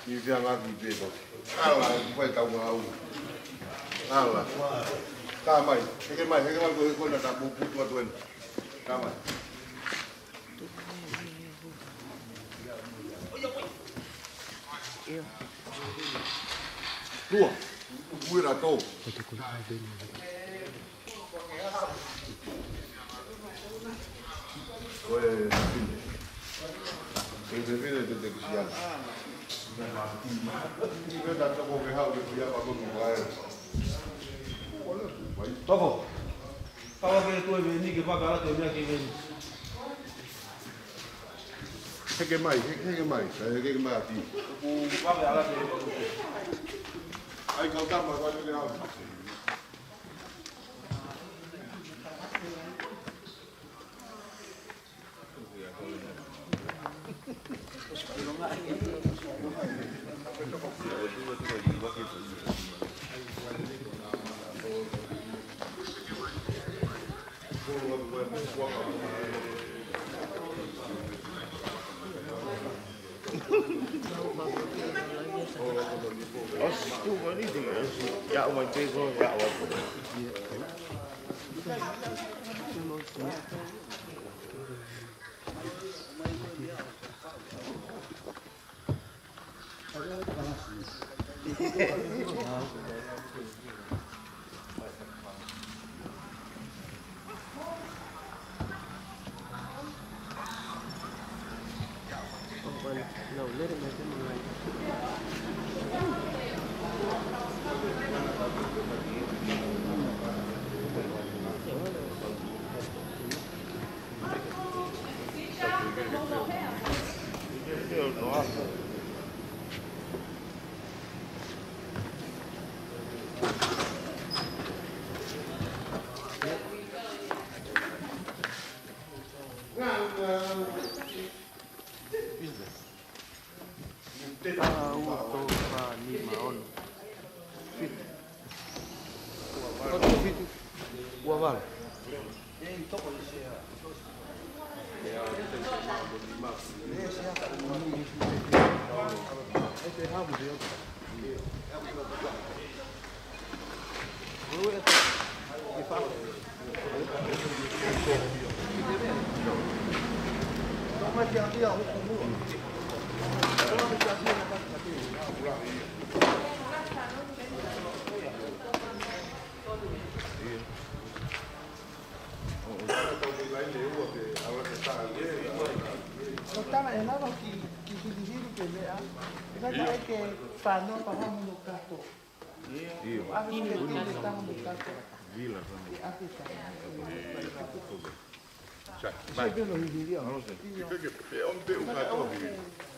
Ni fianga ki pe ko. Ala vai tau ngau. Ala. Ka mai ko na ta bu tu tu. Ka mai. Tua. Buira to. Oye, el bebé de detección. Toko. Kawa ke tu ni ke pakara te mia ke ni. Heke mai ati. Ku pa ke ala te. Ai kau tama ko ni au. Dạ mình chơi cô dạ no, let it make him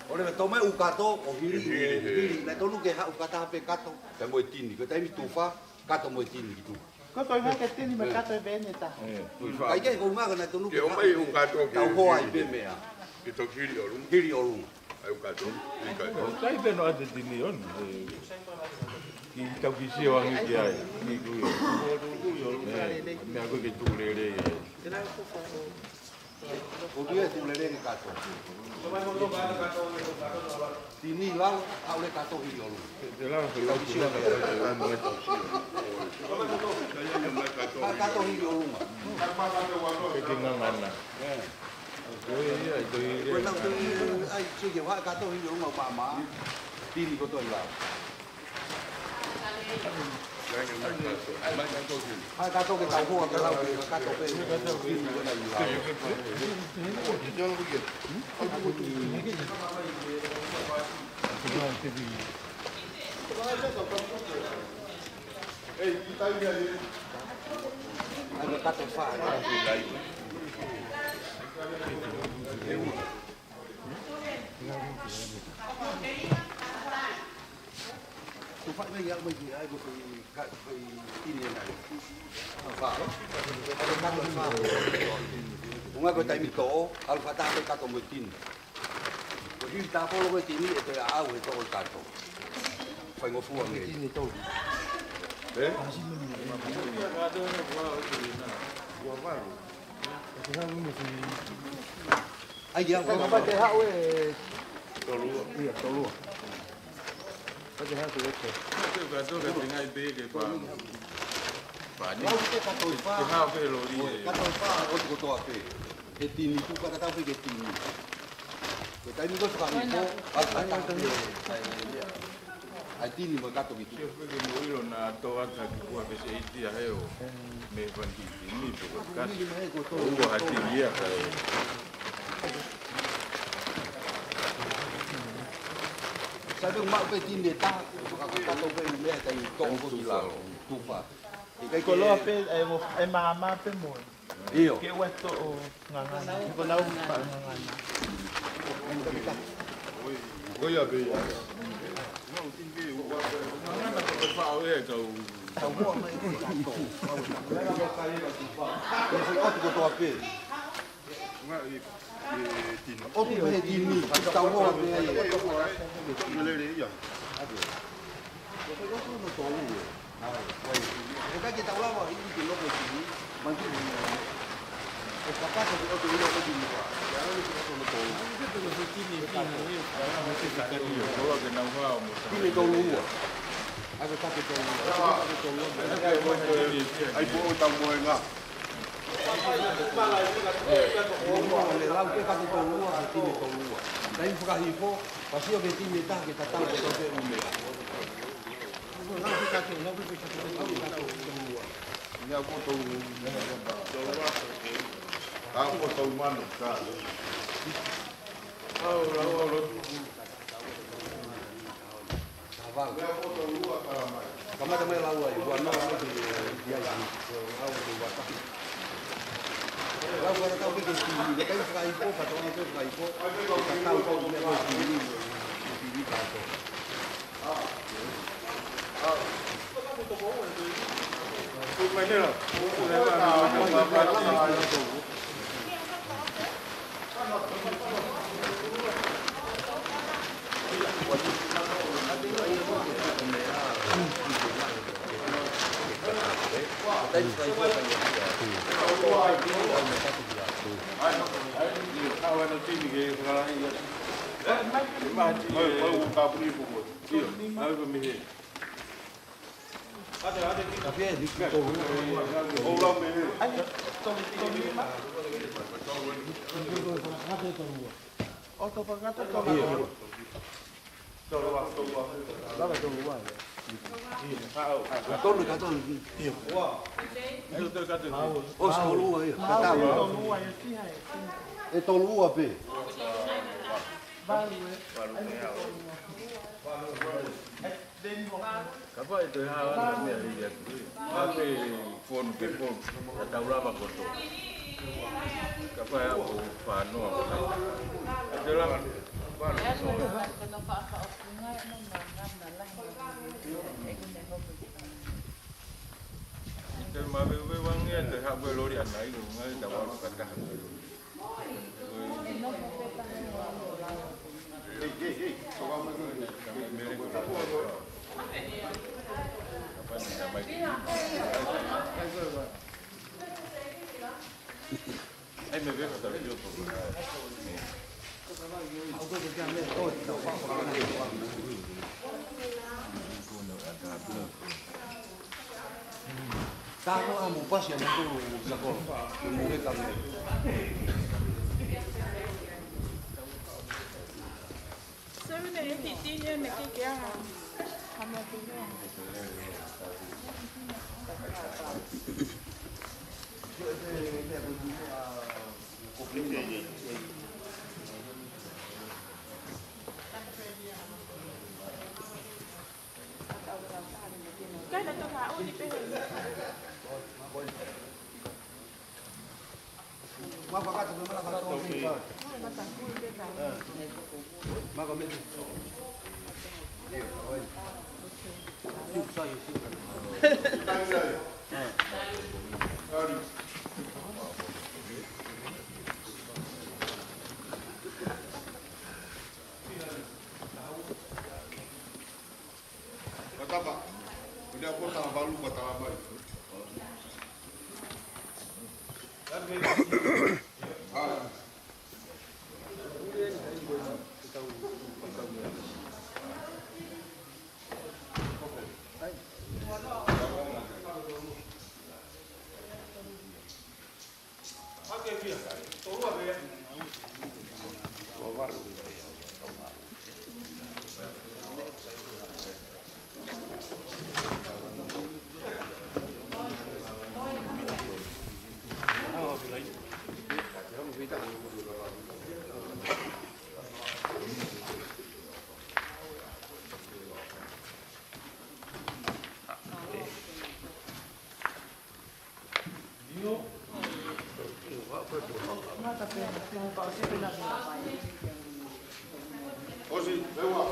Ole me tome ukato o hiri na tonu ke ha ukata pe kato te mo tini ko tai tufa kato mo tini tu ko toi ma ke tini me kato bene ta ai ke ko ma na tonu Ke o mai ukato ke. Tau ho ai be mea Ke to kiri o rum. hiri o rum Ai ukato. Sai beno ate tini on. Ki tau ki si o angi ki ai. Ni ku yo. Me ako ke tu le le. o dia tu le le kato tini lang au le kato hiri o rum Te la ko la ki la ka mo eto. kato hiri o rum Ke ke ngana. ko na tu ai chi ke wa kato hiri o rum pa ma tini ko toi la hai kato ke tau ho ke la kato pe tini ko na la ai kato fa tu fa me ya me ji ai ko ka tini na fa kato fa unga ko tai mi to al fa ta ka to mo tini ko hi ta ko lo tini e te a u to ka to fa ngo fu nge tini to Eh? ai ya ko pa te ha we Iya, tolua. Pati hatu eke. Itu kan tinggal bege pak. Banyak. Lau ke katoi wha. Kita apa lori? Katoi wha o te kotoa pe. He tini tu ka tau pe ke tini. Ke tai ni ko ka ni ko. Ai tini mo kato ki tu. Yo fue que murió na toa ka ku a bese iti a heo. Me vanti ni po ka. Ugo hati dia ka. Sabe o mau pe tini ta. Ka kato pe me tai to ko ki la. Tu wha. Koloa pe e mama pe mo. Io. Ke weto o ngangana. Ko lau pa ngangana. Oi a be. Mana ko fa o e ka u. Tau mo mai ko kato. Ko foi o ko to pe. O tu pe tini. Tau mo pe ai. Kita kita tahu lah ini di lokal sini, mungkin apa sih kalau di lokal sini pak? Jangan kita tahu. Ko que não va mo. Ini tahu lu. Aku tak tahu. Aku tahu. Ai po ta mo nga. Le lau ke tak tahu lu, aku ini tahu lu. Dan bukan hipo, pasti orang ini tak kita tahu kita tahu lu. Nya ko to. Ta ko to mano ka. Kamu ada main lau aja, buat lau aja dia yang lau di watak. Lau kalau tahu kita sini, dia kan suka hipo, kata orang itu suka hipo. Kita tahu kau punya sini, sini kata. Tapi di situ O to pagata to ma. Lava to luar. Kau nak kata ni? Eu tô catando. Oh, selalu aja. Kata To lu. luar ya ti hai. Itu lu apa? Baru Kapag ito hawan niya riyan. Kasi phone ke phone kataula ba ko to. Kapag ako paano ako. Ito lang ito mabe wang yan te ha lori anai ko ngai dawa ko kata. Ai me veo hasta el yoto. Tahu amu pas yang itu sekolah. Mungkin kami. Sabi na yung titi niya nakikiyahan. Kama po niya. Kaya na ito nga, uli pa yun. Mapakata mo lang kato. Makamit. Kata pak. Udah aku tak baru kata apa itu. Osi, lewa.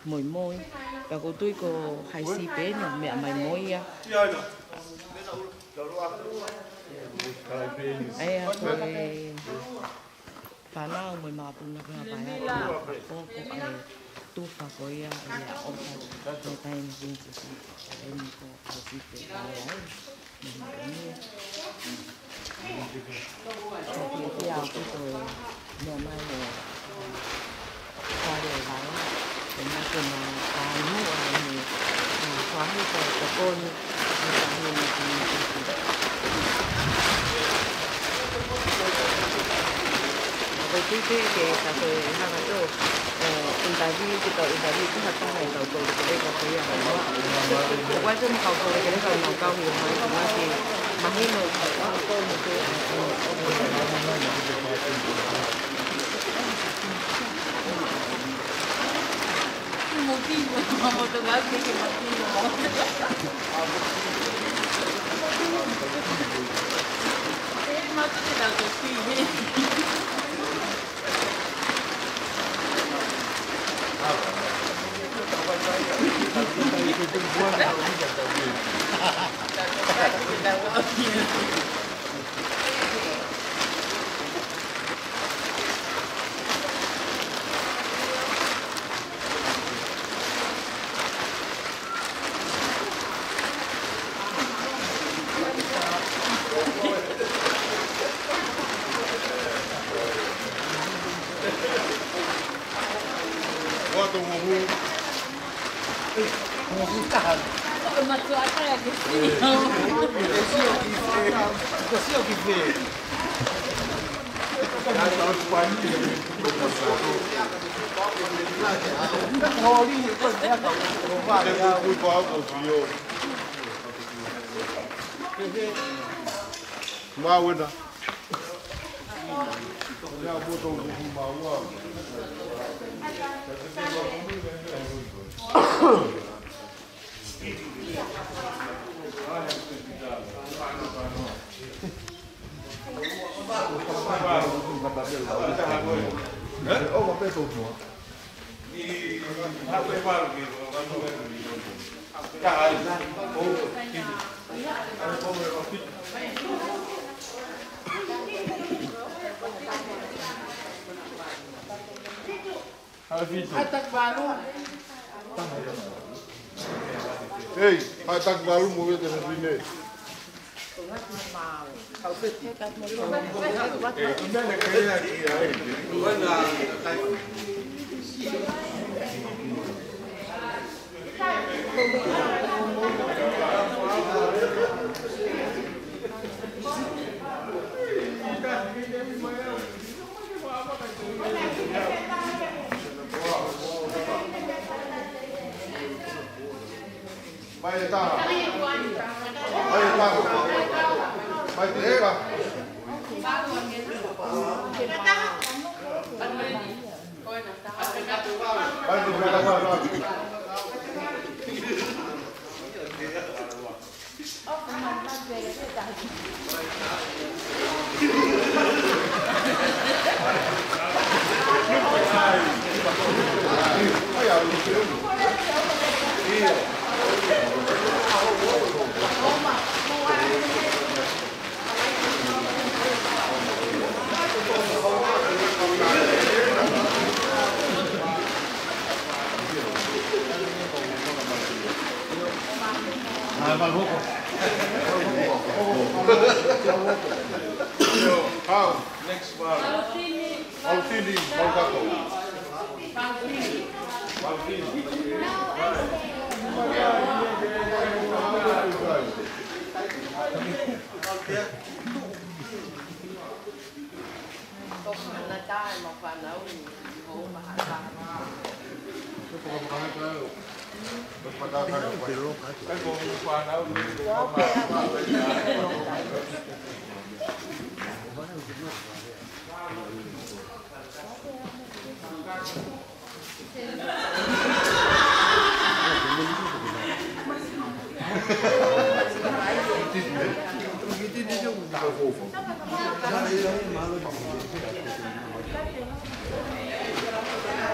mồi môi và cô tôi có hai xí bé nữa mẹ mày môi á ai tôi phá lao mồi mà bún là phải là cô ai tu phá coi á là ông ta người ta em xin em có hai xí bé đấy thì ao tôi nhà mai rồi qua để lắng để mà cùng cá nụ này xóa đi cái côn cái cà phê hàng cái chỗ interview kita interview itu satu hari kau kalau kita kau kaya apa, wajib kau kalau kita kau mau kau yang masih mahino kau mesti motivo, mau tengah sih motivo. Mati tidak kopi. Mawena. Hey, hai tak baru mau ke sini. Baik tak? Baik tak? Baik tak? How? Next one. Alfini, Malvato.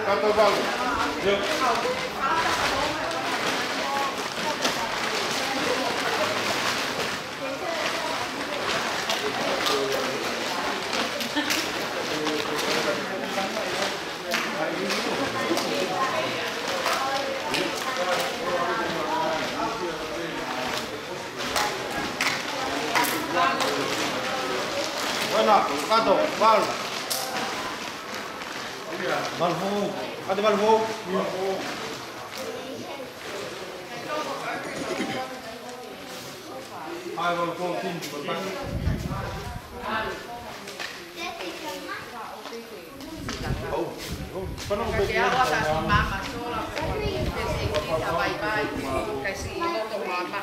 Carnaval. Sana, kato, bal. Balvo, ada balvo. Hai balvo tin, balvo. Kasi ako sa mama sola kasi kita bye-bye kasi ito to mama.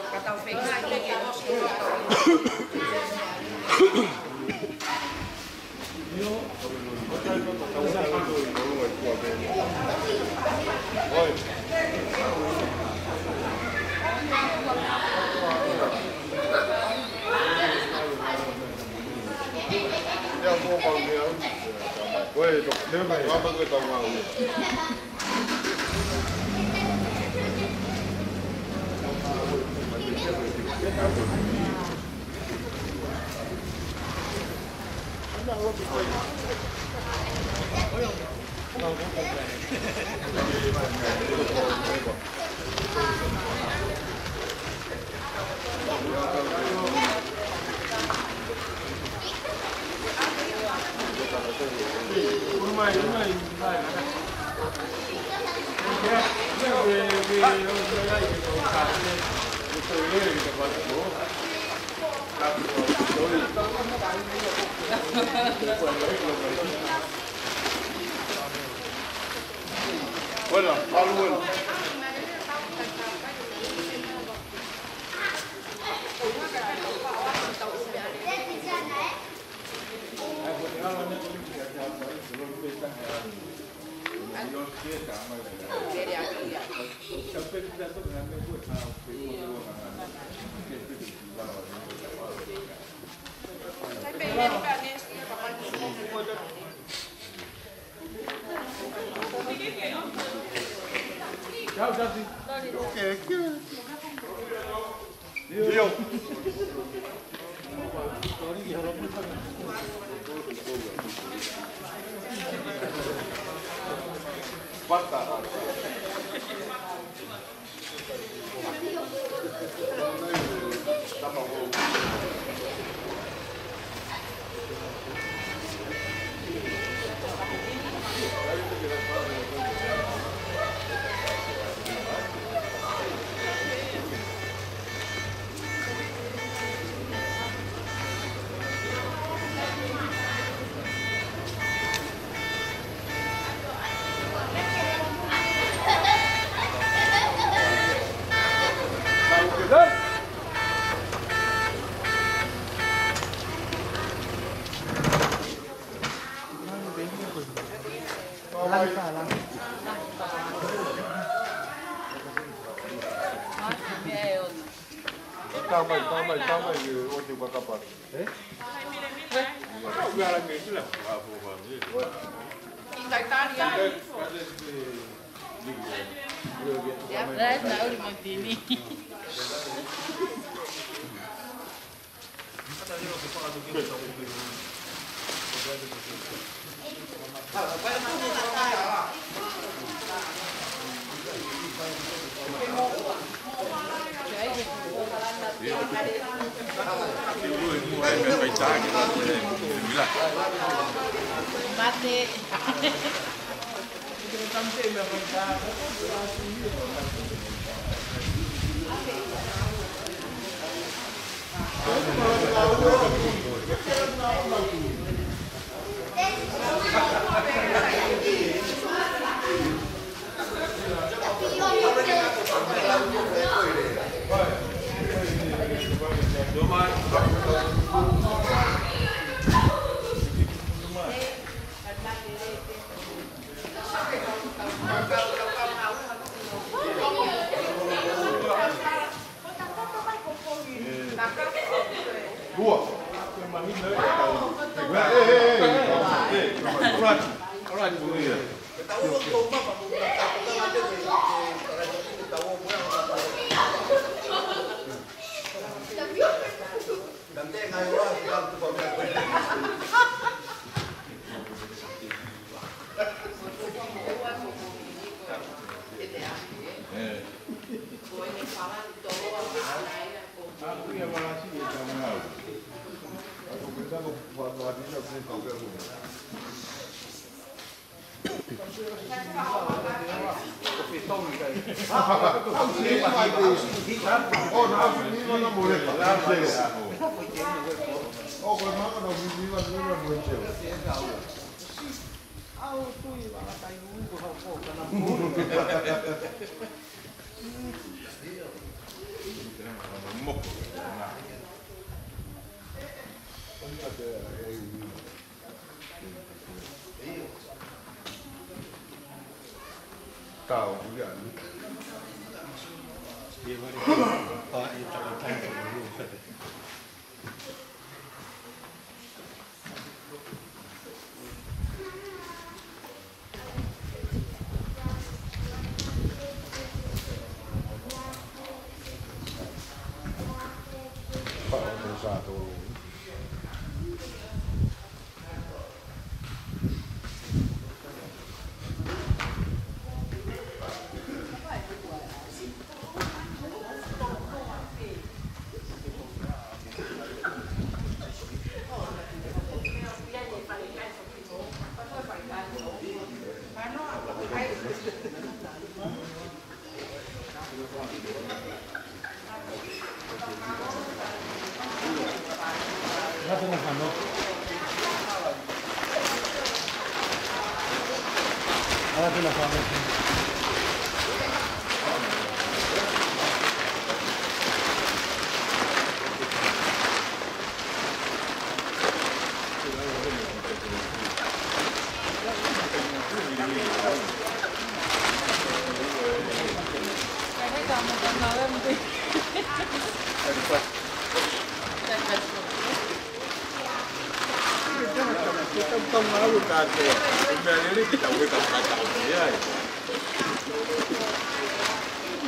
Katau fengay lagi dos ko. Oi, nếu mày có người tàu vào. Bueno, Pablo, bueno. Chào chào chị. Ok, Dio. Basta. Tamai, onde vai capar? Não, ela me disse lá, vou Italia. Ya, tahu di Montini. Mate. Aku yang malah sih dia tahu. Tao cũng vậy.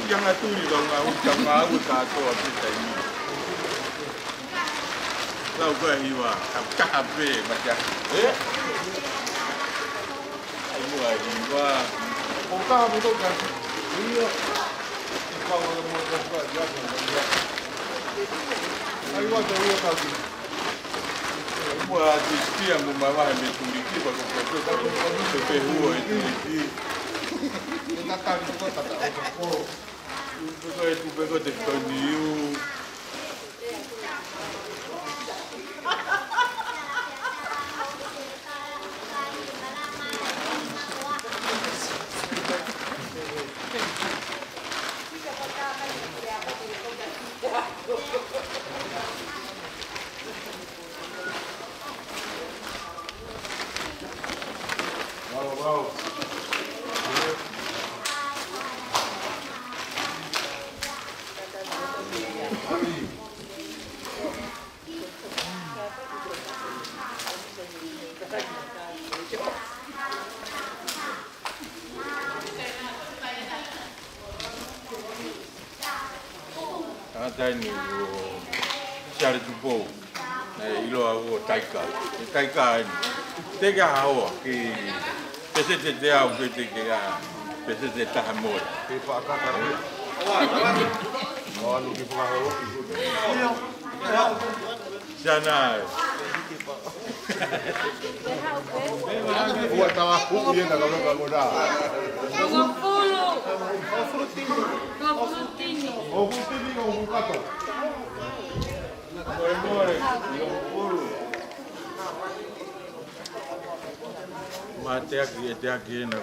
Jangan tu di bawah aku kata kita ini. Lau gua hiwa, kabe macam. Ibu hiwa. Oka betul kan? Iya. Kau mau buat jalan. Hiwa tu hiwa kau. Buat istri yang membawa metuliki bagus betul kalau sepehuwa itu. Kita tahu itu tak ada. Itu betul teknologi. Ada ni cari jumpa, ilo aku taika ni, tega hawa ki, pese dia aku tega, pese tahan mula. Pipa akak ni. Oh, lu pipa hawa. Sana. Buat tahu aku dia nak kalau dah. Oh, frutini kau buka tu. Mate aqui na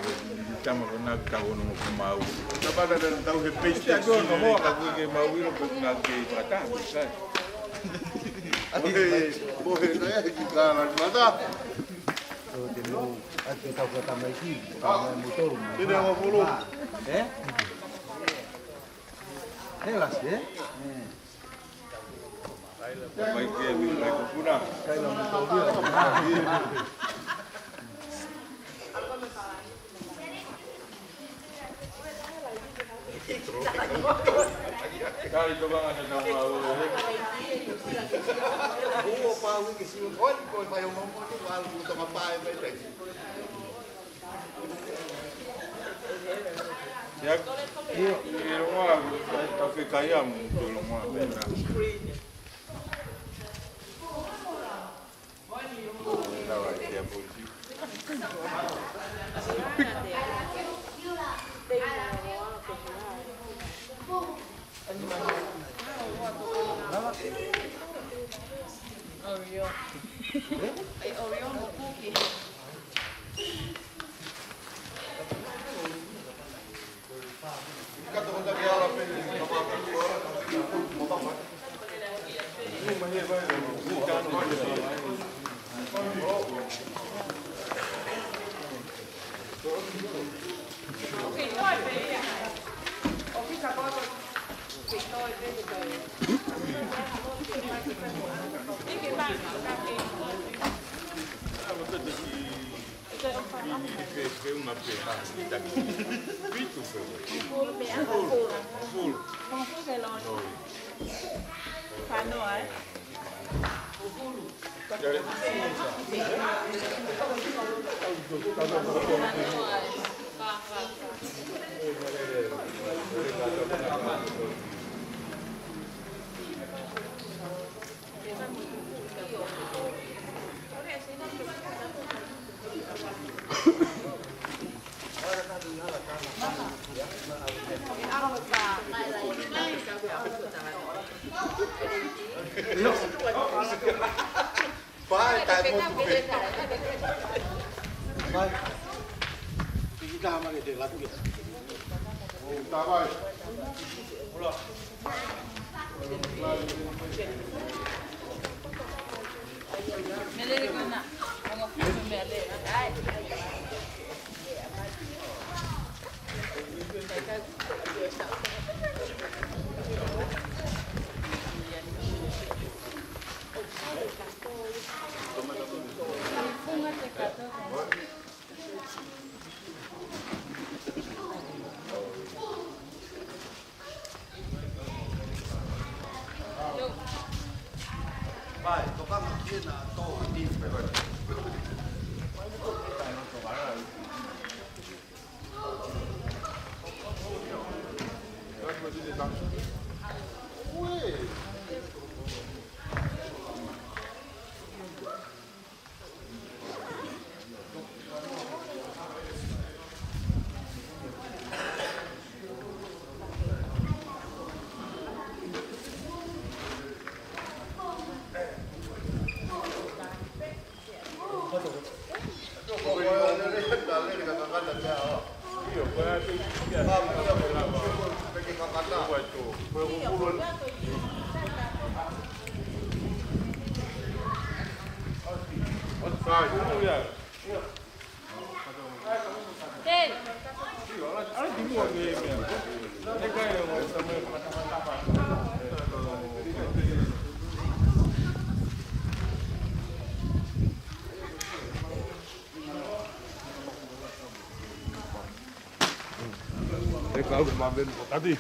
estamos na tahu no mau. Dapat ada tahu hepes tu no mau aku ke mau iro ke nak ke mata bisa. Boleh saya juga mata. So tino at kita kata lagi motor. Tidak mau follow. Jelas ya. Baik ke baik kurang. Kalau motor dia. Kali coba ada nama Hubo pau que se olha coi vai um monte de algo toma pai vai ter. Ya, ini rumah tapi kaya mungkin rumah benar. Oreo. Ay, Oreo mo cookie. Thịt thôi về à? Ồ, cái cà bơ thịt thôi về rồi. Cái bàn cà phê. Che una pena, più Full bé ăn full. full. Không full cái lon. Phán rồi. Phải tại một phải cái ra mà để làm cái Ta vai. Mele con na. Vamos a mele. Ay. phải có các một thiên là to đi phải vậy. Tadi.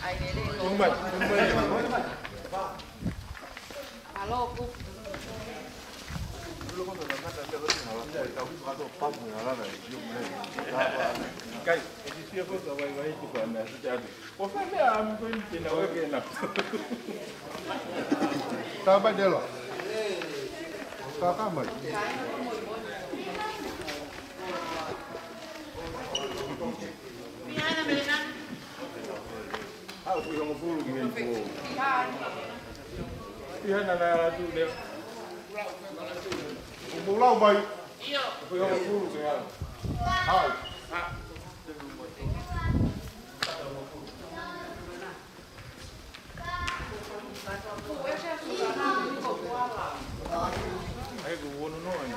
Ai để đi. Alo, cô. Kai, isi ko sa vai tu kan na jadi. Ko fa me am ko ni na wa ke na. Ta vai dela. Ta kama. Ah, fui como fulu que me pô. Ia na tu de. O mulau vai. Fui como fulu que ya. Hai. Ai go wono no ani.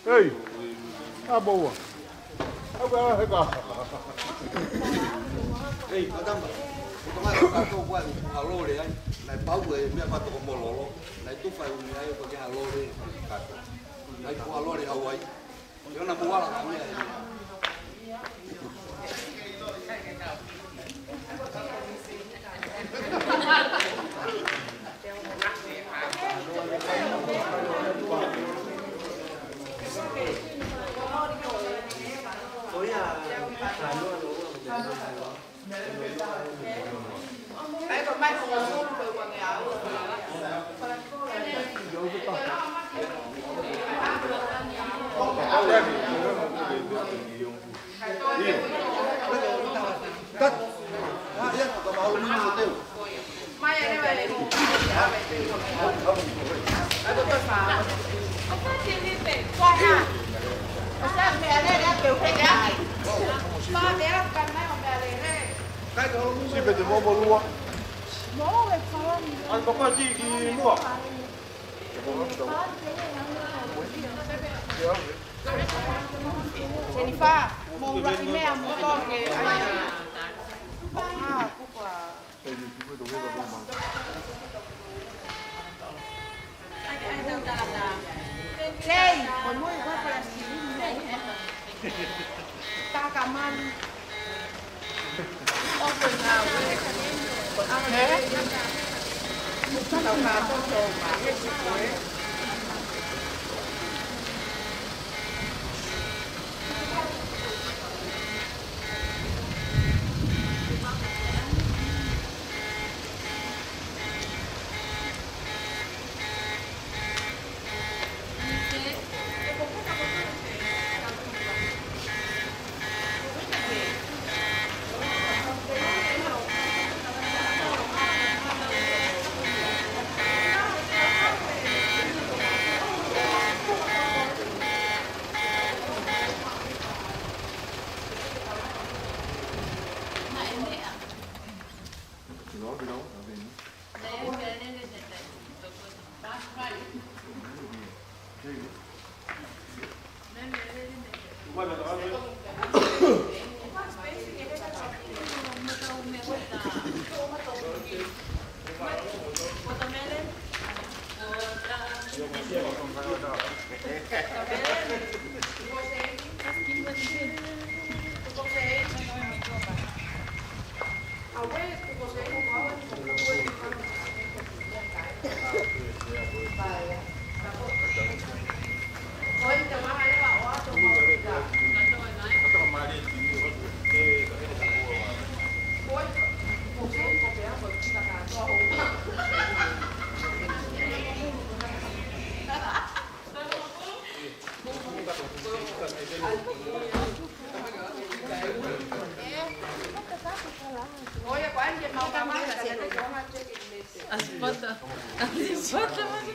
Ei, tá boa. Agora regar. Ei, madam. Tomara ka to kwa alo le ai. Nai pau e me pa to mo lolo. Nai tu fai un ai ko ya alo le ka. Nai ko alo le au ai. Yo na buala ka me. Đấy còn mai không có từ quần áo. Cắt. Ha, ya ko mau ni mo teu. Mai anh em này tôi phá. Ông phát tiền đi về qua nhà. Ông xem mẹ đây đã kiểu thế đấy. Ba bé làm cần mai còn mẹ này đây. Kai ko mu. Si vede uomo lua. Bố về phòng. Al papà di lua. Jennifer, mau nggak ini yang motor kayak ayah. Ah, aku pak. Hey, còn mua qua Palestine. Ta cảm ơn. Ông quỳnh nào còn ăn thế? Tàu cá tôm trồn mà hết sức cuối.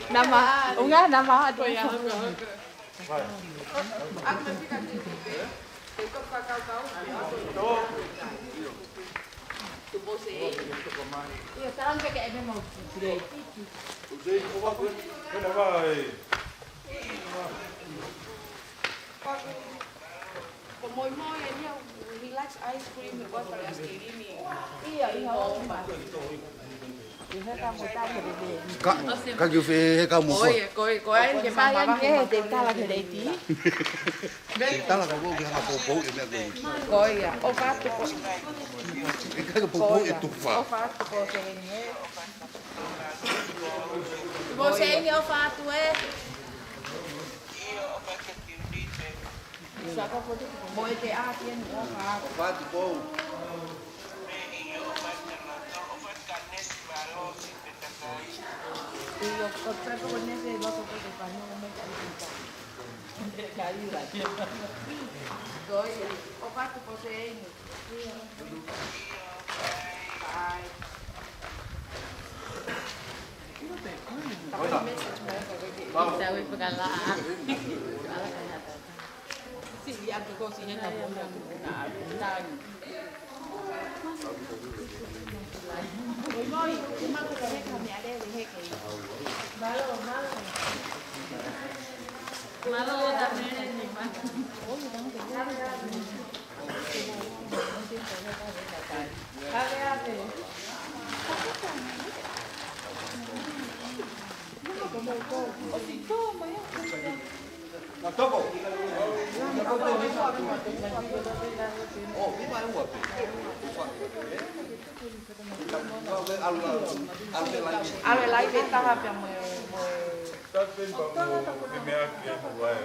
Nama, unga nama ada. Sekarang pakai ini mau Moi ini relax ice cream buat Palestine ini. Iya, iya. Các chú phê cao một Ôi, cô anh cái Sao mà anh cái tiền ta là cái đấy tí. ta là cái vô cái hàng phố để mẹ về. Coi à, ô phát cho cô. Cái phố để tụt Ô vào. phát cho cô xem nhé. Você é o fato é. Mỗi cái A tiên ô phát. Phát thì cô. Y yo compré con ese loco que para no me caí la tienda. Coi, ô phát cho cô xem. Ai. Kita wis pekalaan. Si yang ke kau sini tak boleh nak bintang. Moi, cuma kita hết kami ada di hết. Malo tapi Ale lai beta hape mo. Tapi bangun demiaki buai.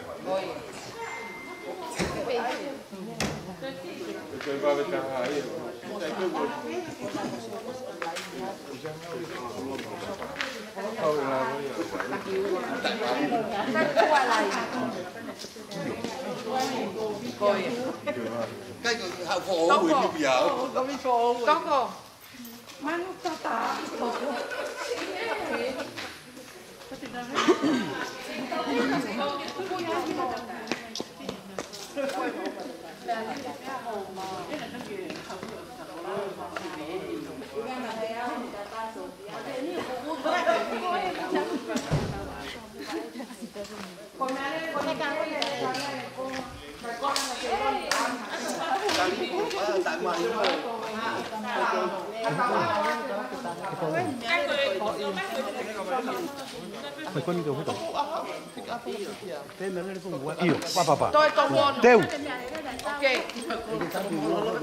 Betul bawa cahaya. Kau lalu ya. Cái hậu phổ của mình bây giờ. Toko. Manu tata. Tại mà Phải con kiểu phải tổng. Tên nó lên vùng quán. Yêu, ba. Tôi công luôn. Têu. Ok.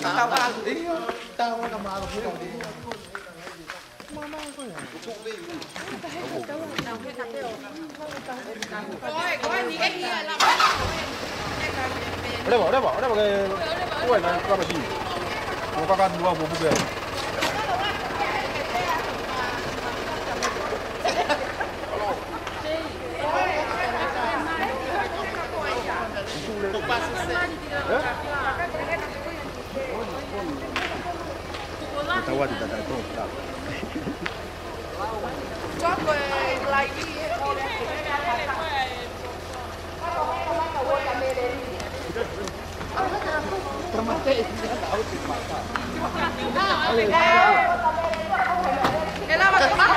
Tao vào. Coi ní cái kia là Đây bảo cái quẩy này qua bài gì? Một các ăn mua một bữa. Tawa di tata itu. cho người lại đi cái nào mà cái mắt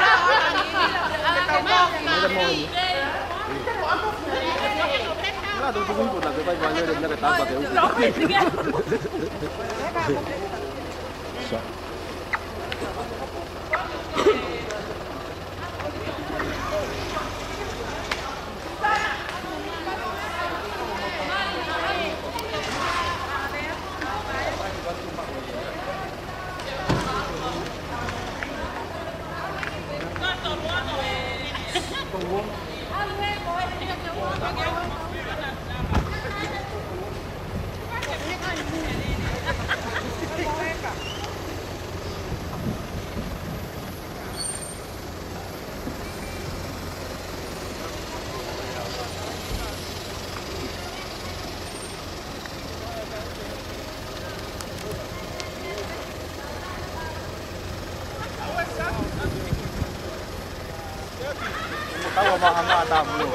Lah tu pun pun tak kau banyak dia nak tak pakai. Tahu mahal tak belum.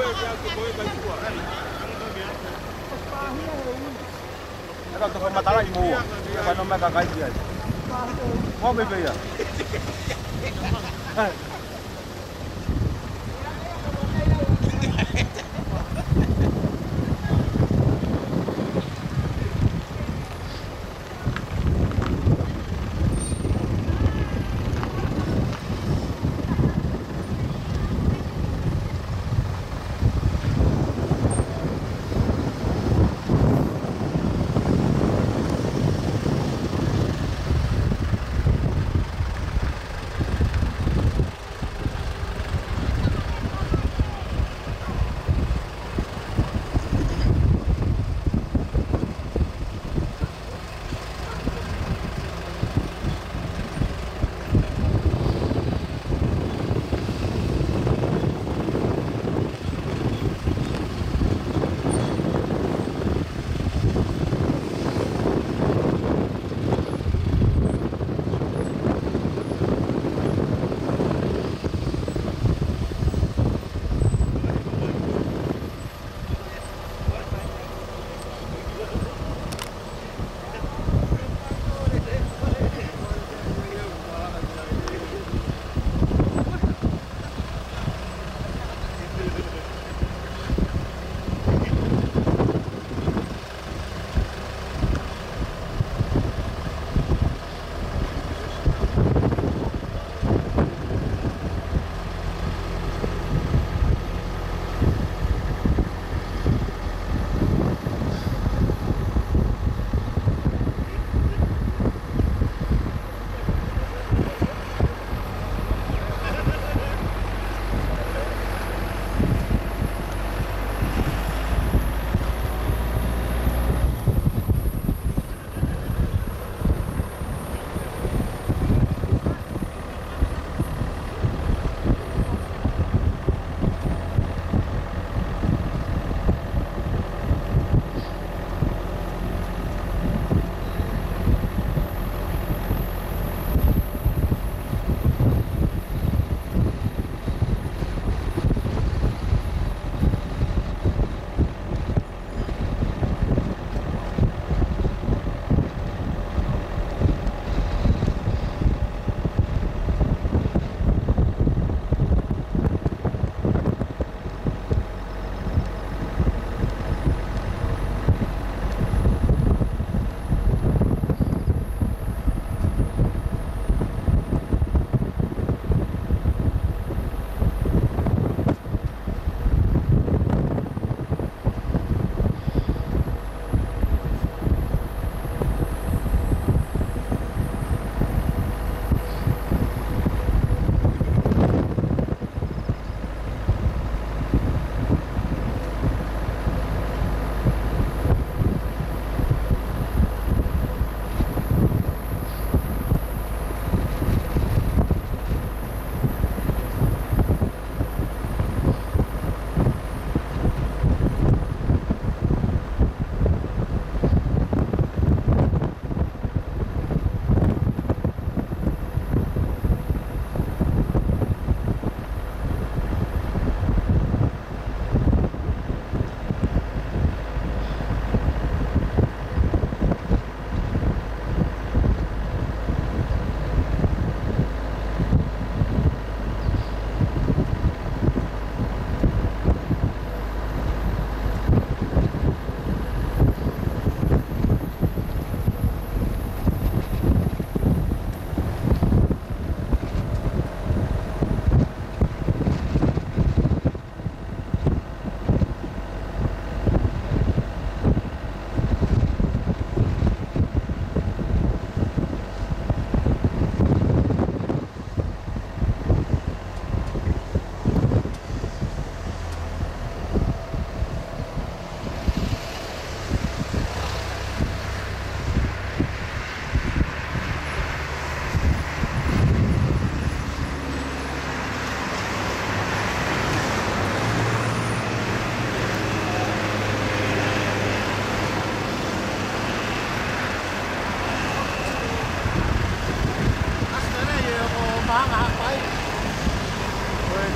Kalau tu mata lagi mu, kalau nak kakak dia. Mau bebe ya?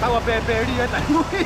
Tawa peperi ya tak mui.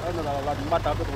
Ano na mata ko to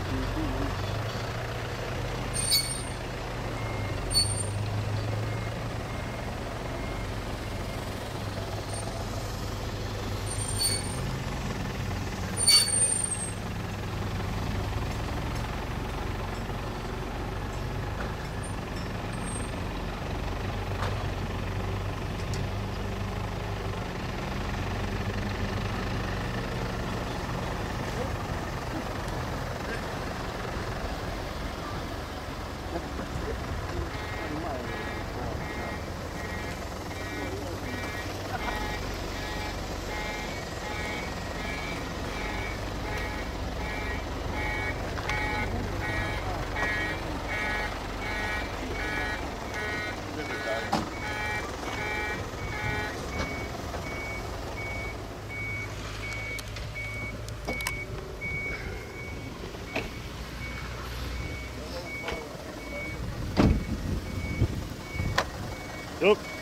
Yuk.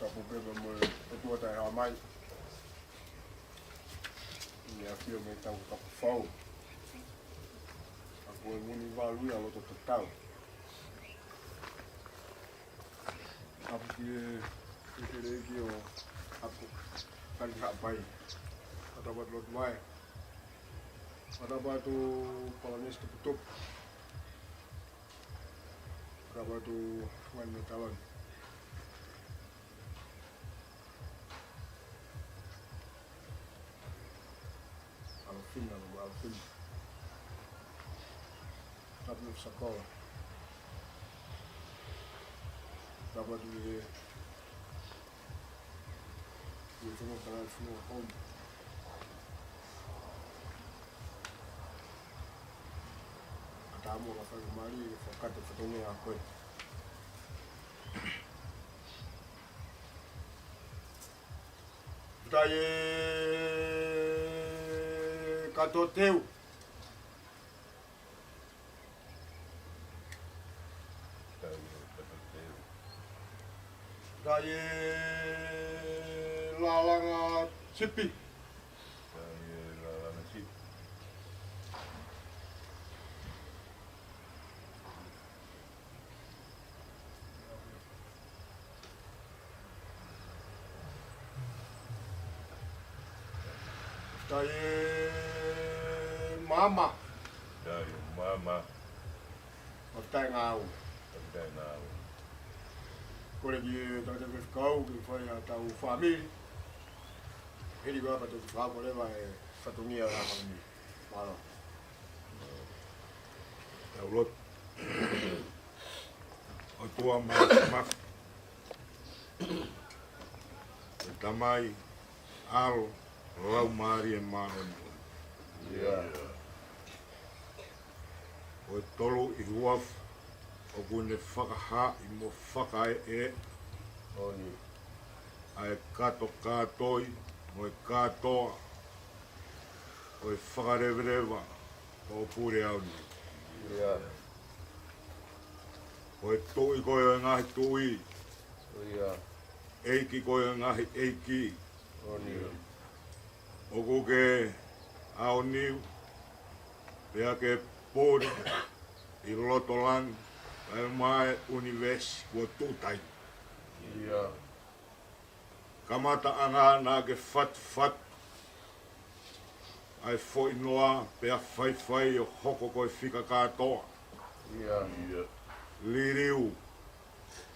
kapupeba mo tua tai ha mai. Ia fio me tau kapufau. Ako e muni walu ia loto tatau. Apu ki reiki o apu kari hapai. Atabat lot mai. Atabat tu palanis tu putup. Atabat tu wan metalon. Alfin na alfin. Tabu sakola. Tabat tu semua para semua home. Tamu ka mari fokate fotone ako. Taye katoteu. Taye lalanga sipi. Taye mama. Taye mama. Taye ngau. Taye ngau. Kore ki tata ke kau ki fai tau family. Heri ko pa tu fa kore vai fatungia la mami. Mala. Tau lot. O tua mak. Tamai alo lau mari e mahon. O tolo I huaf o kune whakaha I mo whakae e. Ai kato kātoi mo e kātoa. O e whakarewerewa o pure au ni. O e tui koe o ngahi tui. Eiki koe o ngahi eiki. O kuke ao niu. Pea ke pōre I lotolang. Ai mai univers kua tūtai. Kamata anga nā ke fat. Ai fo inoa pea whai o hoko koe whika kātoa. Liriu.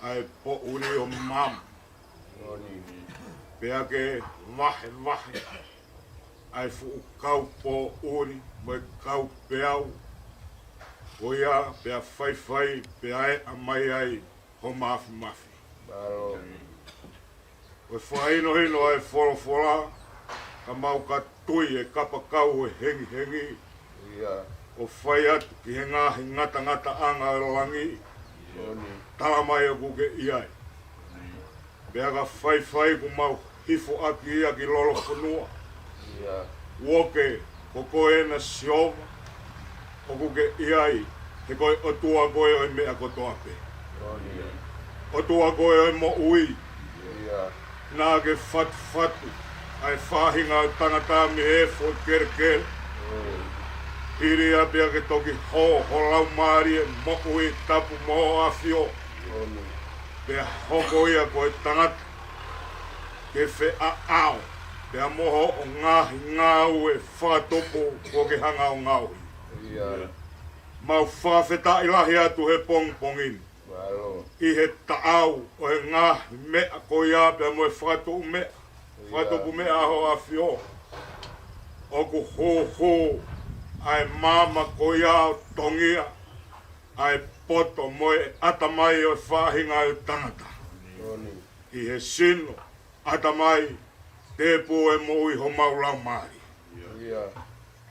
Ai po uri o mam. Pea ke wahe. Ai fu kau po uri. Mai kau peau. Oia pea whai pea e amai ai ho mafi. O whaino hino ai whora. Ka mau ka tui e kapa kau e hengi. O whai atu ki he ngahi ngata anga o langi. Tala mai o kuke iai. Pea ka whai ku mau hifo aki ia ki lolo whanua. Woke koko e na sioma. O kuke iai he koe o tua koe o mea kotoa pe. O tua koe o mo ui. Nā ke fatu. Ai whahinga o tangata mi he fo kere. Hiria pia ke toki ho lau maari e mo ui tapu mo awhio. Pea hoko ia koe tangata. Ke whe a ao. Pea moho o ngāu e whakatopo ko ke hanga o ngāui. Mau whawheta ilahi atu he pongin. I he taau o he ngāhi mea ko ia pea mo e whakatopu mea. Whakatopu mea aho a whio. O ku ho. Ai mama ko ia o tongia. Ai poto mo e atamai o whahinga o tangata. I he sino atamai tepo e mo I ho maulau maari.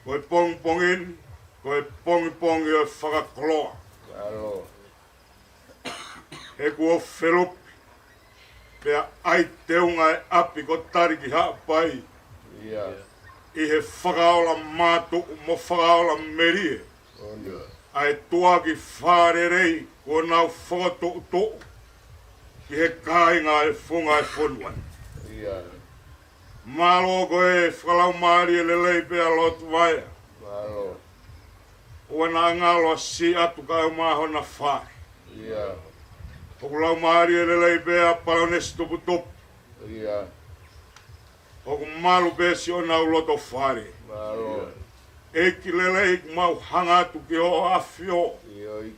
Ko e pongin. Ko e pongi o whakakoloa. He kua whelopi. Pea ai teunga e api ko tariki hapai. I he whakaola mātu mo whakaola merie. Ai tuaki whārerei ko nau whakato'u. ki he kāinga e whunga e whonuan. Ia. Malo ko e whakalau maari e lelei pia lotu waia. Malo. Ua na ngalo si atu ka e maho na whae. Ia. Hoku lau maari e lelei pia palonesi tupu tupu. Ia. Hoku malu pe si o nau loto whare. Malo. E ki lelei mau hanga atu ki o awhio. Ioi.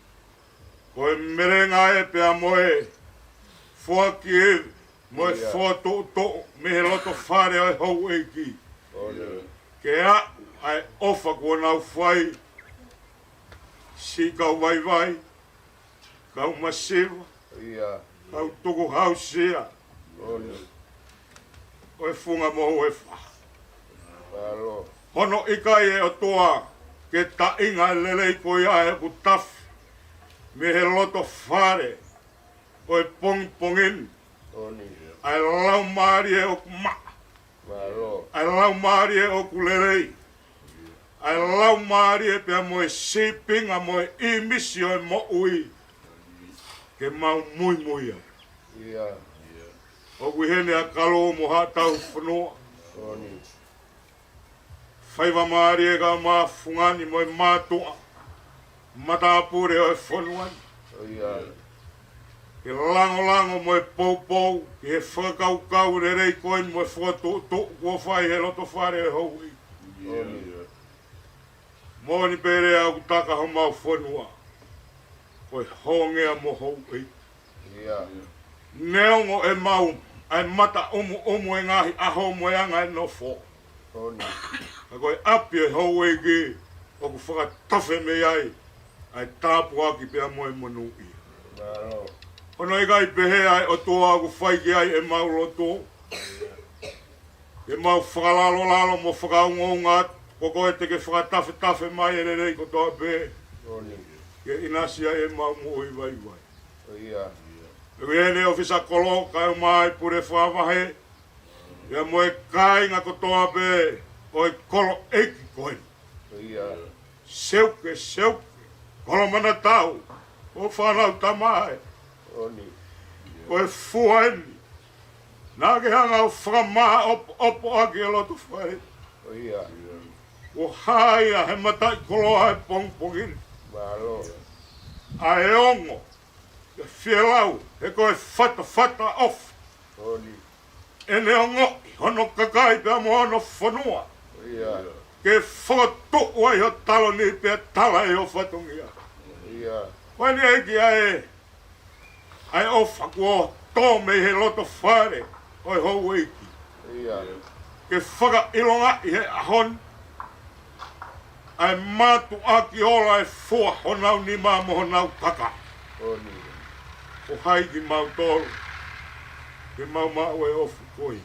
Ko e merenga e pia moe fua ki e moe Ia. fua to me he loto whare ai hau e ki. Ole. Ke a ai ofa kua nau whai si kau vai vai kau masiva Ia. kau tuku hau sia Ole. o e funga mohu e wha. Malo. Hono ikai e o toa ke ta inga lelei ko ia e ku tafi me he loto whare o e pongin Oni. ai lau maari e o ku ma Malo. ai lau maari e o ku lelei ai lau maari e pia mo e sipinga mo e imisi o e mo ui ke mau mui mui ai. Ia. O kuhene a kalo mo hatau whanua. Oni. Whaiva maari e ka maa fungani mo e mātua. Matapure o e whanuani. Ia. Ke lango mo e pou, ke he whakaukau re rei koin mo e whakatoto kua whai he loto whare e hou i. Oni. Mōni pere au taka ho mau whanua. Ko e hongea mo hou i. Ia. Neongo e mau, ai mata omu e ngahi aho mo e anga e no fo. Oni. Ka koe api e hou e ki, o ku whakatafe me ai, ai tāpu aki pia mo e monu i. Malo. Ono e kai pehe ai o toa ku whaiki ai e mau loto. E mau whakalalo mo whakaunga ko koe te ke whakatafe mai e rei ko toa pehe. Oni. Ke inasi ai e mau mo i vai vai. Ia. E wene ofisa kolo kai mai pure whawahe. Ia mo e kai nga ko toa pehe. O e kolo eiki koe. Ia. Seuke. Kolo mana tau. O whanau tamai. Oni. O e fuaeni. Nā ke hanga o whakamaha opo aki e loto whae. Ia. O haia he matai koloa he pongpongin. Malo. A e ongo. Ke whielau. He koe whata off. Oni. E ne ongo. Hono kakai pia mo hono whanua. Ia. Ke whakatoku ai ho talo ni pia tala e o whatungia. Ia. Wani eiki ai. Ai o whakua tō me he loto whare. Oi hou eiki. Ia. Ke whaka ilonga i he ahon. Ai mātu aki ola e fua honau ni mā mo honau taka. Oni. O hai ki mau tolu. Ke mau mau e ofu koi.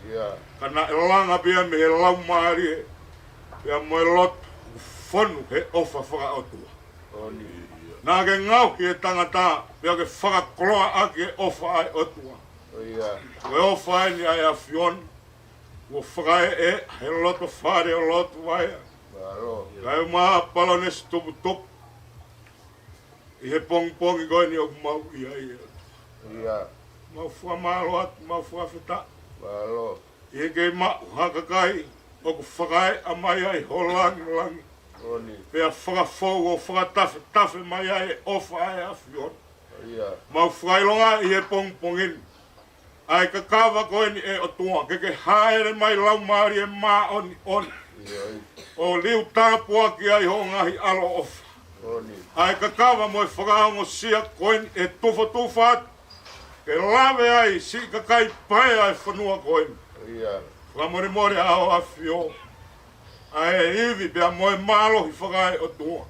Ia. Kana e langa pia me he lau maari e. Pia mo e lotu whanu he ofa whaka otua. Oni. Nā ke ngau ki e tangata. Pia ke whaka koloa aki e ofa ai otua. Ia. Koe ofa ai ni ai a fion. Ko whakae e he loto whare o lotu waia. Malo. Kai maa palonesi tupu. I he pongi koe ni o mau i ai e. Ia. Mau fua malo atu, mau fua whita. Malo. I he kei mau hakakai. O ku whakae a mai ai ho langi. Oni. Pea whakafou o whakatafe mai ai e ofa ai a fion. Ia. Mau whakailonga i he pongin. Ai ka kawa koe ni e o tua. Ke haere mai lau maari e maa oni. Ioi. O liu tāpua ki ai ho ngahi alo ofa. Oni. Ai ka kawa mo e whakaongo sia koen e tufa atu. Ke lawe ai si ka kai pai ai whanua koen. Ia. Whamore ao a fio. Ai e iwi pia mo e malo hi whakai o tua.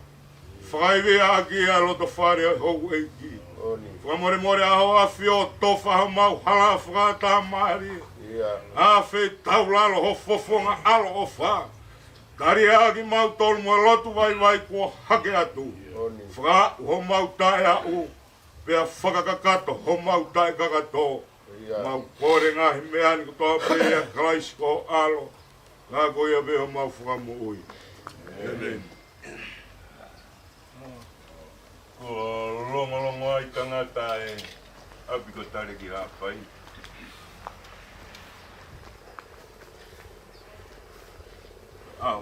Whakaiwi a ki a loto whare ai hou e ki. Oni. Whamore ao a fio tofa ha mau hala whakata maari. Ia. A whei taulalo ho fofonga alo o wha. Kari a ki mau tolu mo e lotu vai kua hake atu. Oni. Whaka ho mau tae a u. Pea whakakakato ho mau tae kakato. Ia. Mau kore ngahi mea ni kutoa pēia kraisi ko alo. Ngā koe a beho mau whakamu ui. Amen. Ko longo ai tangata e api ko tare ki hapai.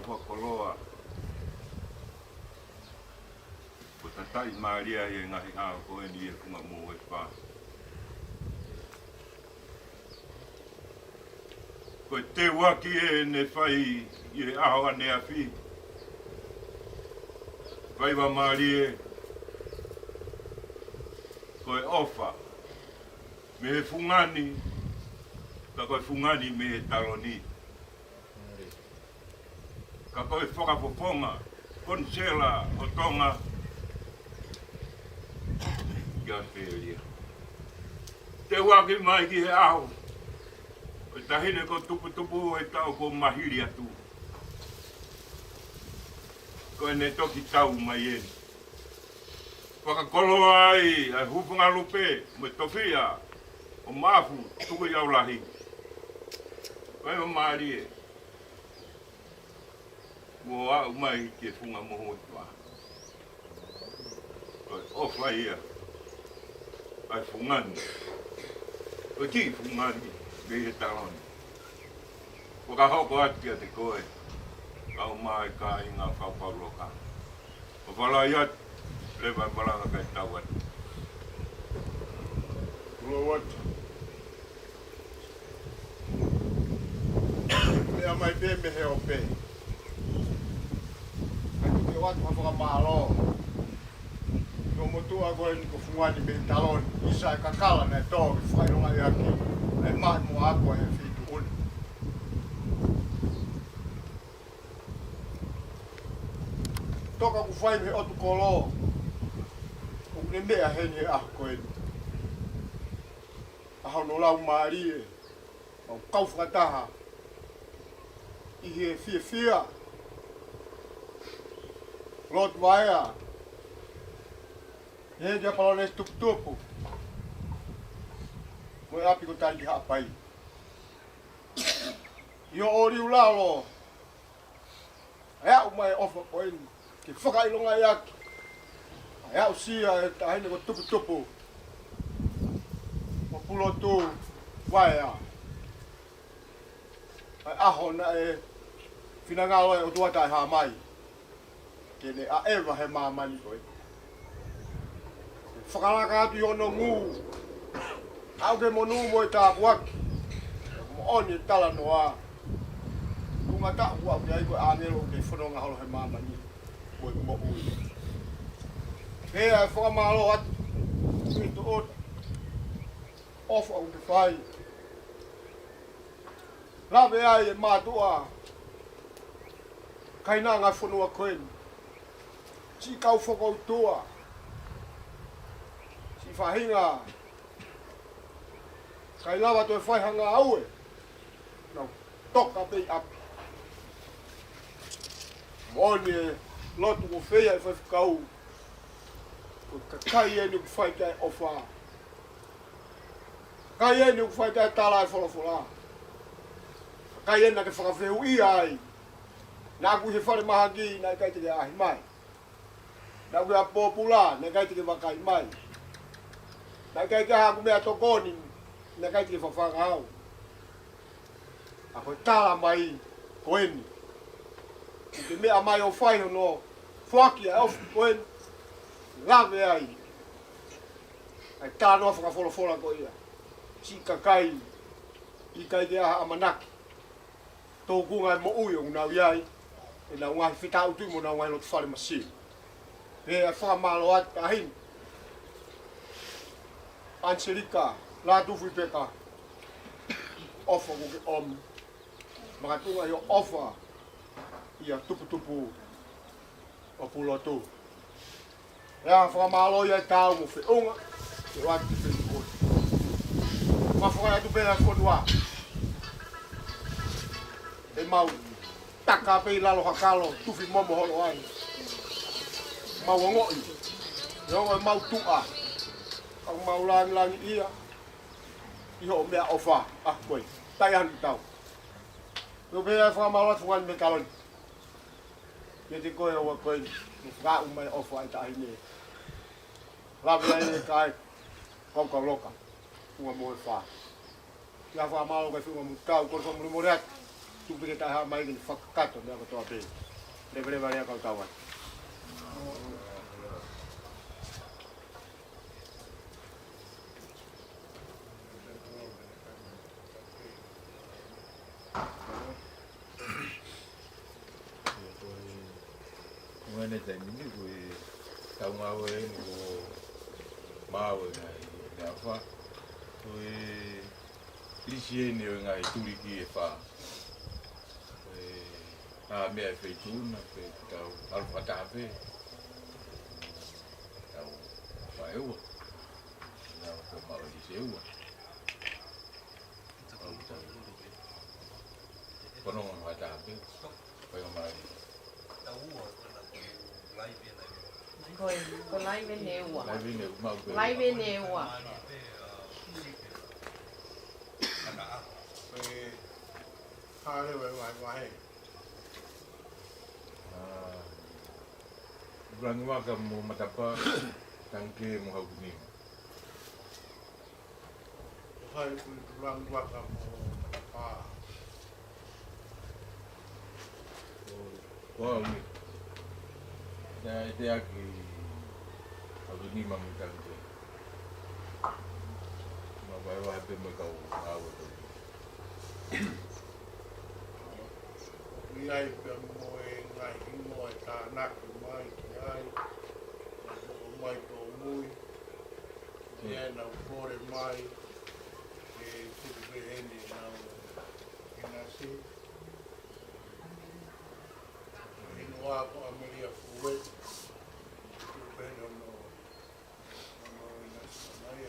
Whakoloa. Ko tatai Maria e ngahi hao ko e ni e kunga mō e whā. Ko te waki e ne whai i e aho ane a whi. Whai wa Maria ko e ofa. Me he fungani, ka koe fungani me he taloni. Ka koe whakapoponga, konsela o tonga, kia wheria. Te waki mai ki he aho, o tahine ko tupu e tau ko mahiri atu. Ko ne toki tau mai eni. Whakakoloa ai, ai hupunga lupe, me tofia, o mafu, tuku iau lahi. Koe o Marie, mo au mai ke funga moho i tua. Koe ofa ia, ai fungani. Koe ki fungani, me he taloni. Whakahoko ati a te koe, kau mai ka inga whapauloka. O wala iat, le vai malanga kai tau atu. Kulo atu. Mea mai pe me he o pe. Kai te watu hawhaka maalo. Ko motua koe ni ko fungani me taloni. Isa e kakala nei tō ki whaironga i aki. Nei mahi mua ako e whitu uni. Toka ku whai me otu kolo. Ne mea heni e ako koe ni. Ahau no lau Marie. Au kau whakataha. I he fia. Lot waea. He dia palone tupu. Moe api ko tari ki hapai. Io ori ulalo. Ea umai ofa koe ni. Ki whakailonga i aki. Ea usia e tahine ko tupu. Mo pulo tu waea. Ai aho na e whinangalo e o tuatai haa mai. Kene a ewa he mamani koe. Whakalaka atu i ono ngu. Au ke monu mo e tā kuaki. Mo oni e tala noa. Kunga ta ua ki ai koe angelo ke whanonga holo he mamani. Koe mo ui. Hea e whakamalo atu. Ito ota. Ofa au ke whai. Lawe ai e mātua. Kaina ngai whanua koeni. Si kau whakautua. Si whahinga. Kai lawa toi whaihanga aue. Nau toka pei api. Moni e lotu ko whea e whaifukau. Ko kakai e ni ku whaikai ofa. Kai e ni ku whaikai tala e wholofola. Kai e na ke whakawhehu i ai. Nā ku he whare mahagi nā kai te ke ahi mai. Nā ku hea pōpula nā kai te ke wakai mai. Nā kai te haku mea tokoni nā kai te ke whawhanga au. A koe tāla mai koeni. I te mea mai o whaiho no whaki a ofu koeni. Lawe ai. Ai tā noa whakawholofola ko ia. Si kakai i kai te aha amanaki. Tō kunga e mo ui o ngau iai. E nā ngahi whita utu mo nā ngai lotu whare masi. E a whakamalo ati ahin. Anselika, la tufu i peka. Ofa ko ke om. Makatunga i o ofa. I a tupu o pulo tu. E a whakamalo iai tāu mo whiunga. E wati te whiunga. Mawhakai atu pēra whanua. E mau taka pei lalo hakalo tufi momo holo ai. Mau ngoi. Yo mau tua. Au mau langi ia. Iho mea ofa. Ah koi. Tayan tau. Yo pea fa mau fuan me kalon. Ye te koe o koi. Nga umai ofa ai tai ne. Lawe ai kai. Kau loka. funga mo fa ya fa malo ka funga mo tau ko mo mo rat tu pe ta ha mai ni fakkato me ko to ape le bre varia ka tawan Ngene te ni ku tau ngawe ni ko mawe na fa ku lisi ni ngai turiki e fa a me fe tuna pe tau alfa tape tau fa eu na ko ma lisi eu kono ma tape pa mai Ko lai veneu. Lai veneu. Hale vai. Bulan wa ka mo matapa tangke mo haguni. Hale bulan wa ka mo matapa. Wow ni. Dia aqui haguni mami tangke. Ma vai pe mo ka awo. Ngai pe mo ngai mo ta nak mai ai mai to mui ye na fore mai e tu be ende na ina si ino wa ko amelia fuwe tu be no ina mai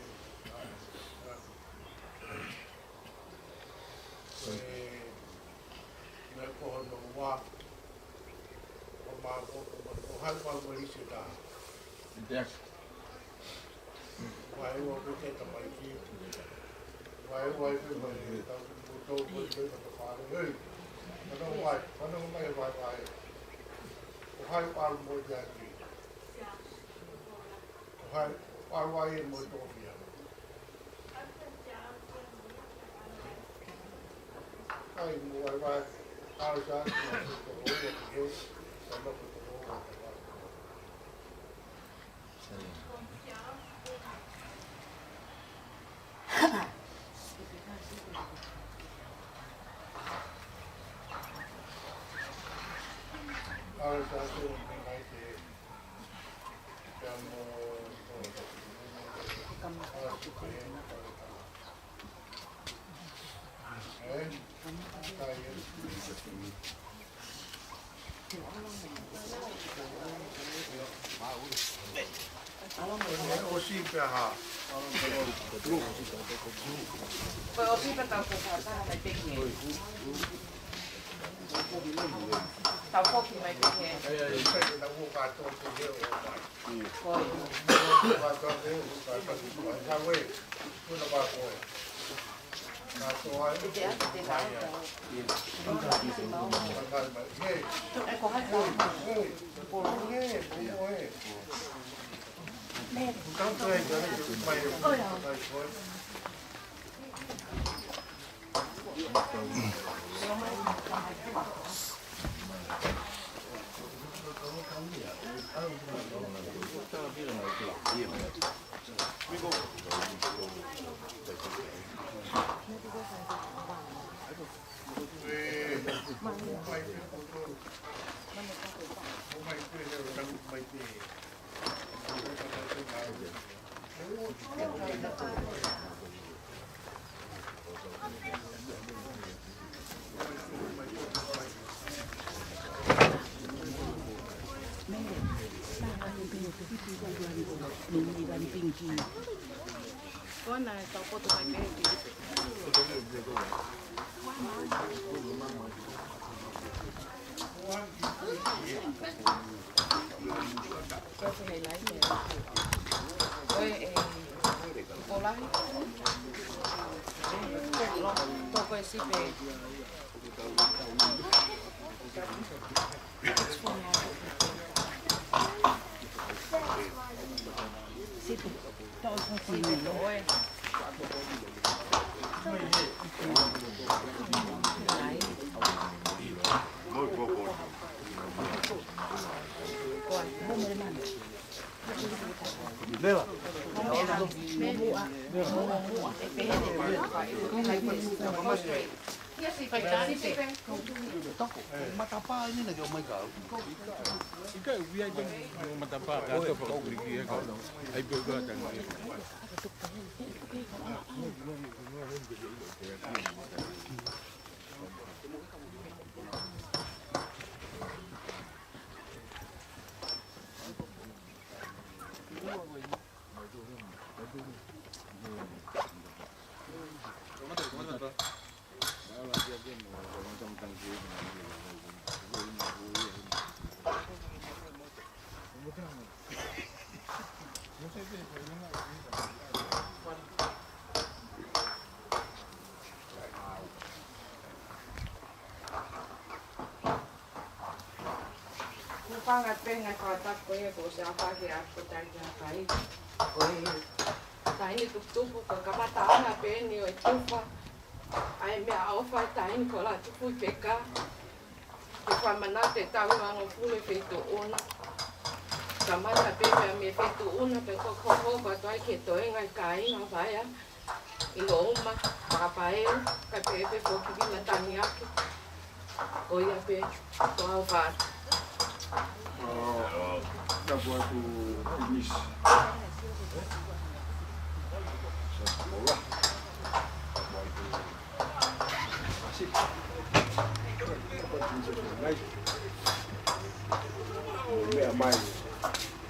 me ko no wa o ma ko o hal pa mo ri se ta Dia wai wo ko te ta mai ki wai pe mai ta ko to ko te ta fa re no wai no mai wai o hal pa mo ja ki o hal pa wai mo to fia ai mo wai ai sa ko o ke sa no ko Poi ho sempre tau portare mai pequeno. Tau pochi mai pequeno. Ecco, Con này tao có tụi mày nghe gì? Có thể lấy về. Ơi, cô lấy. Tôi quay ship về. Ship. Tôi không xin nữa. Matapa ini lagi omai kau. Ika ubi aja yang matapa atau kalau pergi ya kalau ai bego dan Pangat pengen kata koye bos apa kira aku cari kai koye tain tup ke kamata ana peni o tufa ai me au fa tain kola tufu peka tufa manate tau ang fule feito ona kamata pepe me feito ona pe ko ko toi ke toi ngai kai na vai iloma papai ka pepe ko ki na tania koye pe to va Dapat aku finish. Sekolah. Masih. Baik. Mẹ mày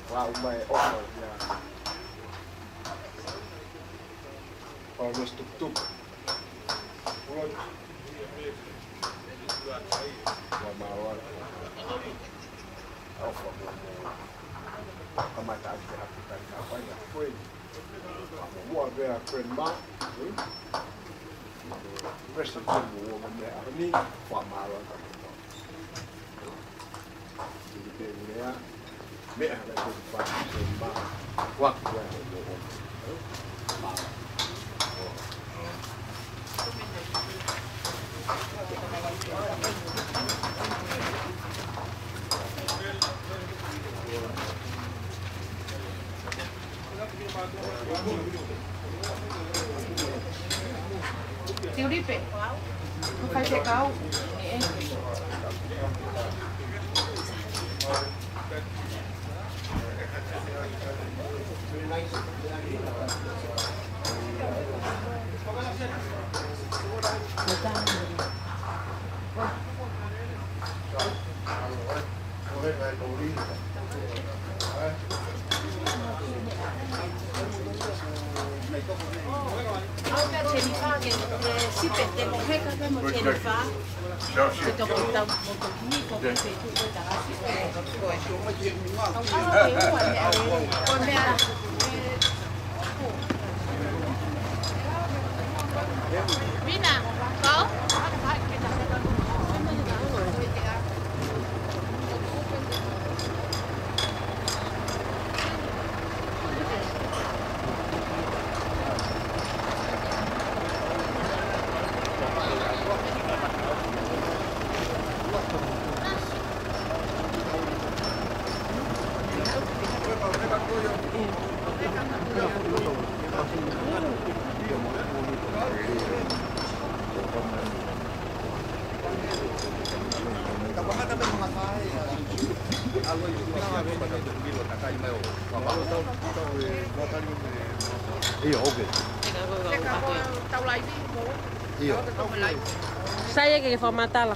vào mày ốc rồi nhà. Harus tuk. Rồi. Mawar. Kamata African Campaign foi uma vez prema presidente do homem ali famado jadi dia me ada tu prema waktu Tiuripe, não faz legal. Vina, kau? Saya que formatala.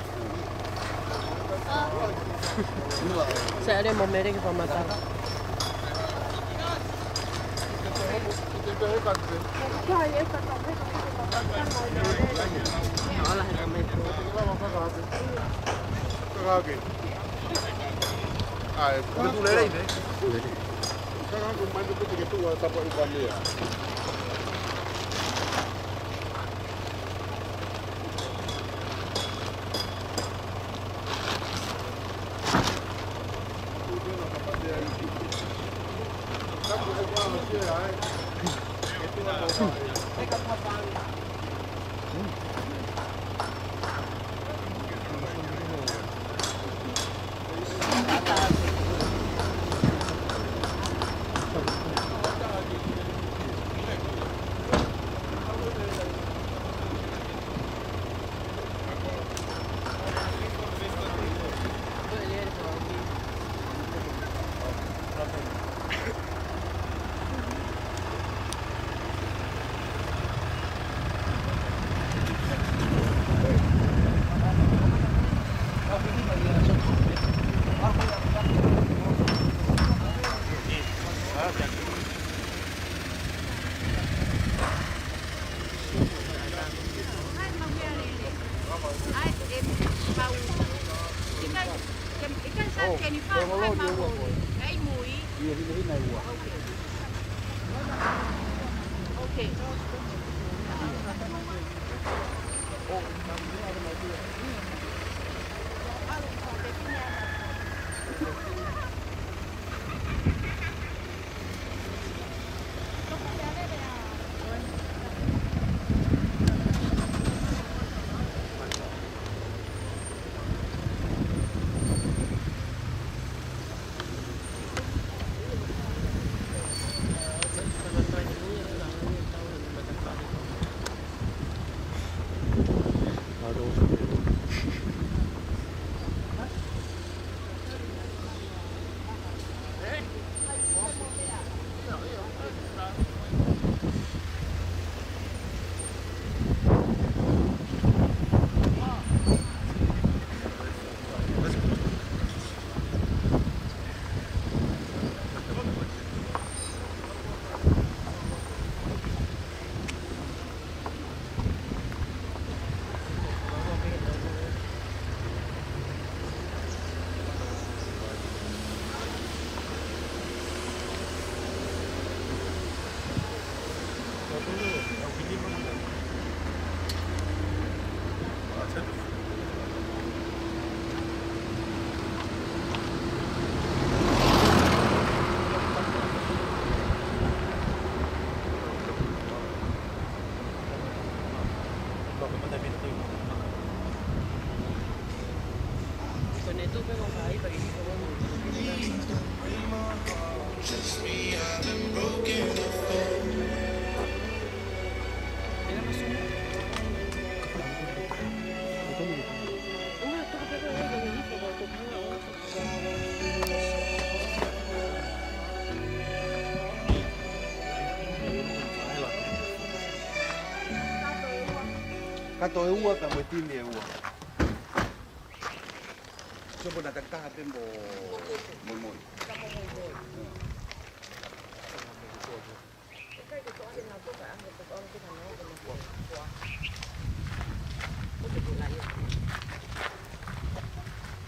Saya ada momen que formatala. Betul lah ini. Sekarang aku main tu begitu, dapat ikan dia. Keni whāpai maho. Ei mui. Ia hina hina ua. Okay. Kato e ua ka mo tini e ua. Sopo na tagtaha pe mo moi.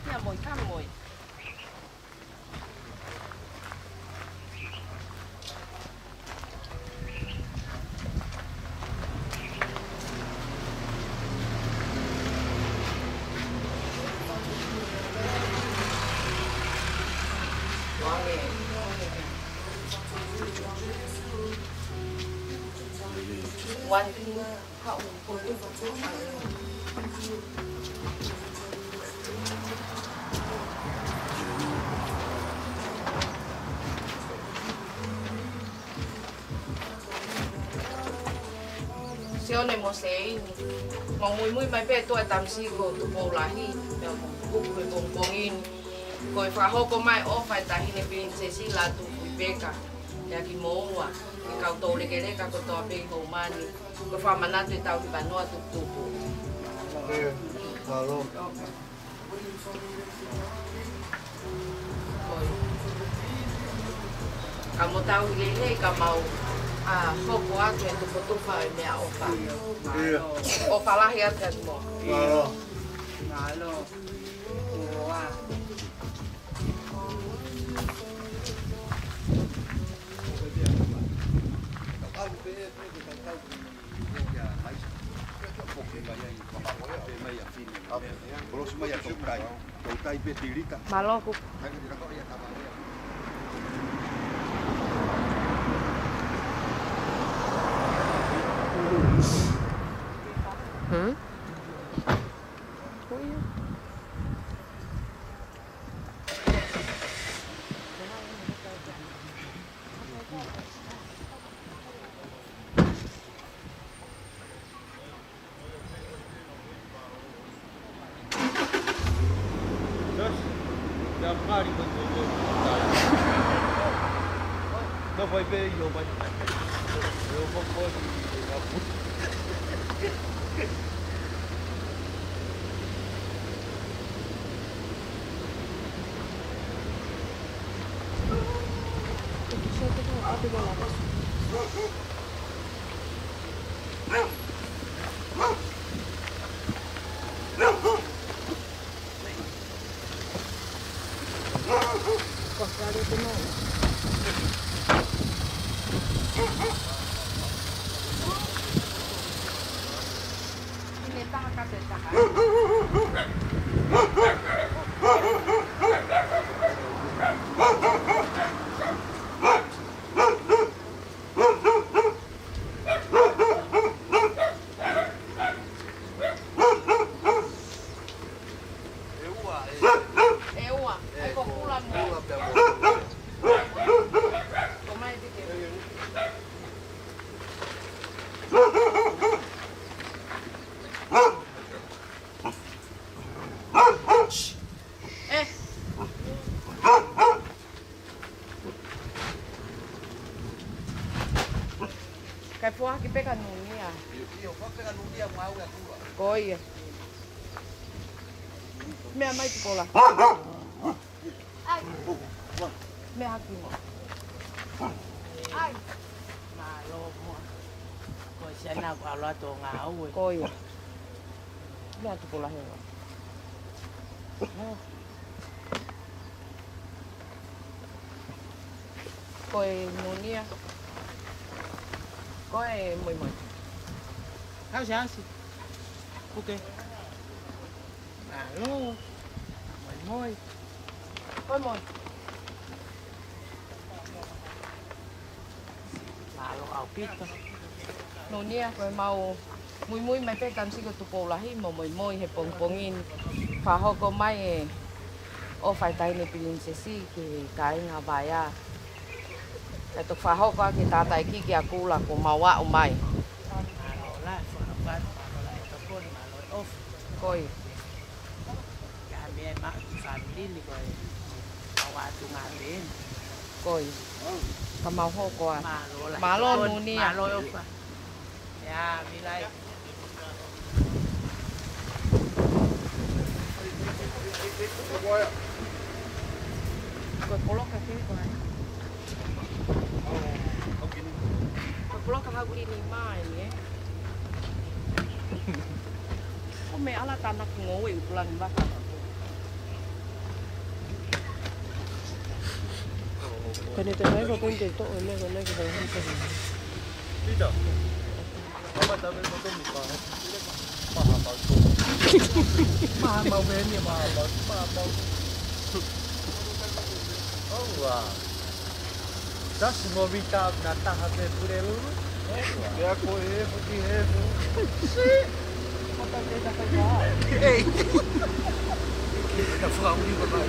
Nhà mồi tham mồi. One thing, how se ole mo se ini. Mui mai pe to tam si ko tu po lahi. Me ko bongin. Ko fa hoko mai o fa ta hine bin se si la tu beka. Ya ki moa. Ki kau to le kele ka ko to pe ko mani. Ko fa mana tu tau ki banua tu tu. Halo. Kamu tahu lele kamau hoko atu e tupo tupa e mea ofa. Ofa lahi atan mo. Halo. Ngalo. Ua. Maloko. Hmm? Não vai ver, eu vou Ini tahan kata tahan. Ewa, ai ko kula mo. Komai dikit. Kai puah ki peka nunia. Koi. Mea mai tu pola. Mea haki mo. Malo mo. Ko siya na ko alo to nga uwe. Koi. Mea tu pola hewa. Koi nunia. Koi moi moi. Kau siya si. Okay. Malo. Moy moy. Koi moi. Malo au pito. Nunia koi mau mui mui mai pe tam si ko tu pola hi mo moi moi he pong pongin. Fa ho ko mai o fai tai ni pilin se si ki kai nga baya. Kai tu fa ho ko ki ta tai ki ki akula ko mawa o mai. Malo la so na pa. Malo la to kon malo off. Koi. Ya me ma family ni ko. Awa tu nga rin. Koi. Kamau ho ko. Malo la. Malo nunia. Malo off. Ya, milai. Koi polo ka ki ko. Koi polo ka ha ki ni mai ni. O me ala tanak ngoi ulan ba. Cái này tôi nói có công việc tội này còn đây cái đấy không phải. Đi đâu? Mà tao bên bên đi qua. Mà mau về đi mà mau. Oh wow. Das movita nata habe purelu. Ya ko porque Kota desa ka ja. Ei. Tá falando de babai.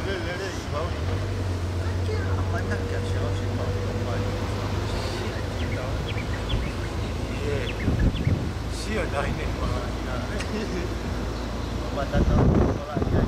Le, igual. Mas não quer ser assim, papai. Sim, eu não entendi. Batata lá já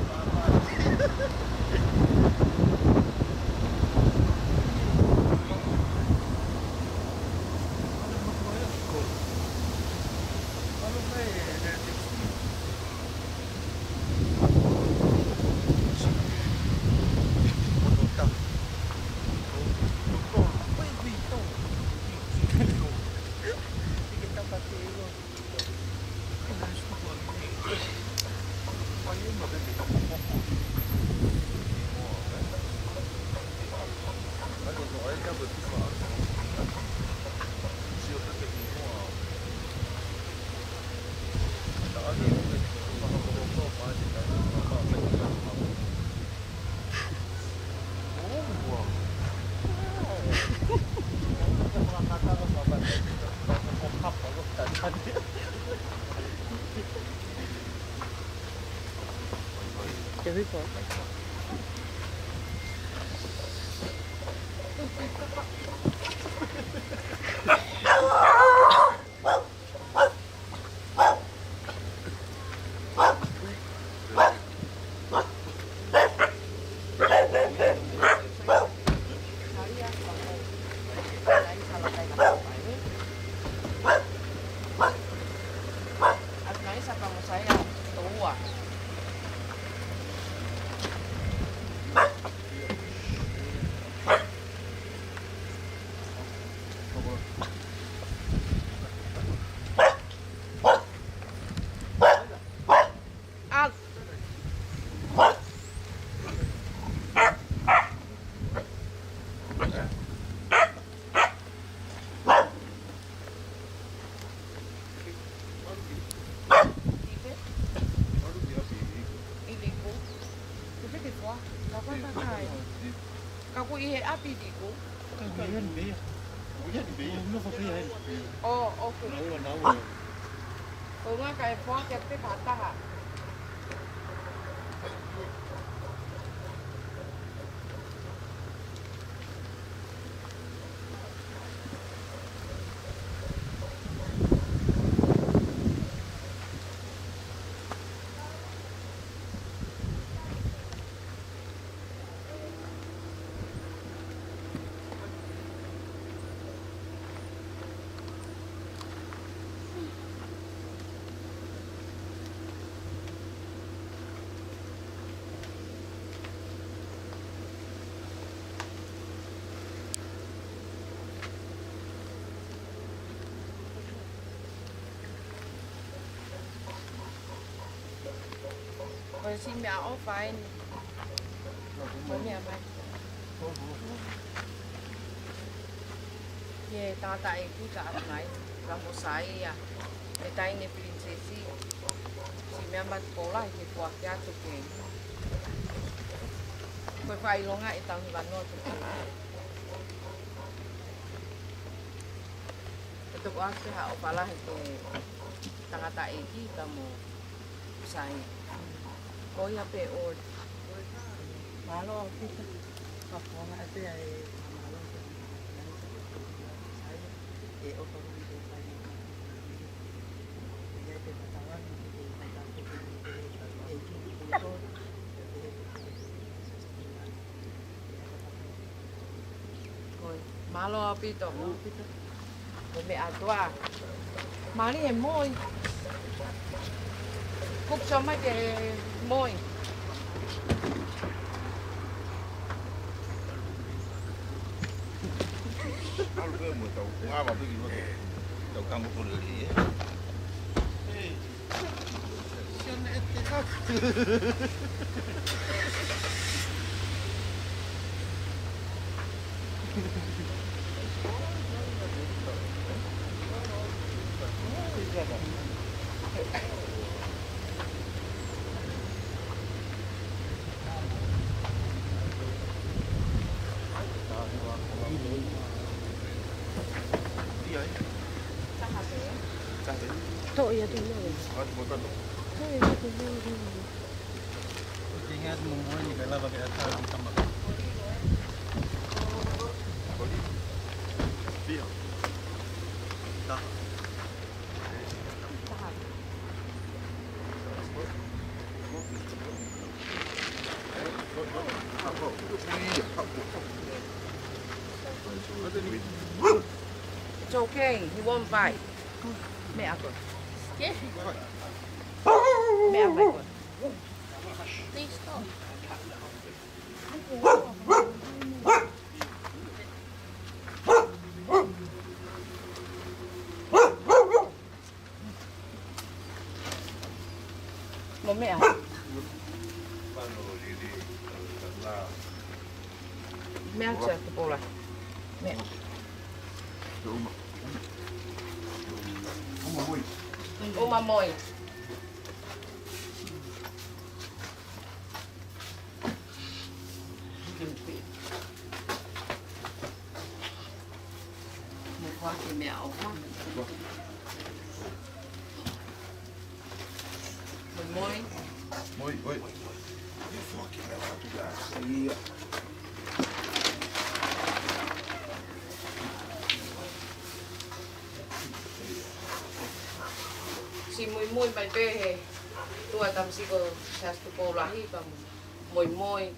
Cái biết rồi. api di ko. Kagihan be. Uyan be. No ko be. Oh, okay. Nawa. Kung nga kay po kete kata ha. Rồi xin mẹ ốp phải bố mẹ mày ye ta tại cứ cả ngày là một sai à để tay này princesi xin mẹ bắt cố lại thì qua gia chụp hình phải lo ngại tao thì bạn nói chụp hình itu ko kasi hao pala ito tangata iki kamo sai Koya pe or Malo kita kapwa nga ito ay malo ay opo dito tayo ay patawan Koy malo apito Bumi atwa Mali em môi Cúc cho mấy cái môi Kalau ke mau tahu apa pergi tu? Tahu kamu pun lagi. Tok ya tu. Ingat membuat kalau pakai atas tambah. Biar. Tak. It's okay, he won't bite. Mẹ à con. Mẹ à bite con. Please stop. Một mẹ à? Mẹ ăn chè cái bộ này. Mẹ. Uma mãe. Một khoa thì mèo quá. Một môi. Oi, oi. Si muy bài bê tua tam si ko sa ko lahi pa muy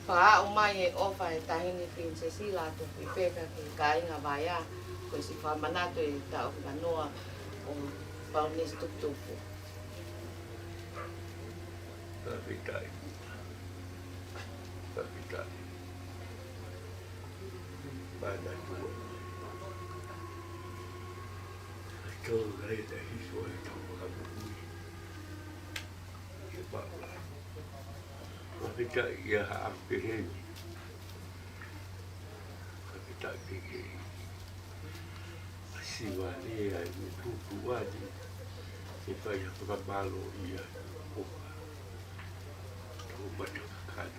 pa o mai o phải tahi ni princesi la tu pe ka kai nga baya ko si fa manato e ta o ganoa o pa ni tuk Tapi tak. Mana dua. Kau gaya dah hisuai tahu kamu ni. Sebablah. Tapi tak ia hampir ini. Tapi tak fikir. Siwa ni itu buat. Sebab yang malu ia. Ubat kan.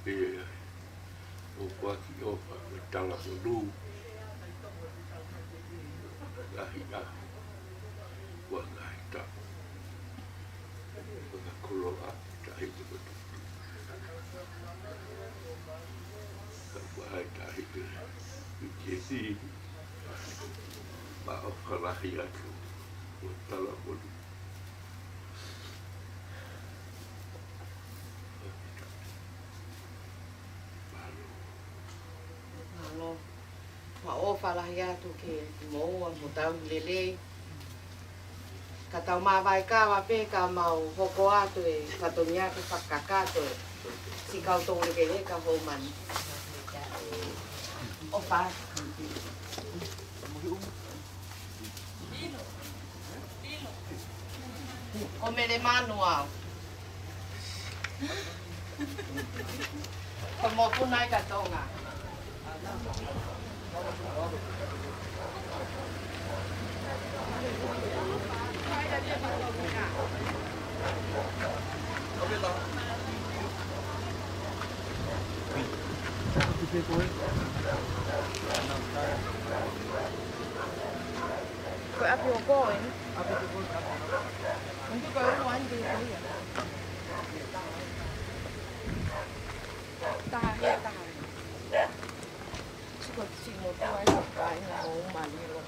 o kuaki o pa tala o lu ahi a wa ngai ta wa kolo a ta hi te kotu ka wai ta hi te i si ma o falahi atu o tala o lu ma o whalahi atu ke moua mo tau lele. Ka tau mawai kawa pe ka mau hoko atu e whatongia ke whakakato e si kau tōre ke he ka homani. O whai. O mele manu au. Ko mo punai ka tonga. Koe api o koe, api o koe. Untuk koe o wan di koe. Tahan ya, tahan. Suka sino tuh ay kain na o manilo.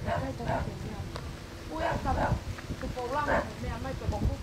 Ay tahan ya. Uy, kamu kepulang, may amay keboko.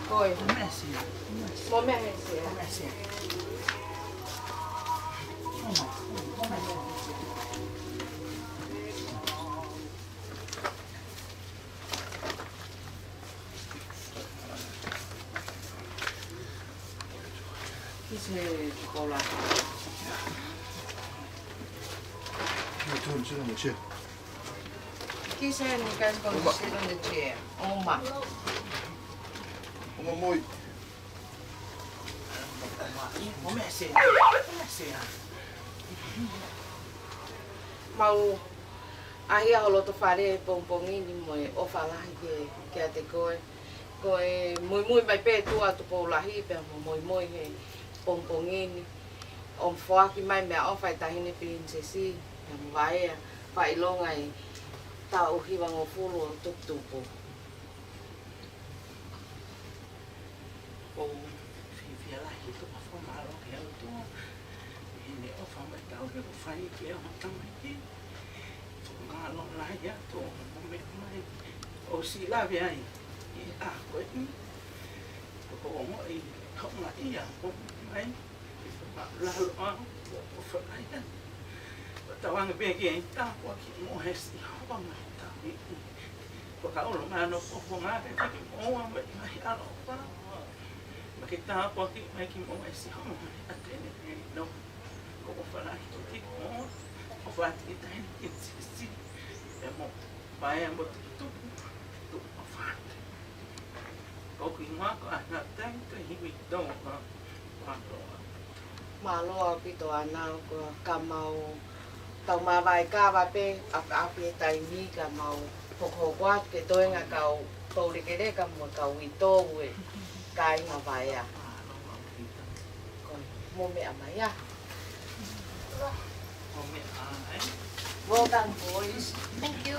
Coi, bố mẹ hay xỉa. Dice chocolate. Chi sei nel caso con si non c'è? Oma. Uma moi. Mau ahia holo to fare pompongi ni moi o falahi ke ate koe. Koe moi mai pe tua to po lahi pe moi he pompongi ni. On foaki mai me o fai tahine princesi. Ya vai fai longa e ta o hiwa ngo fulu tutupo. O fia la hi to fa malo ke o to ni o fa mai ta o ke fai ke o tama ki to nga lo la ya to me mai o si la via i a ko i ko mo i ko nga i ya ko mai la lo o fa ai ta ta wang be ke ta ko ki mo he si ho mai ta i ko ka o lo ma no ko nga ke mo mai a lo pa kita apa ki mai ki mo ai si ho atene no ko fala ki mo o fa ki ta ni si e mo vai am tu o fa ko ki ma ko ana tan to hi mi do Malo pito ana ko kamau tau ma vai ka va pe api tai ni kamau ko kwat ke toenga kau ko ri ke ka mo kau i to we kai nga vai a mo me amaya mo me ai well done boys. Thank you.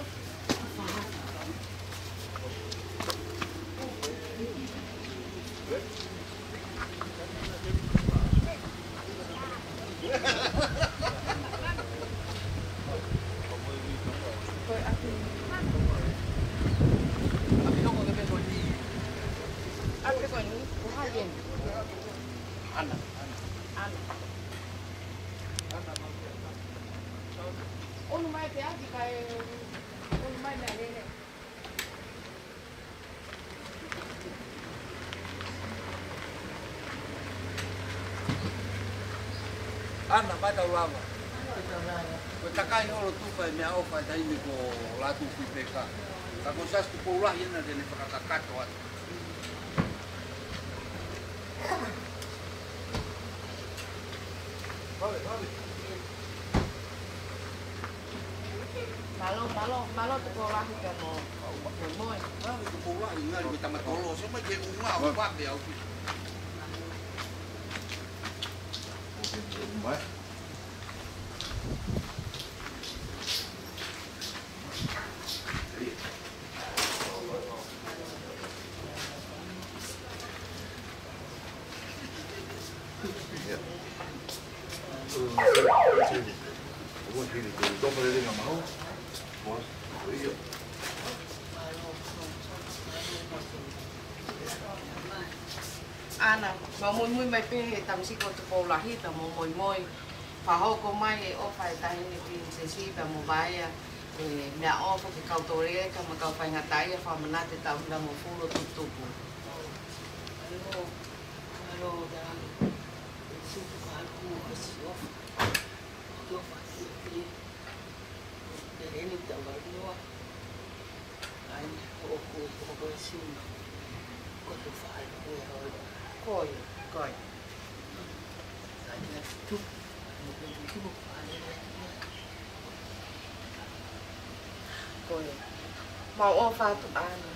Onu mai te ati kai onu mai mea rere. Ana mai tau lava. Ko takai holo tupa e mea ofa e taimi ko latu pipeka. Ka ko sastu ko ulah ina dele whakakakato atu. Malo tu ko lahi ka mo moi. Mau ko ulah ina ko tamatolo so mai ke unga o pa be au. Ana, ma mui mai pe he tamsi ko tu po lahi ta mo moi. Pa ho ko mai e o fai ta ni pin se si pa mo baia e mea o ko ke kautore ka ma kau pai ngatai e fa mana te tau na mo fulo tu tupu. Alo da. Si tu ka ku o si o. Tu fa si ti. De ni ta va no. Ai o ko si. Ko tu fa ku o. Coi. Tu. Coi. Ma o fa tu ana.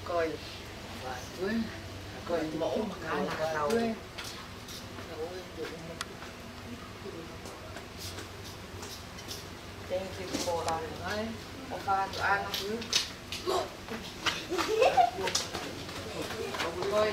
Coi. Coi mẫu mà cá là đầu. Tem que colar, né? O fato ana viu? Coi.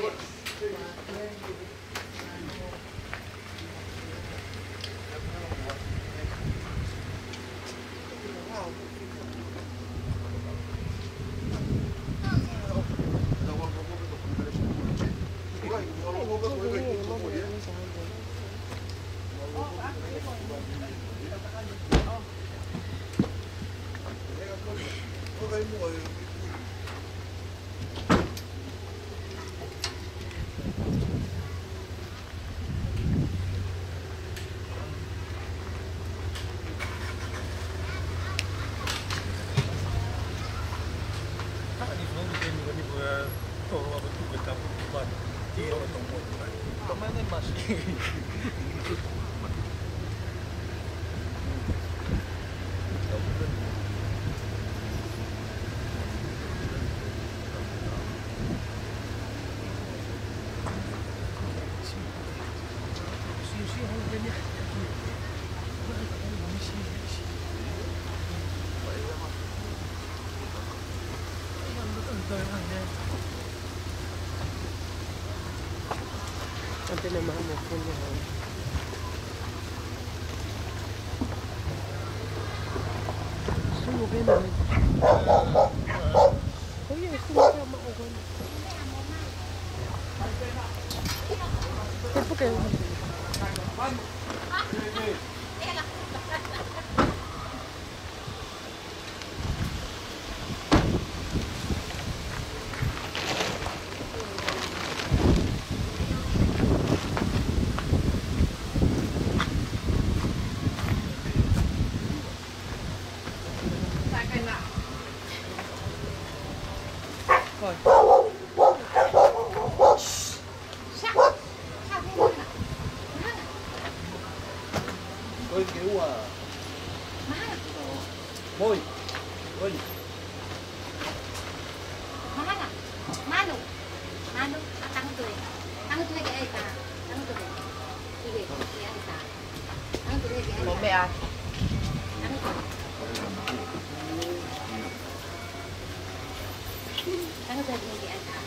Ante na mahal po niya. Sumugin na. Oh yeah, sumugin na ako. Ito kayo. Tôi kiểu môi môi Mana? Manu. Manu, tangan tu ni. Tangan tu lagi ada. Tangan tu lagi. Ini ada. Tangan tu lagi ada. Một mẹ à? Tangan tu. Tangan tu lagi ada.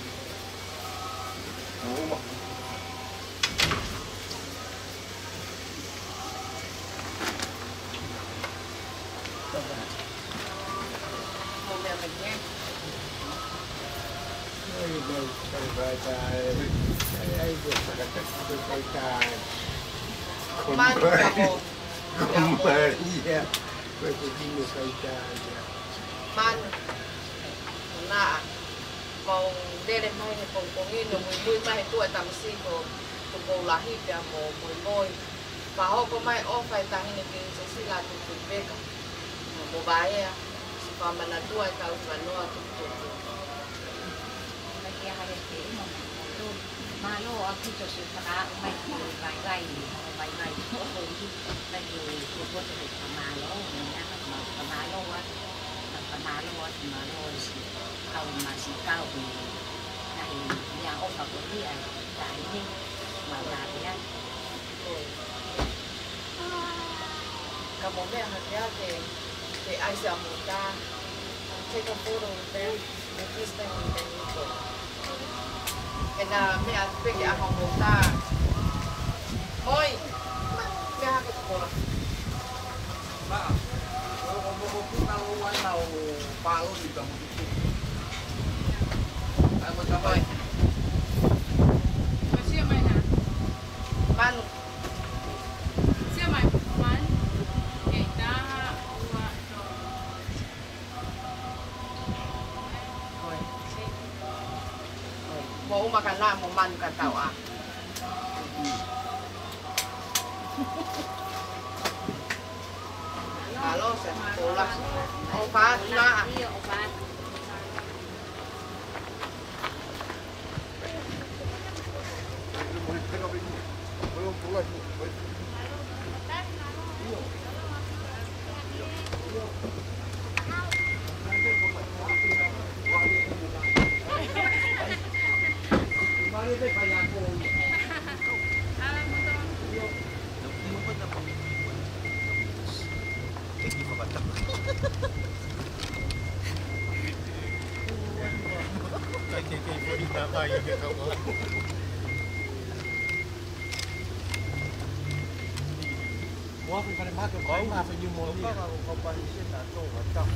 Mano, acabou. Maria, foi pedindo coitada. Mano, na mau dele mai he pongpongino mui mai tu e tamsiko tu ko lahi pe mo moi pa ho ko mai o fai tahine ke se sila tu beka mo baia si pa mana tu e tau vanoa tu Kia hare ke ino malo aku to se para mai vai o hoji la ki ko ko te malo na malo wa malo si kau masih kau dari yang orang dia dari ini malah dia kamu me hati de Asia muda take a photo very this thing then you go and me aspek yang muda oi me ha ko Ba, kalau mau tahu wanau palu di kamu itu. Aku sampai. Masih mana? Manu. Siapa man? Kita buat tu. Mau makan lah, mau man kata ah. Halo, saya pulang. Obat, nak. iya obat Wah, phải bắt được có mà phải như một cái không phải sẽ là tô vào trong.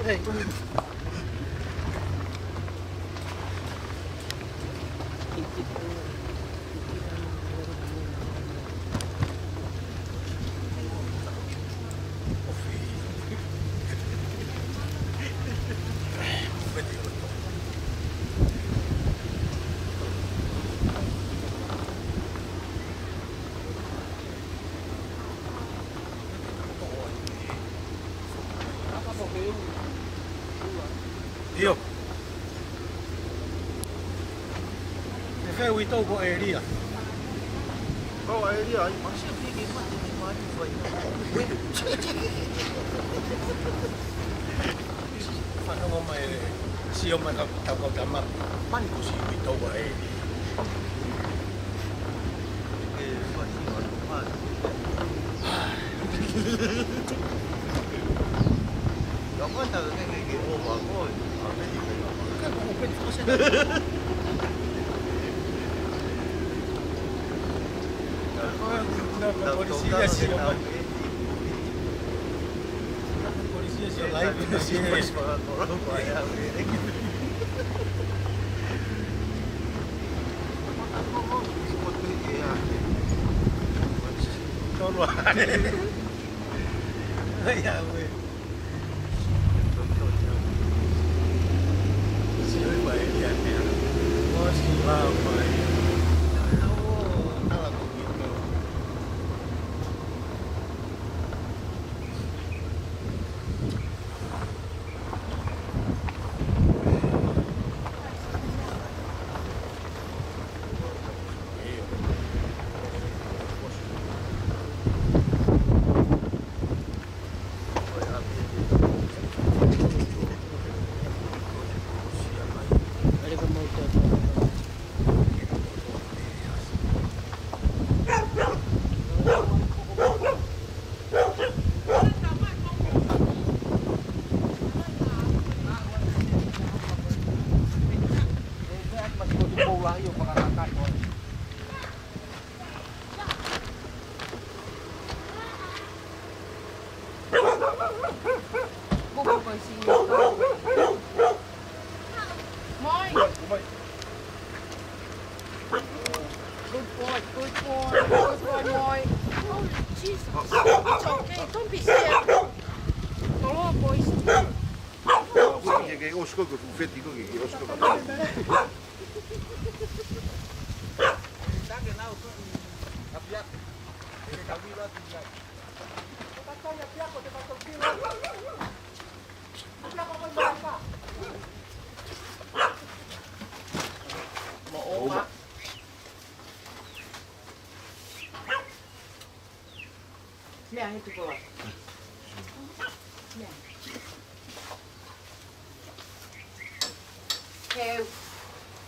Hey. Io. Ne fai un topo aerea. Oh, aerea, ma se fighi ma ti mani fai. Fanno mamma sì, ma ta ma mani così un topo aerea. Đâu có từ cái kiểu mà có cái gì cái một bên có sẽ polizia si live in series ya güey. Sí, güey, ya, mira. Oh, sí, va, güey. Estaba comiendo. Moi. Good boy, good boy, good boy, moi. Oh, Jesus. It's okay, don't be scared. Come on, boys. Ke osko ko feti ko ke osko ko. Mẹ hết rồi. Mẹ. Theo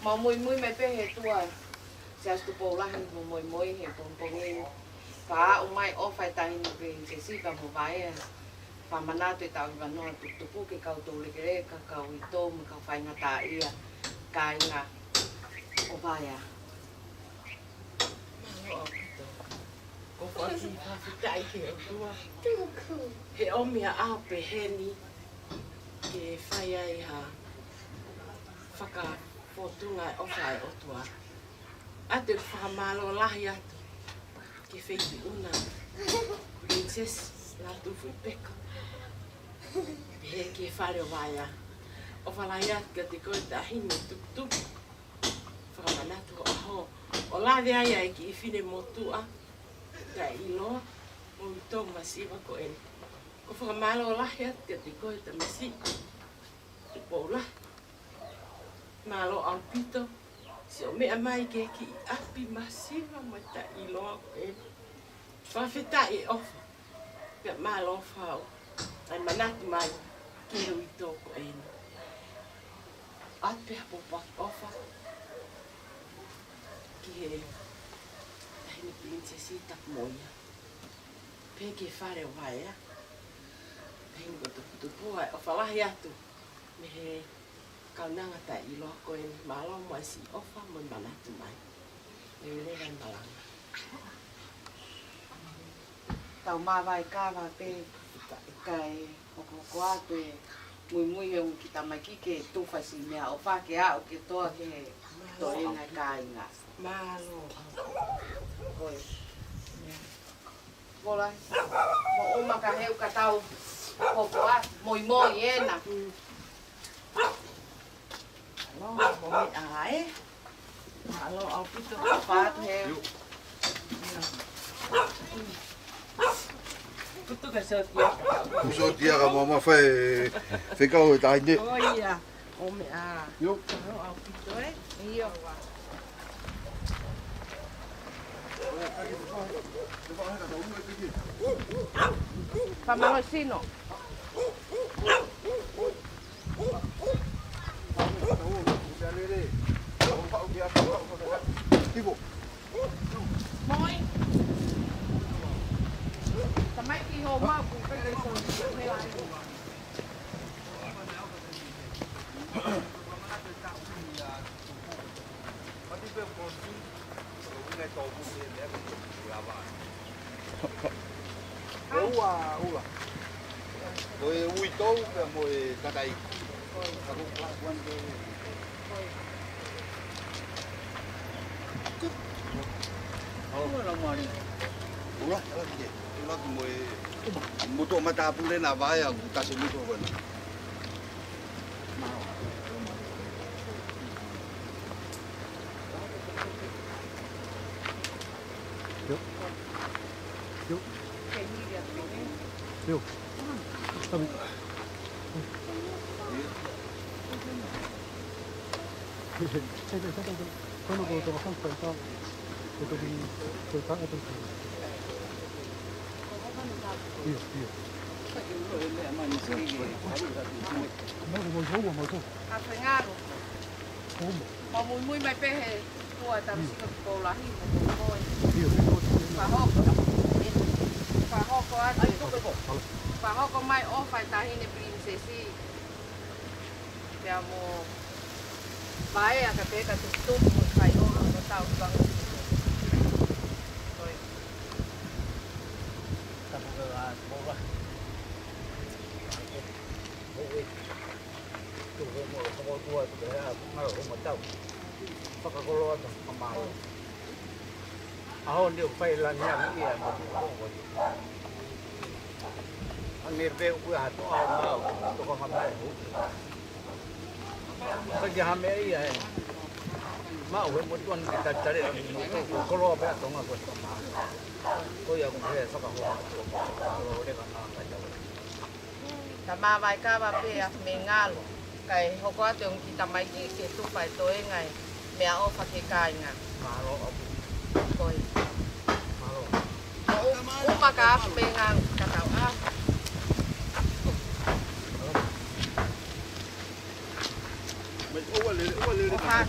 mà mùi mày bé hết tuổi. Sẽ tụ bầu là hình của mùi hết bông lên. Và ông mai ở phải tay về sẽ xí vào một vài và mà na tụi tao và nó tụ cái cầu tụ lấy cái cầu tôm cầu phải ngã ta ia cái ngã ở vai à. Có phải gì phải chạy kiểu đó. Hệ ông mẹ ao bể hen đi. Cái phải ai ha. Phát cả photo ngay ở phải ở tua. À được pha mà lo la ya. Cái phải đi una. Princess là tu phải bек. Bê cái phải ở vai à. Ở vai ya cái thì coi đã hình tuk tuk. Phát mà nát tu ho. Ở la dia ya cái fine motu à. Tại ilo mo to masiva ko en o fa malo la ya te ko te masi bola malo al pito si o me mai ke ki api masiva ma ta ilo en fa feta e of pe malo fa ai manat mai ki ro ito ko en at pe po pa ofa ki ni princesita moia. Pegue fare vai a. Tengo tu boa, o falar hiatu. Me kaunanga ta ilo ko en malo mo si ofa mo manatu mai. Me le ran balang. Tao ma vai ka va pe kai o ko ate mui he un kita mai ki ke tu fa si mea o fa ke a o ke toa ke to inga kai nga. Malo. Oi. Bola. Mo uma ka heu ka tau. Popoa moi ena. Lo mo mi ai. Malo au pito Fa heu. Puto ka sa tia. Kuso dia ka mama fe ka o tai ni. Oh iya. O me a. Yo. Malo au pito Iyo. Pamangosino. Moi. Tamai ki ho ma ku pe ke so me la. Ua. Oi ui to pe mo ka dai. Ula, ula mo to mata pule na vai a ka se mo to bona. Yo. Quando voltou a cantar, eu tô vindo, foi cá, eu tô vindo. Não. Afengaro. Ma mui mai pe he tua tam si ko la hi mo moi. Fa hoko ate. Fa hoko mai o fai tahi ne princesi. Siamo vai a pe ka tu mo fai o no tau bang. Oi. tu mo mo tua tu ya ma o mo tau whakakoloa ta whamao. Aho ndio whai lania ki a mo tu. Ang nirve u ha to a ma to ko hamai hu. Sa ki hame ia e. Ma o mo tuan ki ta tare mo to koloa pe to nga ko ma. Ko ia ko he whakahoa to ko re ka na ka tau. Ta mawai ka wa pe a me ngalo. Kai hoko ate on ki tamai ki ke tupai to e ngai. Mea o whake kai ngā. Maro apu. Koi. Maro. Upa ka apu me ngā katau a. Oha.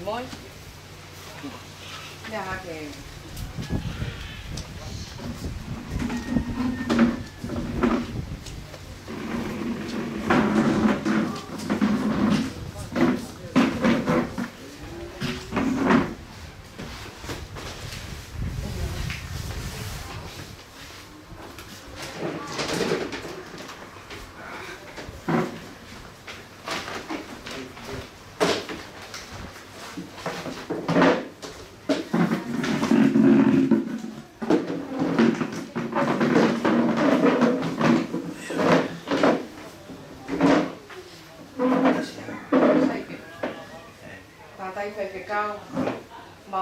Moi. Nè ha kè.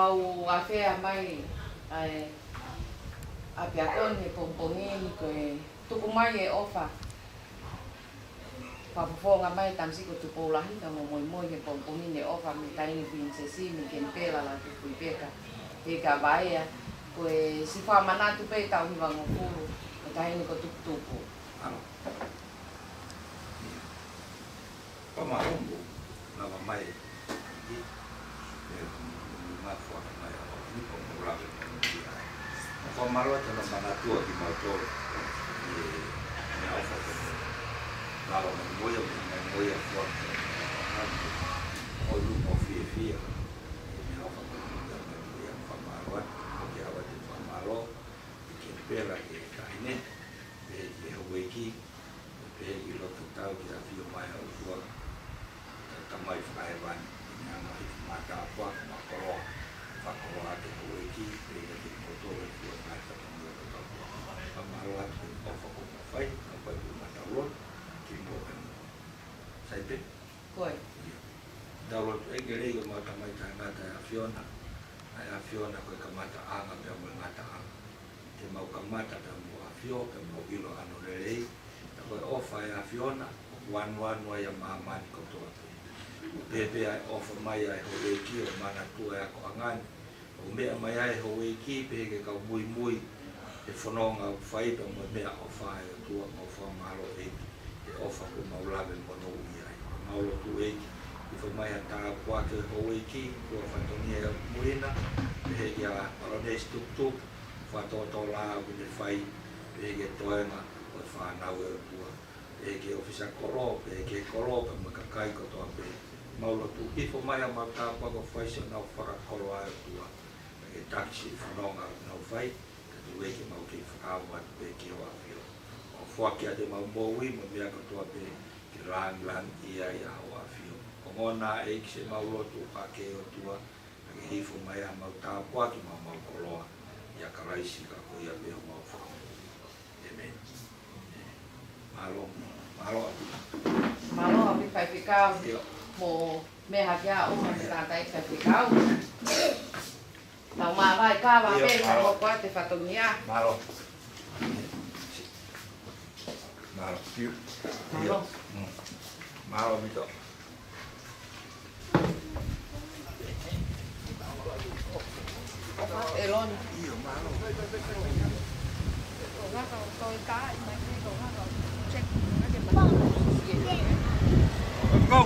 mau afea mai a piakon he pompongin ko tuku mai e ofa. Papufonga mai tamsi ko tupu lahi ka mo moi he pompongin e ofa mi taini prinsesi mi kempela la tupu peka. E ka baia ko si fa manatu pe tau hiwa ngokuru. Ko taini ko tupu. Pamaumbu lava mai mafua mai ni pomulawe kwa marua tena manatua ki motor ni alfa lava moya kwa olu ofia ni alfa ya kwa marua ki hawa ti kwa maro ki pela ki kaine ki haweki ki lotu tau ki afio mai au tamai whaiwan i mai mata apa makoro whakoro ake hueki e ki motor e kua mai whakamua ka maroa ki ofa ko mawhai ka pai ku mataurot ki mokan saipe Koi daurot e gerei ka mata mai ta ngata e Fiona ai a Fiona koe ka mata anga pia mo ngata anga te mau ka mata pia mo a Fio ka mau ilo ano rerei ta koe ofa e a Fiona wan wa ya mamani kotoa pepe ai ofa mai ai hoeki o mana tua e ako angani o mea mai ai hoeki peke ka mui e whanonga whai pa mo mea ofa ai o tua mau wha malo eki e ofa ko maulawe mono ui ai maulo tu eki i wha mai a tā puake hoeki kua whantonia e muina peke a paranesi tuk whatoto la wine whai peke toenga o whanau e o tua peke ofisa koro peke koro pa mo kakai kotoa peke maulo tu ifo mai a mata pa ko faisa na fara kolo a tua e taxi fononga na fai que tu e que mau que fa wa pe que o afio o fo que a de mau moi mo mea ko tua pe que lan ia ia o afio o mona e que se maulo tu pa que o tua que ifo mai a mata pa que mau kolo ia karaisi ka ko ia pe mau fa amen malo abi pai ficar mo me hakia uma me tata ika fikau. Tau maa vai kawa pe mo kwa te whatongia. Malo. Piu. Malo. Malo mito. Elon. Iyo malo. Tôi cá mà cái đồ nó rồi check Go.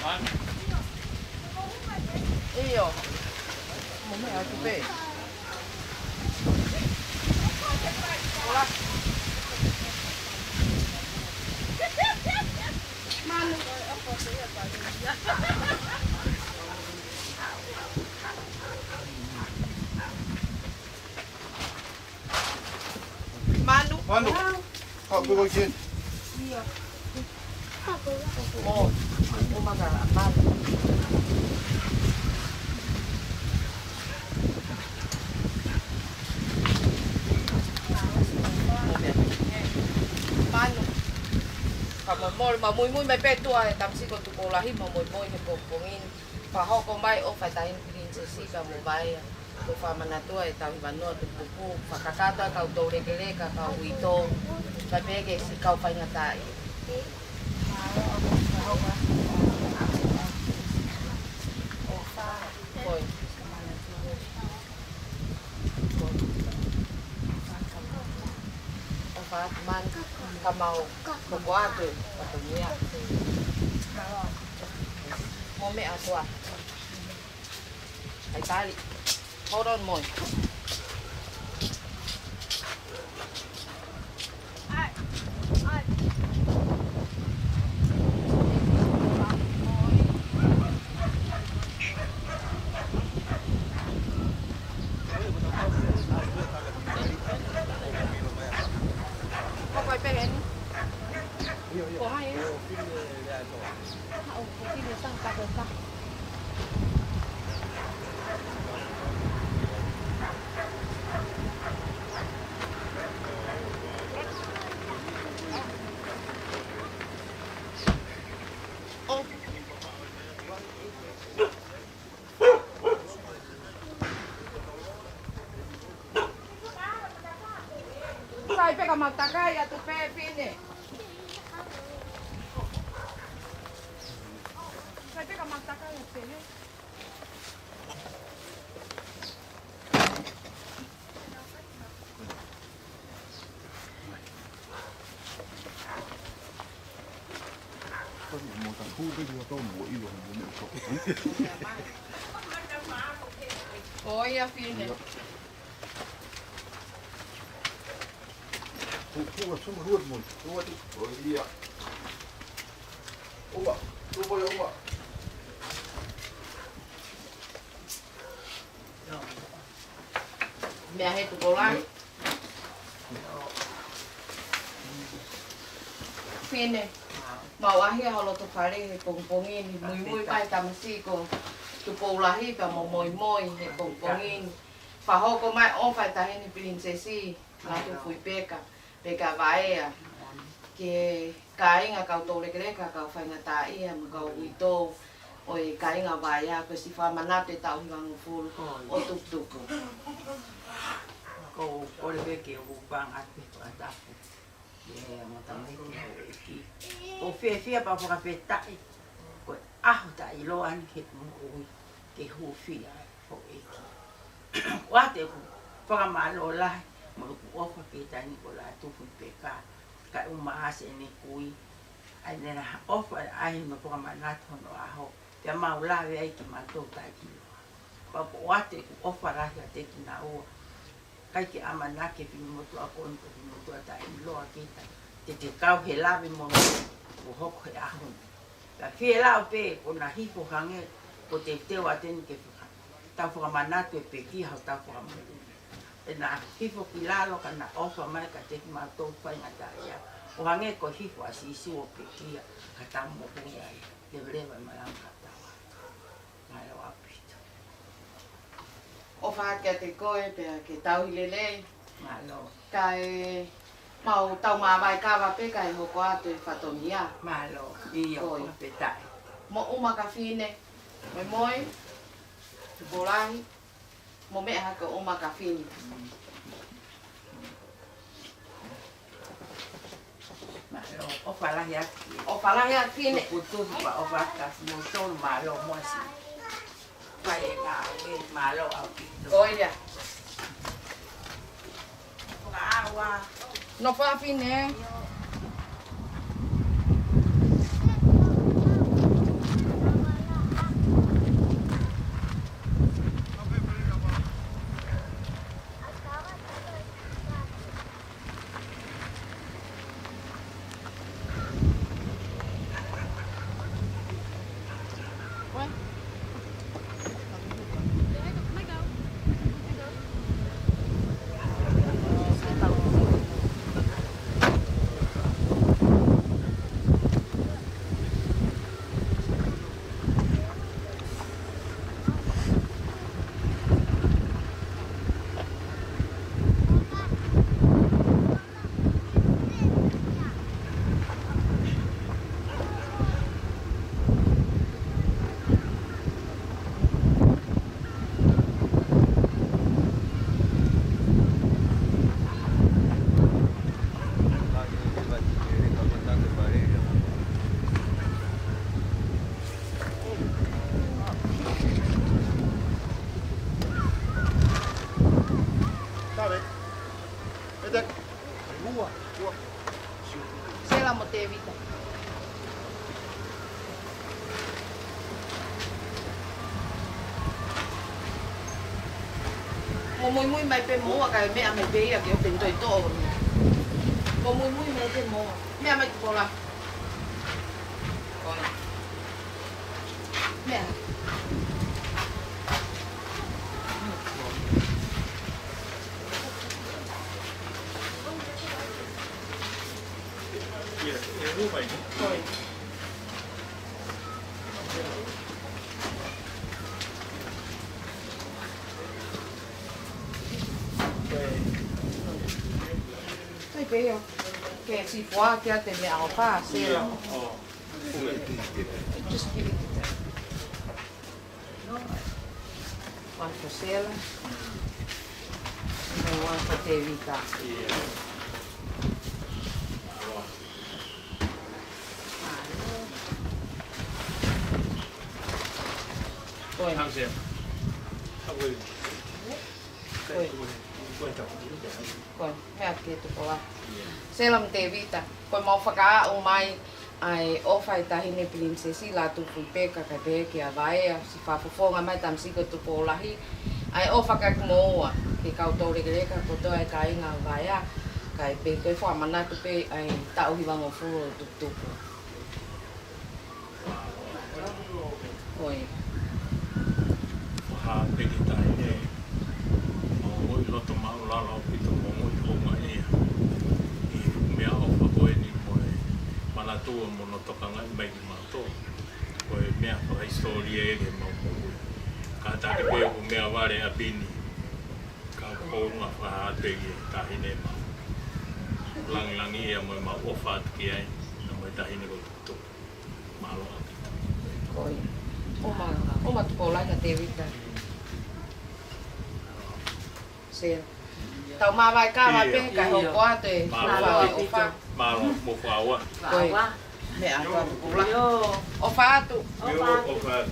Iyo. Mami aku pe. Hola. Manu. Manu. Manu. Kau pergi sini. Iya. Oh, makan apa? Manu. Kamu mau mamui mai petua e tamsi ko tu polahi mamui he popongin. Paho ko mai o fatahin prinsesi kamu mai. Ko fa manatua e tau vanua tu pupu. Fakakata kau tore ka kau ito. Ka pege si kau fa ngatai. Foi. Man kamau kubuatu patunya. Mome aqua. Ai tali. Hold on moi. Sai pega matakai tu pe fine. Sai pega matakai tu. Oi, a filha. Pua semua ruat mun. Ruat tu. Oh iya. Oba, tu boleh oba. Me arre tu bolar. Fine. Mau ahi halo tu fare pongpongin mui pai tamsi ko tu polahi pa moi he pongpongin. Faho ko mai on fai tahini prinsesi la tu fui peka. Peka vaea ke kainga kau tole greka kau fai ngata ia kau ito oi kainga vaea ko si fa manate tau hiwang ful o tuk tuku. Ko ole beke o bang ati atapu. Mo tamai ki. O fe pa pa petai. Ko ta ilo an ke mo ke hu fia fo eki. Wa te ko pa malo la mo ko fa petai ni ko la tu fu peka. Ka uma ase ni kui. Ai nena ofa ai no pa manat no aho. Te maula ve ai ki mato ta ki. Pa wa te ko ofa la te ki na o. Kai ke amana ke pino motu a kon ko motu ata i loa kita te kau he lawe mo o hoko he ahu la fie la pe o na hifo hange ko te teo aten ke ta fo amana te pe ki ha ta fo amana e na hifo ki lalo kana ofa mai ka te ma to fa ngata ya o hange ko hifo asisi o pe ki ka ta mo ko ya de breva malanga ta mai o apito O fa ke te koe pe ke tau hilele. Malo. Kai mau tau ma vai ka va pe kai hoko atu e fatomia. Malo. Iyo ko petai. Mo uma ka fine. Me moi. Tu bolahi. Mo me ha ka uma ka fine. Malo. O fala ya. O fala ya fine. Putu pa o vaca mo son malo mo así. Vai na malo ao pito. Olha. Agua. No foi a fine. Mo muy mai pe mo ka me a me pe ia ke ben toi to. Mo muy mai pe mo. Me a mai pola. Pola. Me. Thôi. Sai pe che si può che te me al fa se just give it to them. One for sale. And one for te vita. Oi. Oi, me aqui tu pola. Selam te vita. Ko mau whaka o mai ai o whai tahi ne prinsesi la tu pui peka ka peke a vai si whafofonga mai tam siko tu polahi. Ai o whaka kumoa ke kau tōre kereka ko to ai ka inga vai a kai pe koe whamana tu pe ai tau hiwanga furo tu tupu. Oi. Ha peki tai e o i loto maulala o pito mo i honga ia i mea o whakoe ni mo e manatua mo no tokanga i mai ki mato ko e mea whaka historia e mau mo ka take pe o mea ware a bini ka pounga whahategi e tahine ma langi ia mo e ma ofat ki ai na mo e tahine ko tuto malo ati Oi. Oma tu pola ka te vita. Se. Tau ma vai ka ma pe ka ho kwa te. Malo mo fawa. Oi. Me a ka pola. O fa tu. O fa.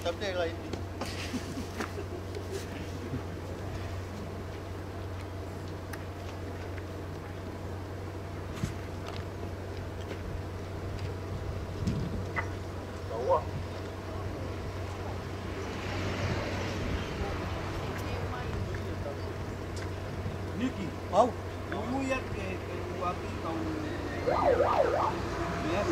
Something like Niki. Mau. Kamu ya ke wapi kau? Ya.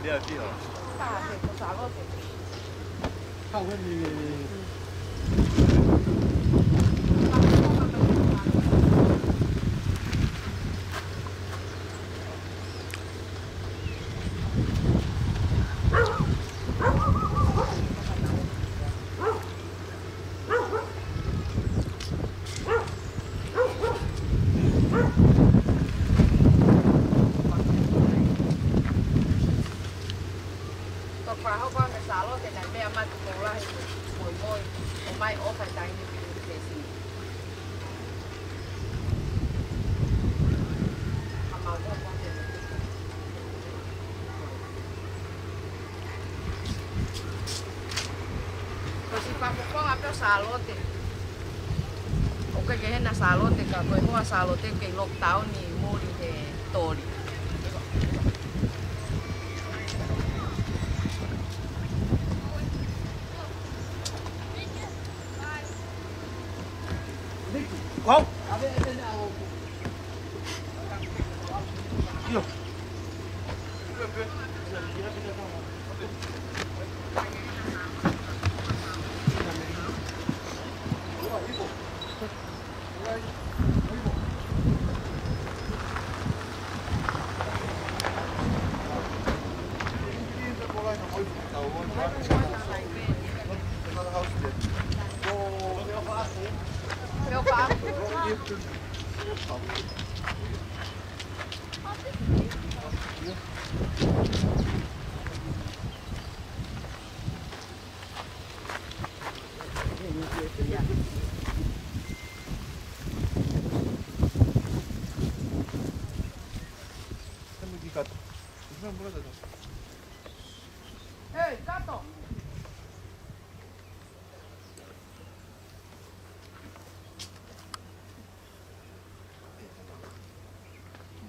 Dia dia. Kau ni. Salote. Oke ke hena salote ka koe hoa salote ke lockdown ni muri he tori. Kau. Yo. Ehi, gatto!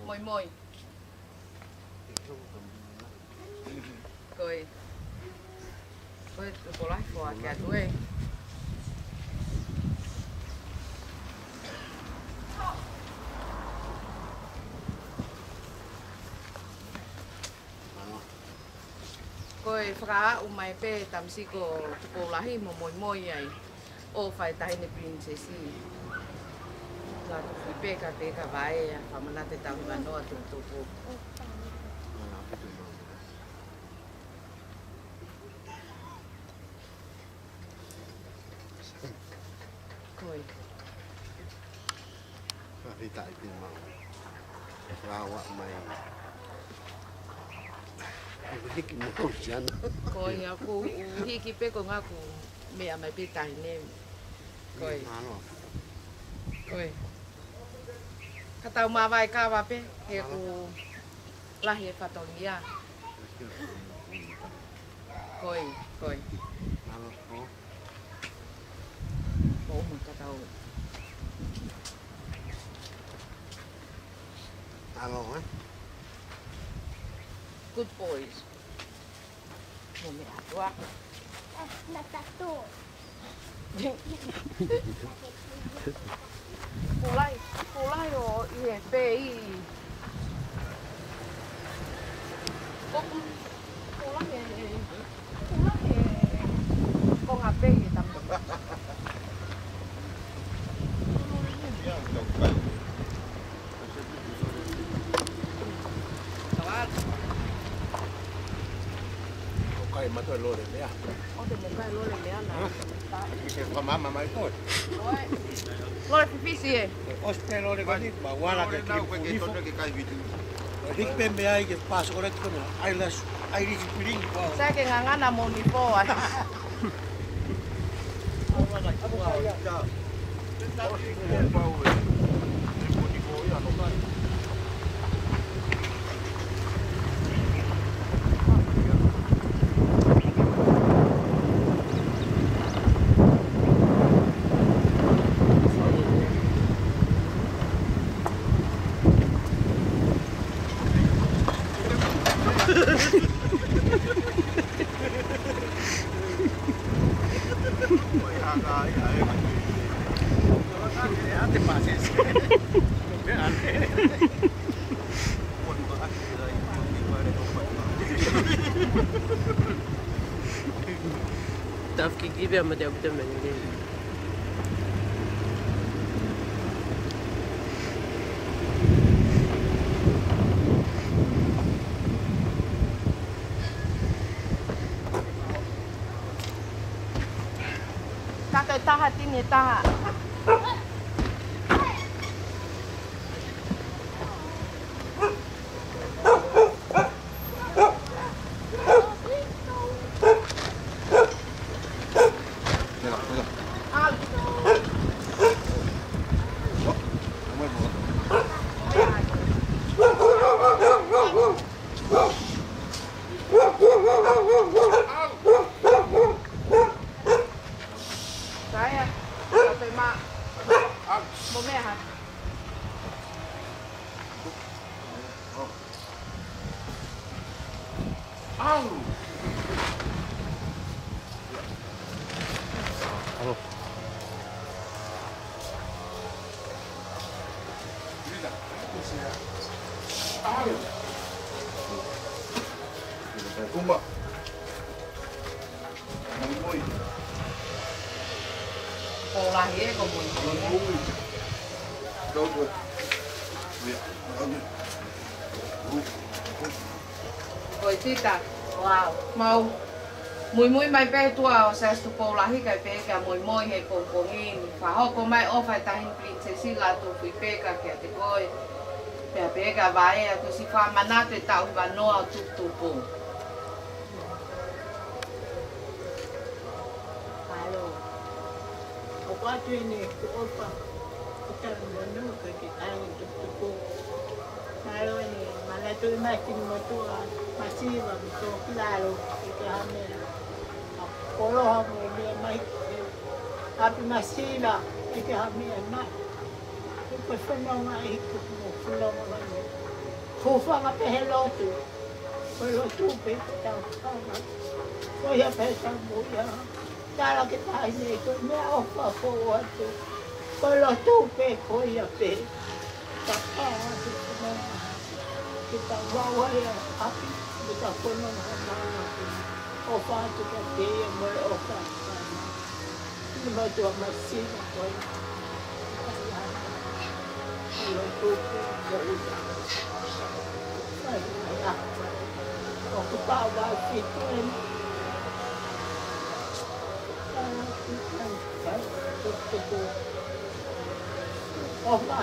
Mồi mồi. Coi. Coi tụi lái phò kìa tụi em. Coi fra umai pe tamsi ko lahi mo moi moi ai. O fai tai ne princesi. La tu pe ka te ka vai fa mana te tau ga no tu tu. Coi. Đi tại tiền màu vào ạ mày hiki mo siya Coi aku hiki pe ko ngaku me mai pe tai ne. Coi. Coi. Katau ma vai ka wa pe he ku lahi fatonia. Coi, coi. Bố mình katau. Alo á. Good boys. Mo me atua. Natato. Pulai o ie pe i. Pulai con ape i tam. Kai mà tôi lôi đấy à? Ô thì mình phải lôi lên đấy nào. Cái con má mày thôi. Lôi phi gì? Oste lôi cái đi, mà qua là cái cái tôi cái cái video. Dik pembe ai que paso correcto con ai las ai ri piring. Saya ke nganga mo ni po ah. Darf gegeben werden, der auf der Menge. Taha tini taha. Saya, sampai mak, mau mehat. Halo. Kumba. Muy. Pola ye como Muy. Đâu rồi? Rồi tita. Wow. Mau. Mui mai pe tua o sa stu po la hika pe ka moi he po ngin fa ho ko mai o fa ta hin princesi la tu pi pe ka ke te koi pe ka vai a tu si fa manate ta u va no tu po. Alo. O kwa tu ni ko o pa. Ko ta no ka ki ai tu po. Alo ni mana tu mai ki mo tu a masi va to claro que ha me Kolo hamu me mai api masila ike hami ana ko fona mai ko fulo mai fufa nga pehelo tu ko lo tu pe ta ko ya pe ta mo ya tala ke ta ni ko me ofa fo tu ko lo tu pe ko ya pe ta ta tu mo kita wa ya api kita fona na ofa tu ka te mo ofa ni ba tu amasi ko lo tu ko ai ya o pa wa fitu en ofa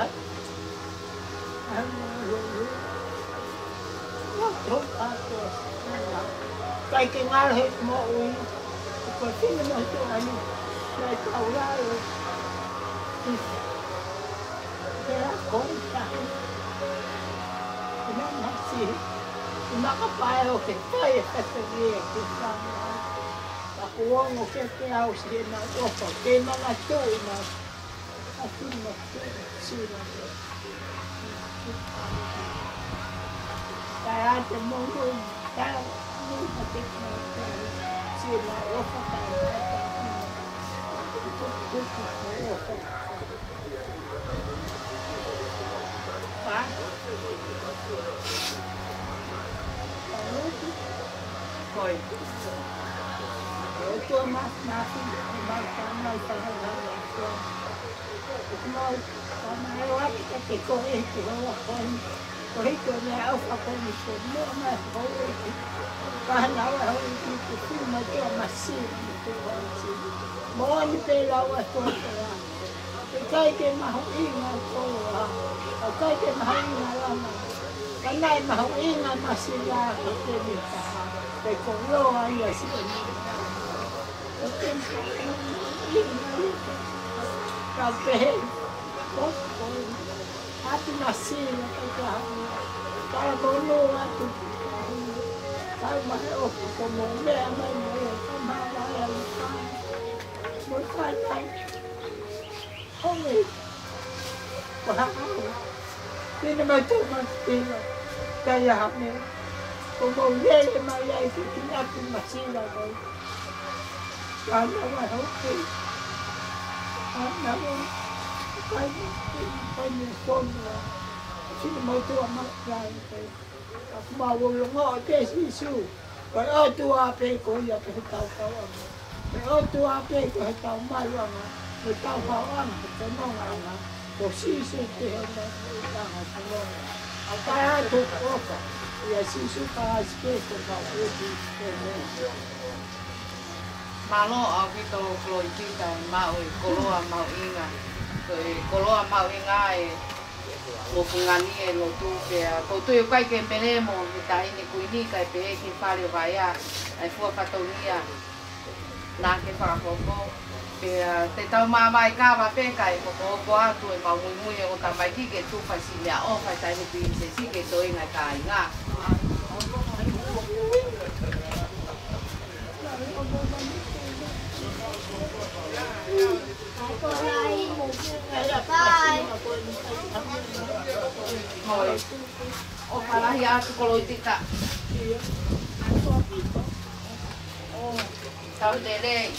cái ngal hết mo uy ko tin mo to ani na taura ya kon ta na na si na ka pa o ke tai ka te ni ke sa ta ko ngo ke te au si na to ko ke na na to na ati mo si na kaya te mo ta ni pa te si na o fa ta pa Foi. Eu estou mais na frente, mais eu acho que tem correr, que eu correr que eu não alfa com isso, não mais correr. Mas não é o que filma que é macio, morre pela outra lá. Eu cai que marroinha toda, eu cai que marroinha lá, cái này mà không yên là mà xì ra của cái việc để cũng lo ai ở xí cà phê có hát mà xì là cái món lô á cái mà ốp của món bè mấy người có mà là muốn khoai tây không gì quá ini macam mati kaya kami. Kemudian maya itu kita masih lagi. Karena waktu karena kami semua sini mau tu amat lagi. Aku mau ngomong ke sisu. Kalau tu apa kau ya tahu kawan. Kalau tu apa kau tahu malu orang. Tahu kawan, tahu orang. Posisi tiada tangan semua. Apa tu apa? Ya sisu pas kita bawa di sini. Malo aku tu kalau kita mau kalau mau ingat, kalau mau ingat, lo pengani lo tu dia, kau tu yang kau yang penemu kita ini kuini kau pergi ke Palu Raya, aku patonia, nak ke Palu. Te tau mai ka wa pe kai ko ko atu e mau mui o ta mai ki ke tu fa si le o fa tai ni pi se si ke to inga kai nga Hoi. O para ya tu kolotita. Oh, tau dele.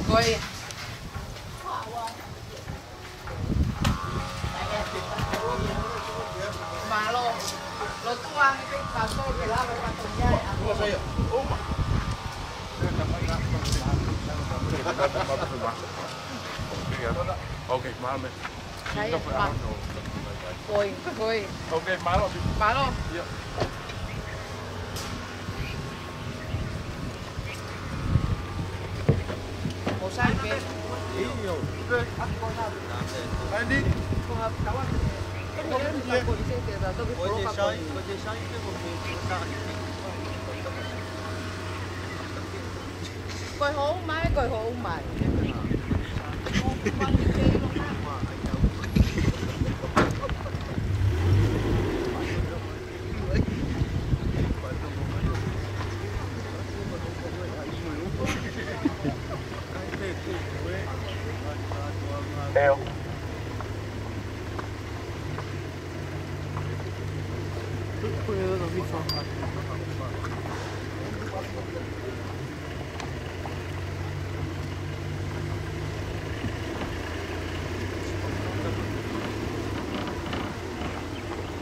Coi malo lo tuang itu pasal gelap patungnya aku saya Oke, malo. Coi. Oke, malo. Malo. Iya. Iyo. Andi. Coi hố máy, coi hố mày. Theo.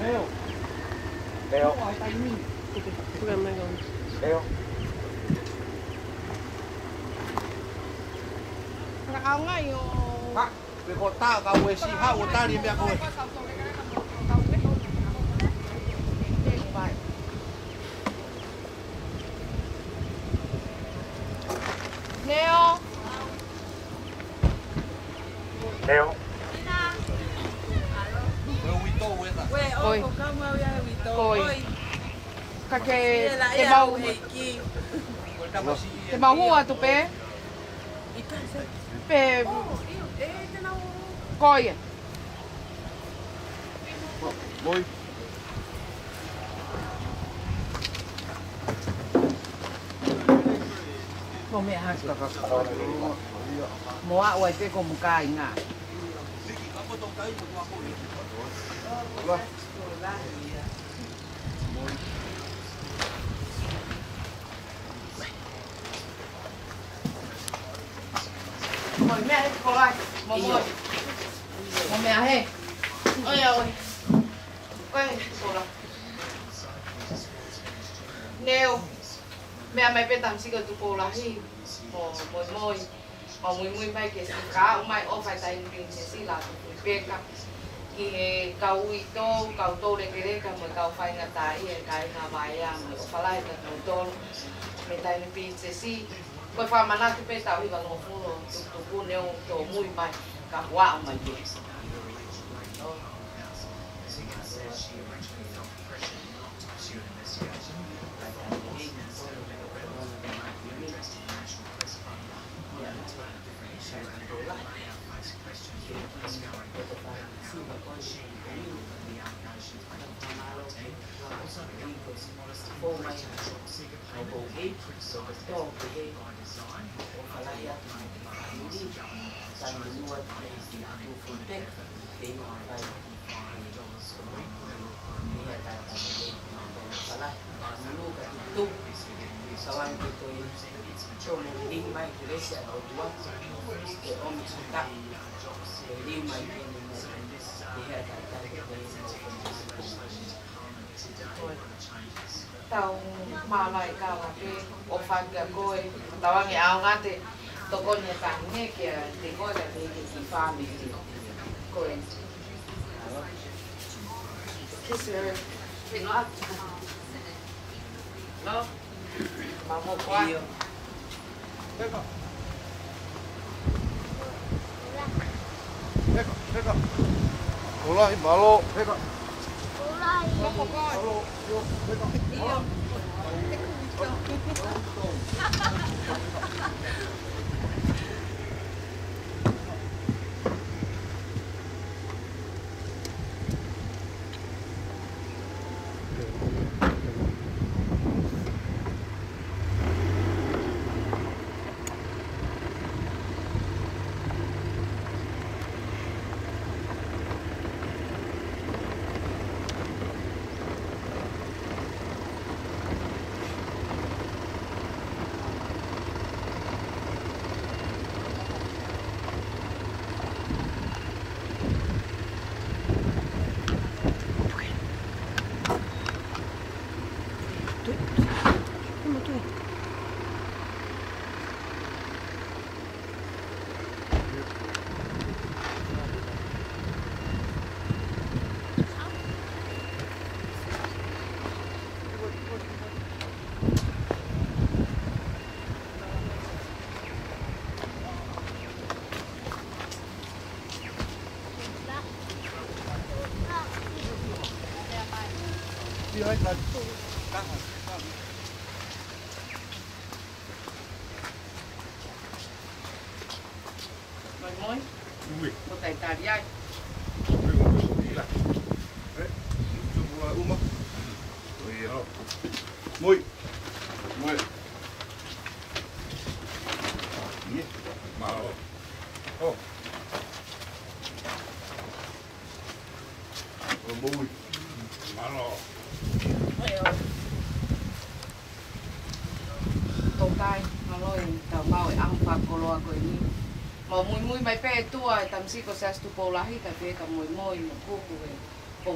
Theo. Theo. Theo. Ông ấy yo. Về con ta cả quê si ha của ta đi mẹ coi. Neo. Theo. Ôi. Ôi. Kake te mau hua tu pe. Pe. Coi. Môi. Mo mẹ ha. Mo a oi pe ko mu kai nga. Mời mẹ cô ơi, mời mẹ hết. Ôi ơi, ôi cô là nêu mẹ mày biết làm gì cái tụ cô là hi, mồi mà mùi mày cái gì cá ông mày ôm phải tay mình cái gì là tụ biết cả cái cầu tô để cái đấy cả mày cầu phải ngặt tay cái ngà bài à mày phải lại cái tô mày tay mình cái gì coi pha mà nát cái tàu thì bằng một phu rồi tụ phu nêu tổ mùi mày cả quả mày gì tao mà lại cả là cái offer cái coi tao nghe ao ngắt thì tao còn nghe cả nghe kia thì coi là cái pha mình thì coi cái sự thì nó mà một qua Pega. Olá, malo. Pega. Olá, Malo. Pega. Đi hết lần. Căng rồi. Rồi mối. Ui. Một tay tà đi ai. Mui. Mui. Malo. Oh. Mui. Malo. Tàu tai, nó lôi tàu mau ăn phạt cô loa coi đi. Mà mui mai pe tua, tam si có sao tu lahi cái pe cả mui một cô về.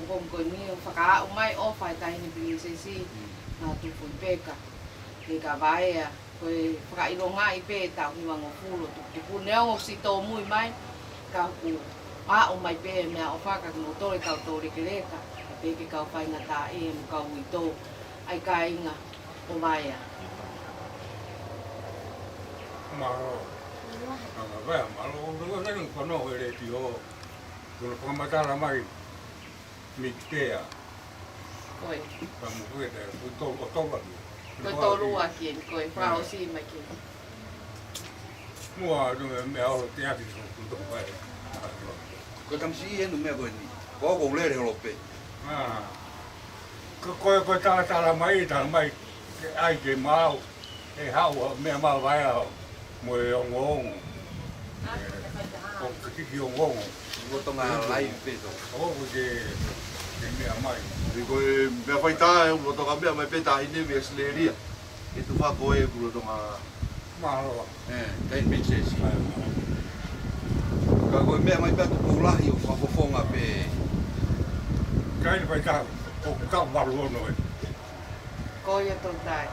Bom coi đi, phạt cả mai off phải tay ni beli sesi. Na tu pun pe cả. Thì cả vai à, coi phạt cả ilong ai pe tàu ni mang fulo tu pun neo ngọc si to mui mai. Cả ku. Mai pe me off cả no to cái to de cái cả. Pe cái kau phải ngata em kau ito. Ai kai nga. O vai à. Malo. Ang ba, malo ko sa ng kono ele tio. Kung pamata ramai miktea. Coi. Kamu ko ete to lagi. Coi to lua kien, coi frau si mai kien. Mua du me ao te ati to ba. Ko tam si hen me ko ni. Ko ko le lo pe. Ah. Ko ta ramai ai ke mau. E hao me mau vai ao. Mui ong. Ko ki ong. Ko to nga lai pe to. O ko ke me mai. Thì coi mẹ phải ta một tàu cá mẹ mày phải ta ini việc xử lý thì tụi pha coi cũng được mà Malo. Cái bên xe xí. Cái coi mẹ mày phải tụi la hiểu pha pha phong à pe. Cái phải ta ko ka vào luôn rồi. Coi tàu tai.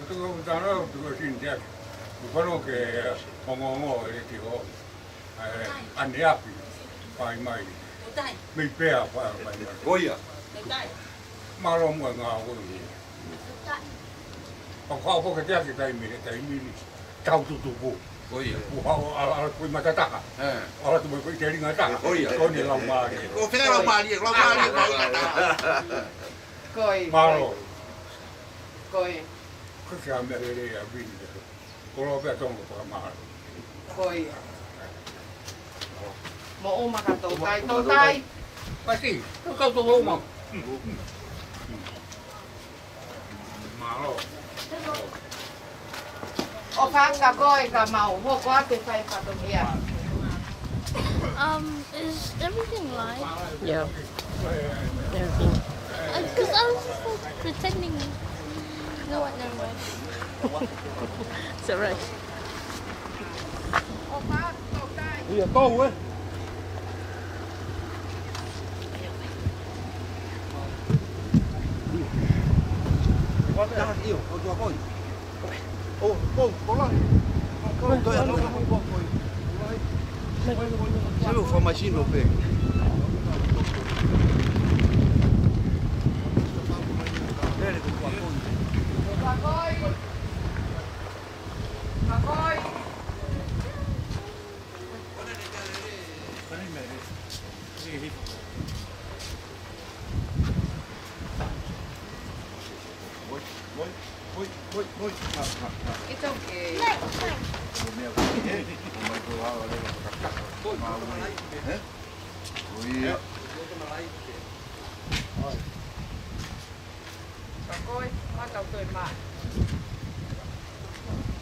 Tôi ta nó tôi xin chắc. Có nó cái ngô cái kiểu ăn đẹp phải mày. Mình bè phải mày. Coi à. Mà lo mà ngào cái gì. Còn có cái chắc cái mình trao tụ bu. Coi à. Cô mà ta à. Tụi mình phải chơi đi ngay ta. Coi à. Coi đi lòng mà đi. cô phải lòng mà đi Coi. Mà lo. Coi. Cái sao mẹ đây à vin. Cô lo bé trong cái mà. Coi. Mau mà cả tàu tai. Cái gì? Nó câu tụ mà. Mà lo. O phang cả coi cả màu mua quá thì phải phạt tụi kia. Is everything live? Yeah. Everything. Because I was just like pretending. No, what? Never mind. It's alright. O phang tàu tai. Bây giờ câu ấy. Con ta yêu, con cho con. cô lại Tôi ăn rồi. Sai lo formaggino pe. Bene con qua con. Bà coi. Bà coi. It's okay. Bà coi, má tao cười mà.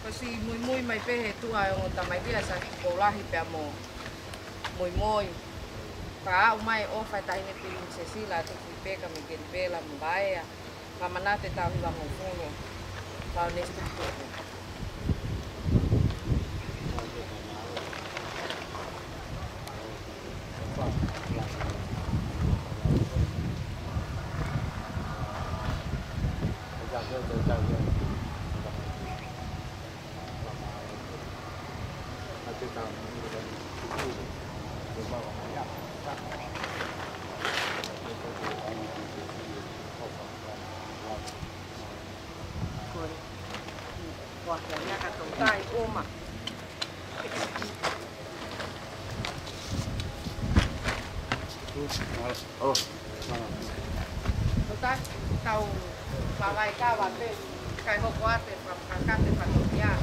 Kasi muy may pehe tu ay ang tamay dia sa bola hipya mo. Muy. Pa umay o fa tayo ni pilin sa sila to pipe kami genpela mbaya. Pamanate tao hiwa mo funo. Tao nesto to. Wakilnya katong tay uma. Oh. Total, tàu vào vài cao vào bên cái hộp qua từ phòng kháng cắt từ phòng hộp nhà.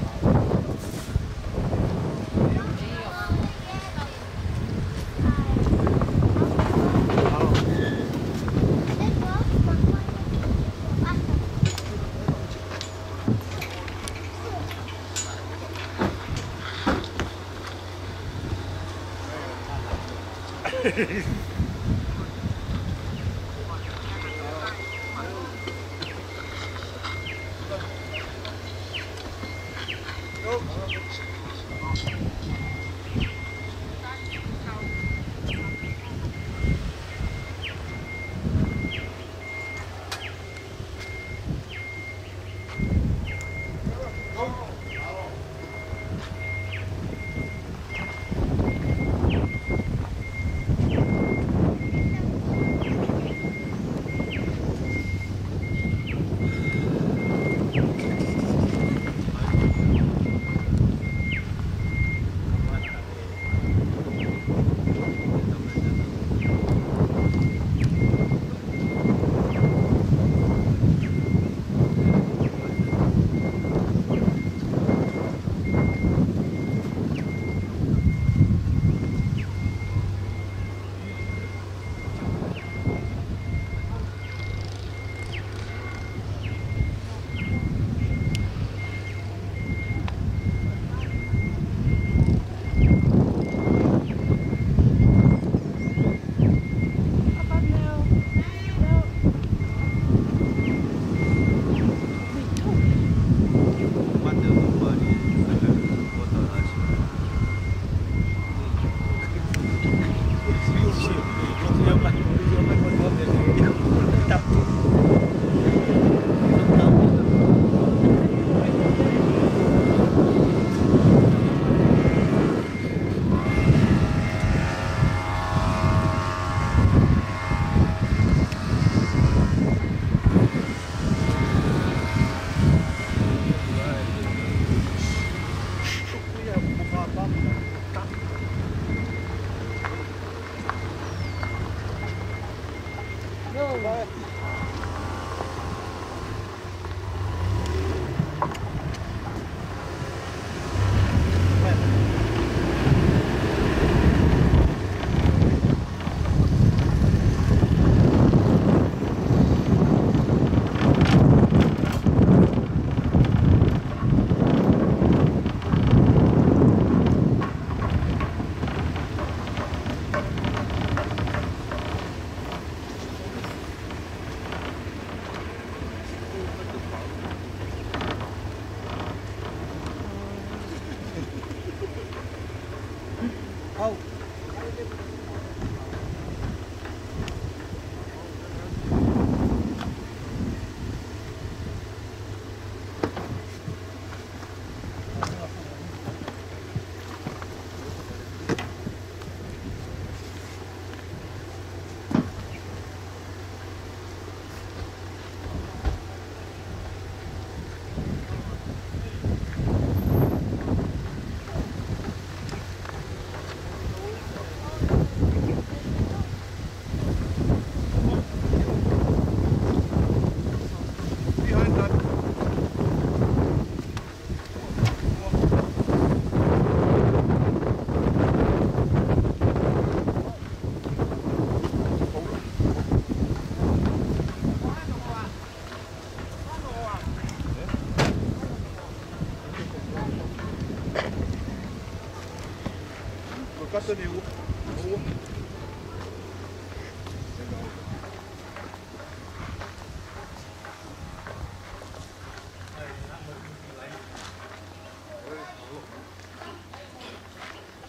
Tenez où?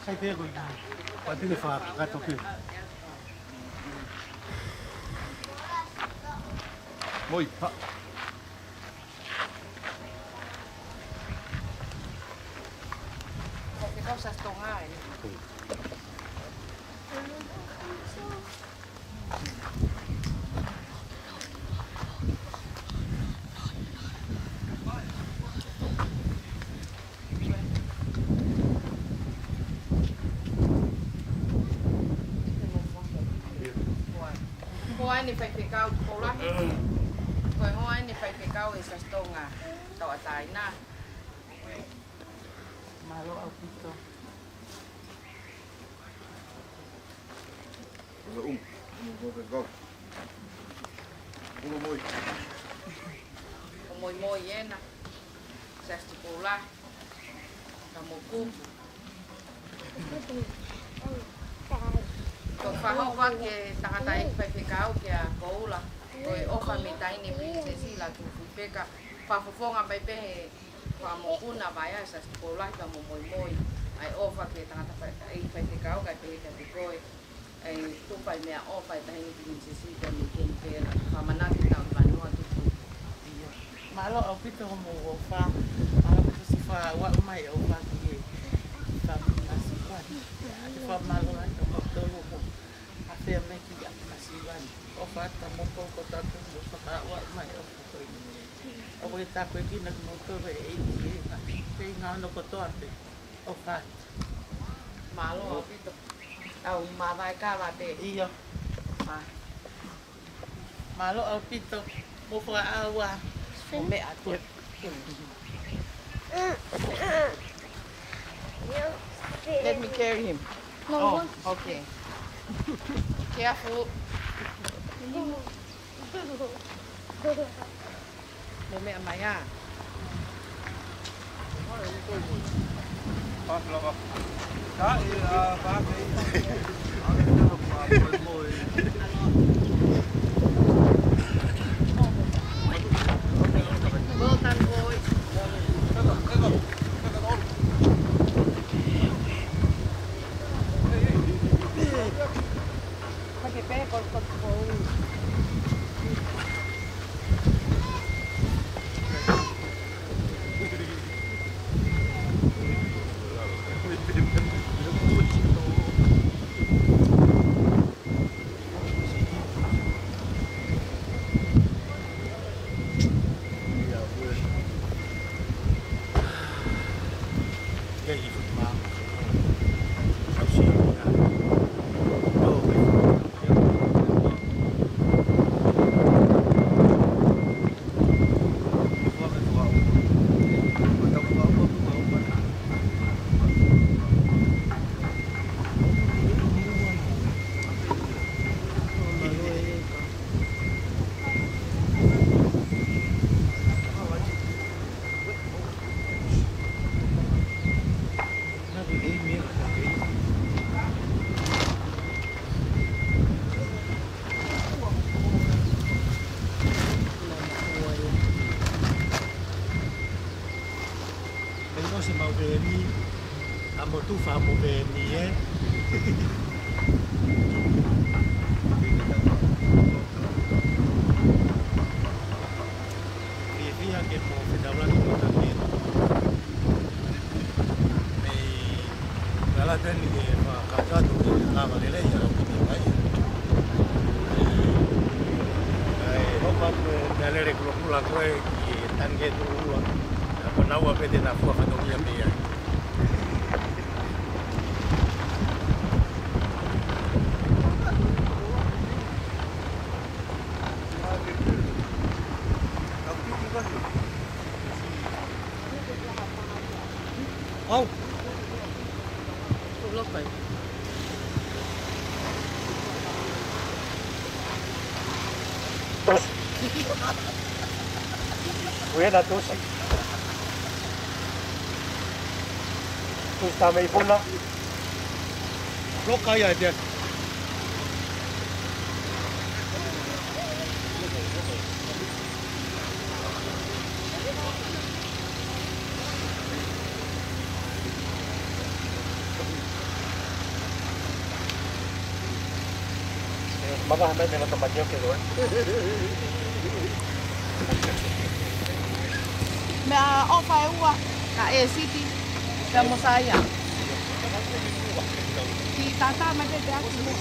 Sai thế rồi, quan thế phạt gạt tóc kia. Moi. Porque cosas tomar. hoa ni fai pekau pola. Koe hoa ni fai pekau e sa stonga. Tau atai na. Malo au pito. Moi ena. Sa pola. Kamuku. Ko whahopa ke takatai whaipekau ke a koula. Koe oha me taini princesi la tu whipeka. Whafofonga mai pehe whamokuna vai a sa koula ka mo moi. Ai ofa ke takatai whaipekau kai pehe ka te koe. Ai tupai mea ofa e taini princesi ka me kei pera. Whamanaki tau whanua tupu. Malo au pito mo ofa. Malo pito si wha wa mai ofa ki nasi kwani. Wha malo ai o kautolo mo. A whea me ki a nasi wani. O whata mo koko tatu mo whaka wa mai o kukoi. O koe tako e kina ki mo koe e iti e nga. Pei ngā no kotoa pe. O whata. Malo au pito. Au mawai kawa te. Iyo. Malo au pito. Mo wha awa. O me atu. Let me carry him. No. Oh, okay. Careful. Mo me amaya. Well done, boys. Se mau veni, amo tu fa mo veni, Via che mo fedaulan ko también. La tecnica è casato che stava di lei, era un po' roba dalere kula koe ki tange tu ua. Apa nawa pete na fua fatongia pia. Oh. Look like. Buena tosi. Questa mi pona. Blocca ya dia. Mamá me lo toma yo que lo es. Me ofa e ua ka e city ka mosaya. Ki tata me te aku mo.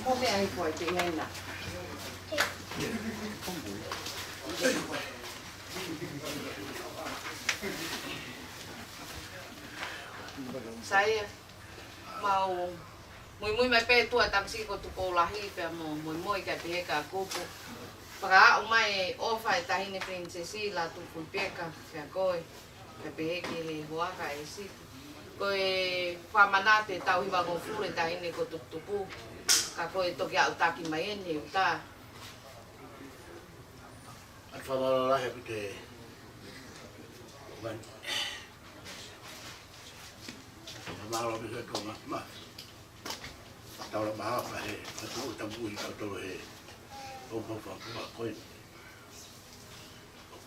Hôm nay anh khỏi chị hen à? Saya mau mui mai pe tua tamsi ko tu ko lahi pe mo mui ka pe ka kupu. Para o mai o fai tahini princesi la tu pulpeka ka koi ka pe ki hoa ka esi. Koe whamanate tau hiwa ngō fure tahini ko tupu. Ka koe toki au taki mai ene uta. At whamalahe pi te wan. Whamalo pi te tonga ma. Taura maha pa he, atu utampu i kautoro he. Opo whakua koe.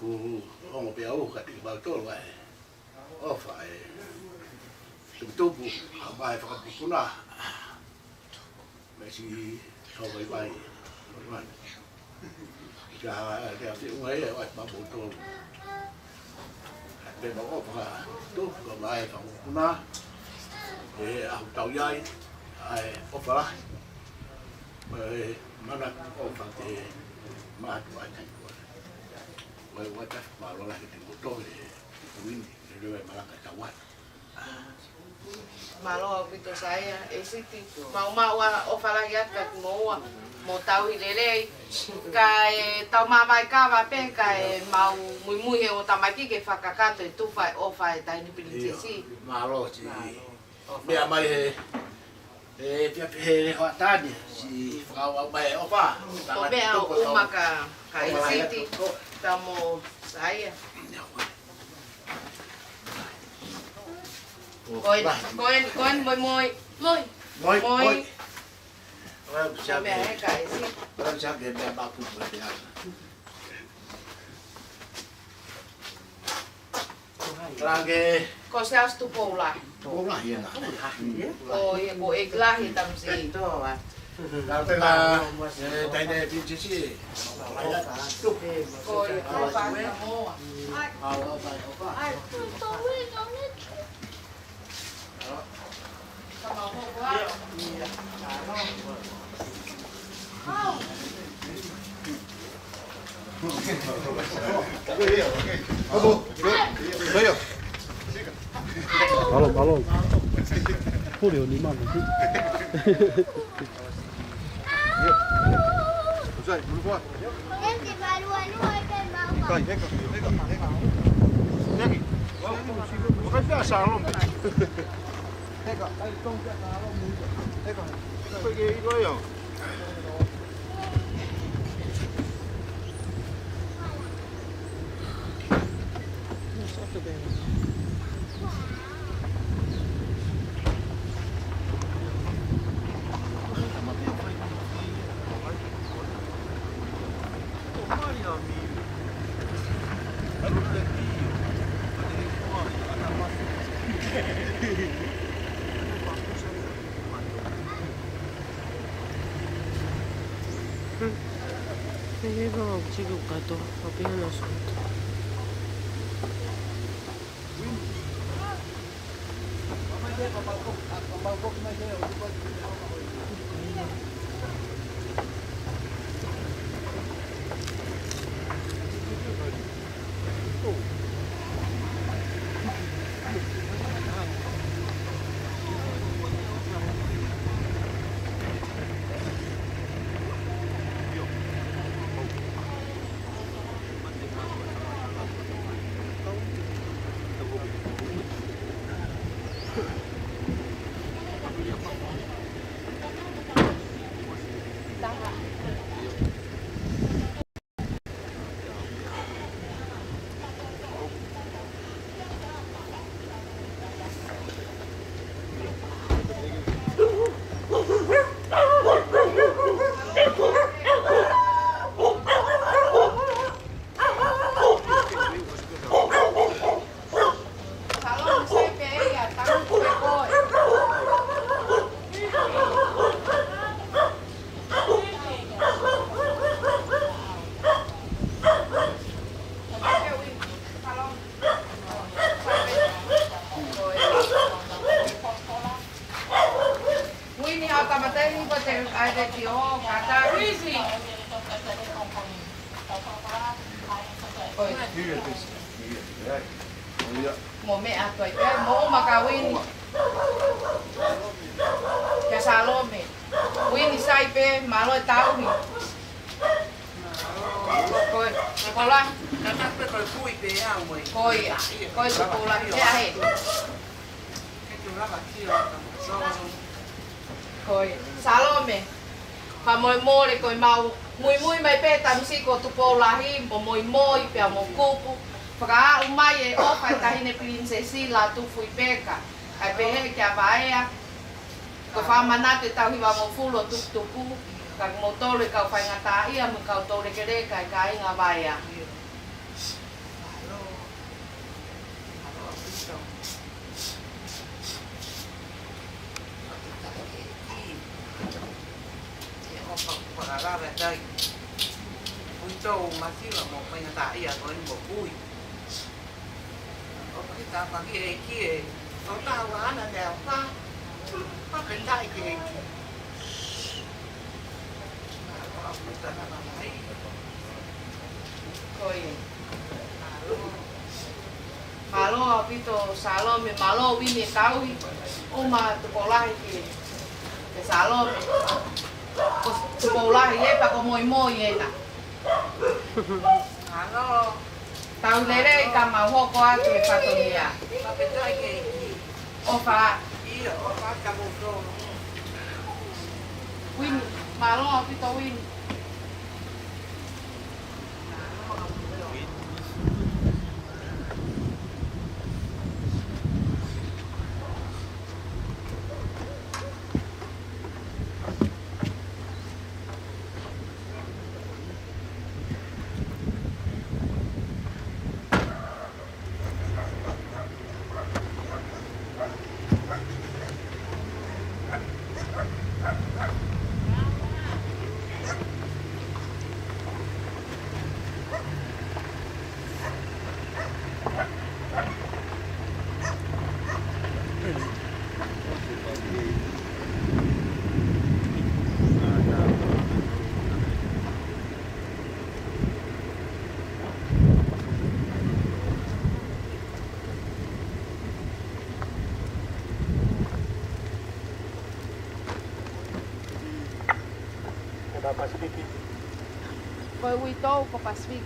Ku hongo pe au ka tiki bautoro wa he. Ofa he. Tupu, a mai whakapukuna. Mesi sobai mai. Ka dia te ungai e wai mabu to. Pe mo opa to ko mai whakapukuna. E au tau iai. Ai opa. Mana opa te mahatu ai tai ko. Wai wata marola ki te moto e windi. Rewe malaka tawai. Malo pito saya esiti mau o fala ya ka mo tau ilele ka tau mai ka va pe ka mau mui he o tamaki ke fakakato tu fa o fa ta ni princesi malo si me mai he he ho tani si fa mai o fa o be o maka ka esiti tamo saya Coi, moi. Sao mẹ cái gì? Sao mẹ ba phụ rồi đấy. Lagi. Kau siapa tu pola? Pola ya. Oh, ibu ikhlas hitam sih. Tapi tanya princesi. Kau apa kamu? Balon. Julio, ni más. Usai, belum kuat. Nanti baru akan bawa. Kai, heka. Lagi. Bukan biasa loh. Heka, ai tong biasa loh. Heka. Pergi itu ya. Llevo chico gato, apenas suelto. Mo me atoi pe mo makawin. Ke salome. Wini sai pe malo tau ni. Koi, sekolah. Karena pe koi kui pe ya moi. Koi sekolah ya he. Koi, salome. Pa moi mole koi mau mui mai pe tamsi ko tu polahi mo moi pe mo kupu. Pra umai e o pai tahine prinsesi la tu fui peka. Ai pe he kia vaea. Ko fa manate tau hiwa mo fulo tuku. Ka mo tole ka fai ngata ia mo ka tole kere ka inga vaea. Para đây vui trâu mà chỉ là một mình tại giờ với một vui có cái ta bằng kia có tao quá là đèo pha có cái đại kì Koi. Malo pito salome malo wini tau uma tu polahi ki. Ke salome. Sekolah ye pa ko moi ye na. Halo. Tau lere ka mau ho ko atu e patonia. Pa petai ke. Ofa. Iya, ofa ka mo do. Win, malo pito win. Koi wito ko Pasifik.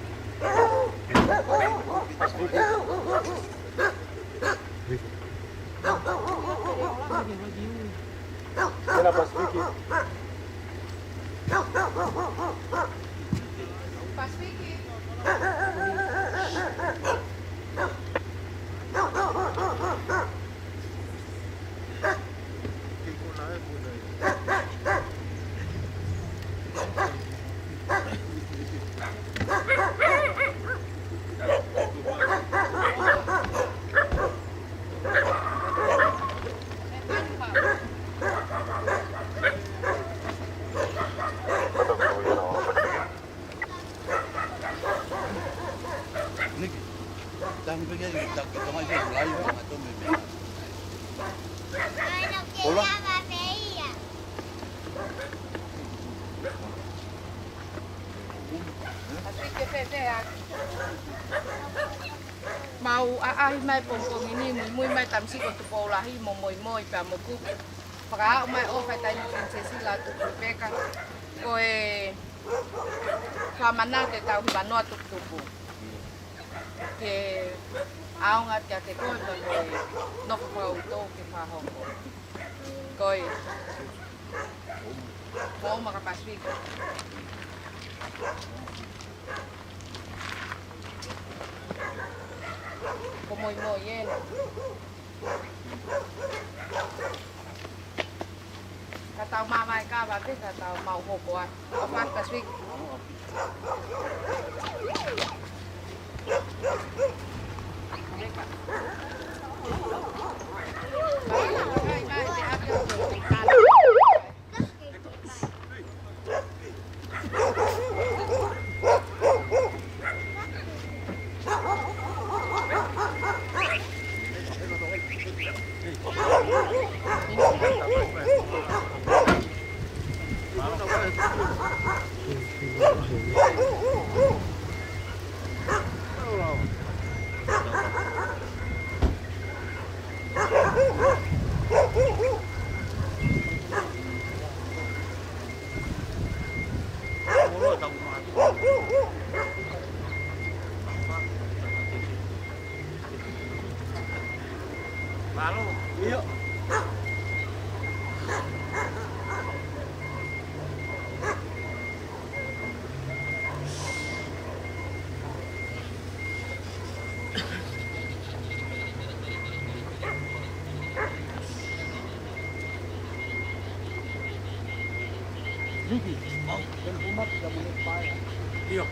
Kena Pasifik. Pasifik. Mau ai mai pong ini mui mai tamsi ko tu polahi mo moi pa mo ku para mai o fa tai prinsesi la tu peka ko e famana ke tau bano tu tu ke au ngat ya ke ko no ko to ke fa ho ko e mo maka Pasifik. Moi yen. Katau mamai ka bate katau mau hokoa. Apa Pasifik? Malo. Iya. Vicky, dan umat sudah menyepai. Iya.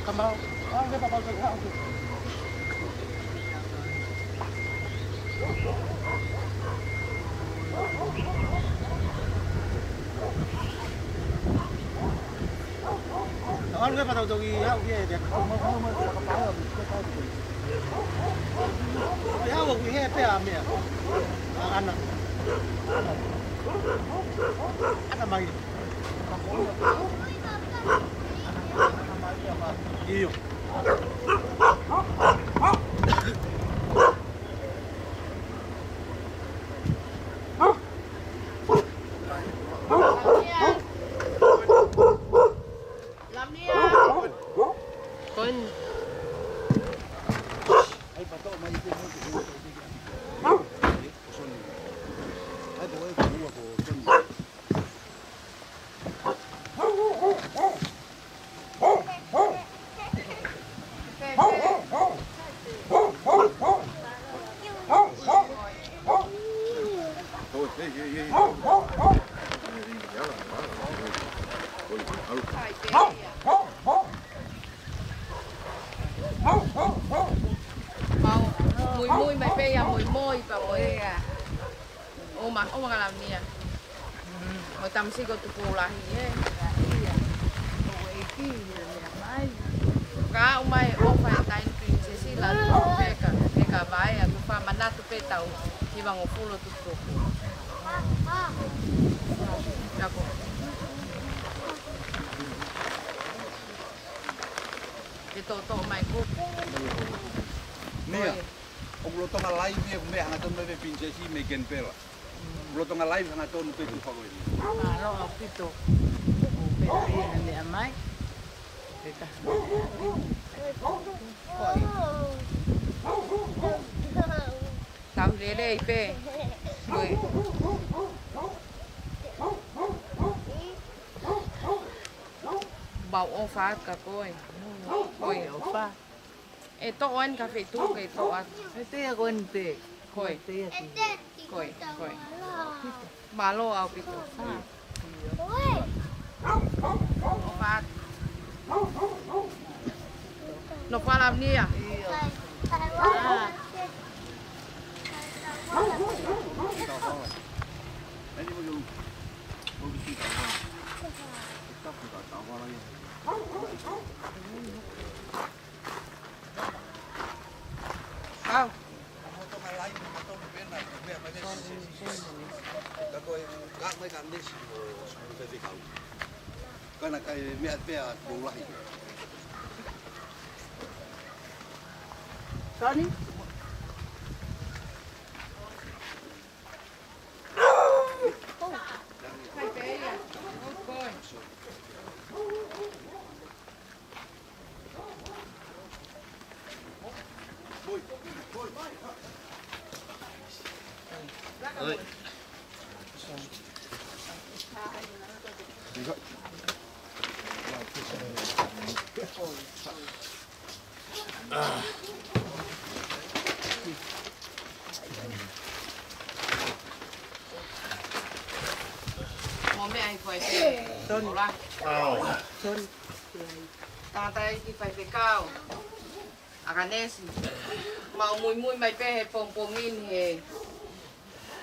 Kamau, dia bakal tegak tu. Tahu ke pada tu ya, dia dia. Ya, aku ini apa ya, Amir? Anak. Ada mai. Iyo. Con. Ay, pato, may ito mo. Ay, boy, kuha ko. Mùi mày phê à, mùi môi và mùi à. Ô mà làm gì à? Mùi tâm si có tụ phù là gì ấy. Cá ông mày ô phải tay princesi là tụ phê cả vai à, tụ pha mana tụ phê tàu thì bằng một phu là tụ phù. Ako. Ito mày cô. Nia, o loto nga live e me hanga ton me princesi me ken pela. Loto nga live hanga ton pe tu fago ini. Malo au pito. O pe ane amai. Peta. Tao để đây pe. Rồi. Bảo ô phá cả coi. Coi ô phá. Ito on cafe tu kay to at. Ito kon te. Koi. Koi. Malo au pito. Phá. Nó qua làm đi à? Sao? Cái này cái mẹ bé đủ lại. Sao đi? Ơi. Mong mẹ anh phải về. Sơn ra. Sơn. Ta tay thì phải cao. Akanesi. Mau mui mai pe he pongpongin he.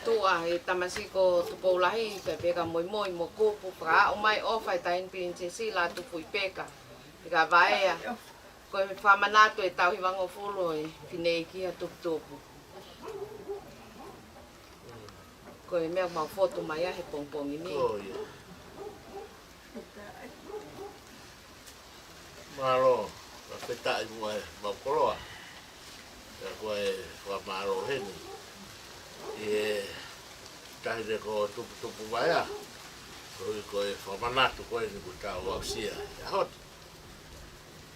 Tua he tamasiko tupolahi pe peka moi mo kupu pra o mai o fai tain princesi la tu fui peka. Peka vai a. Ko fa manato e tau hiwang o fulo e fineki a tupu. Ko ko e mea mau foto mai a he pongpongi ni. Oh, ia. Malo, ka petai mua e maukoloa. Ka koe wha malo heni. I tahire ko tupu mai a. Koe whamanatu koe ni kutau au sia. Ia hot.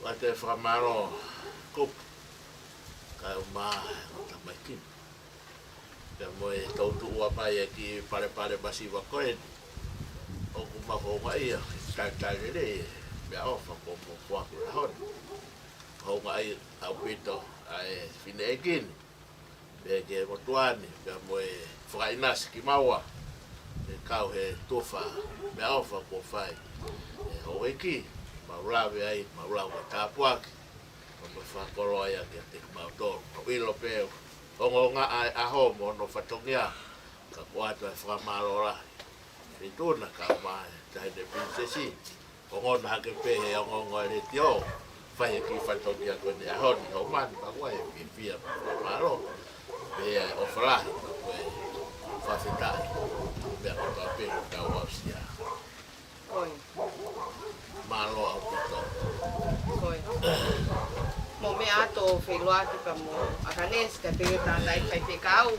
Wa te whamalo kupu. Ka umaa tamai kini. Ka moe tautu ua mai e ki pare basi wa koe. O kumako ma ia. Tai re mea ofa ko kuaku la hon. Honga ai au pito ai fine e kini. Pea ke motuani, pea moe whakainasi ki maua. E kau he tofa mea ofa ko whai. E ho eki, maulawe ai, maulawe tāpuaki. Mo whakoro ai a ke te mautoro. O ilo peo, hongo ngā ai aho mo no whatongia. Ka kuatu ai whakamaro rahi. Ni tūna ka mai, tahi ne prinsesi. Hongo na hake pehe o ngongo e reti o. Whai e ki whatongia kone ahoni, ho mani pakua e ki pia maro. Pea o wharahi, pakua e whawhetai. Pea koto a pēru kau au sia. Koi. Malo au pito. Koi. Mo me ato wheloa ki pa mo akanes ka pēru tātai kai whekau.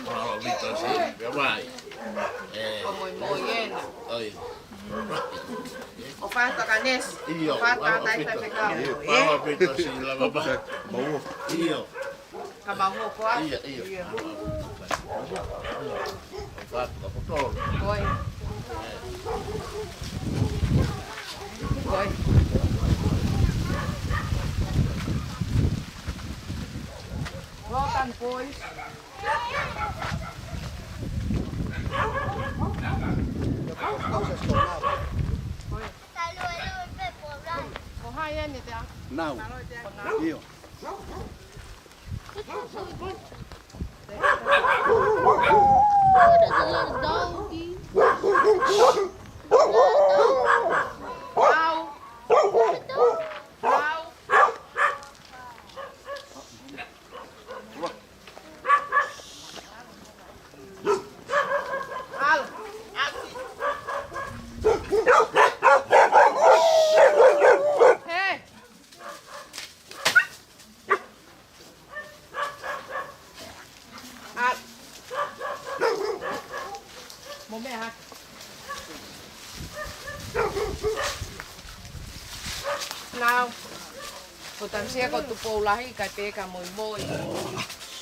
Malo pito si, pea mai. O moi ena. Oi. O whata kanes. Iyo. O whata tai kai whekau. Malo pito si lava ba. Iyo. Ka mahu ko a. Iyo. Fat ka potol. Koi. Koi. Rotan pois. Ko hai ani te a. Nau. Iyo. Oh, there's a little doggy. Wow. Wow. Al. Hey. Al. Mo me ha. Nào, cô tạm xe con tụi bố lại cái bé cả mồi mồi,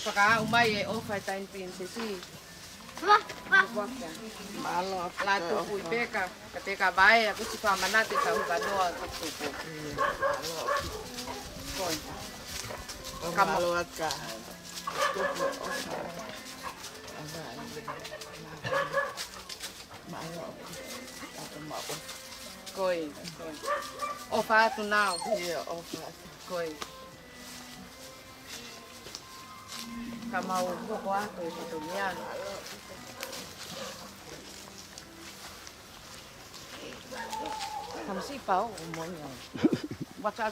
và cả ông mai ở phải tay tiền thế gì, malo là tụi bụi bé cả cái bé cả bài, cứ chỉ phải mà nát thì tao cả nó tụi bố, coi, cầm malo cả, coi, ofa tu nào, coi, kamau buku aku itu dunia. Kamu sih tahu umumnya. Baca.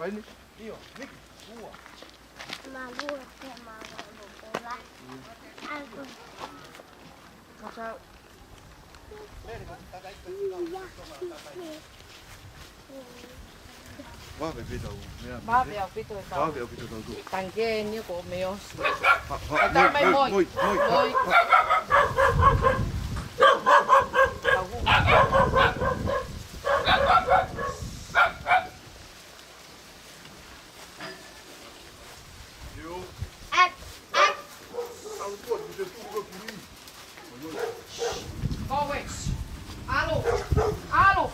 Ini. Iyo. Nik. Buah. Malu, bola. Algo. Baca. Vahve pito. Vahve pito. Vahve pito tu. Tangke ni ko meos. Moi. Alo.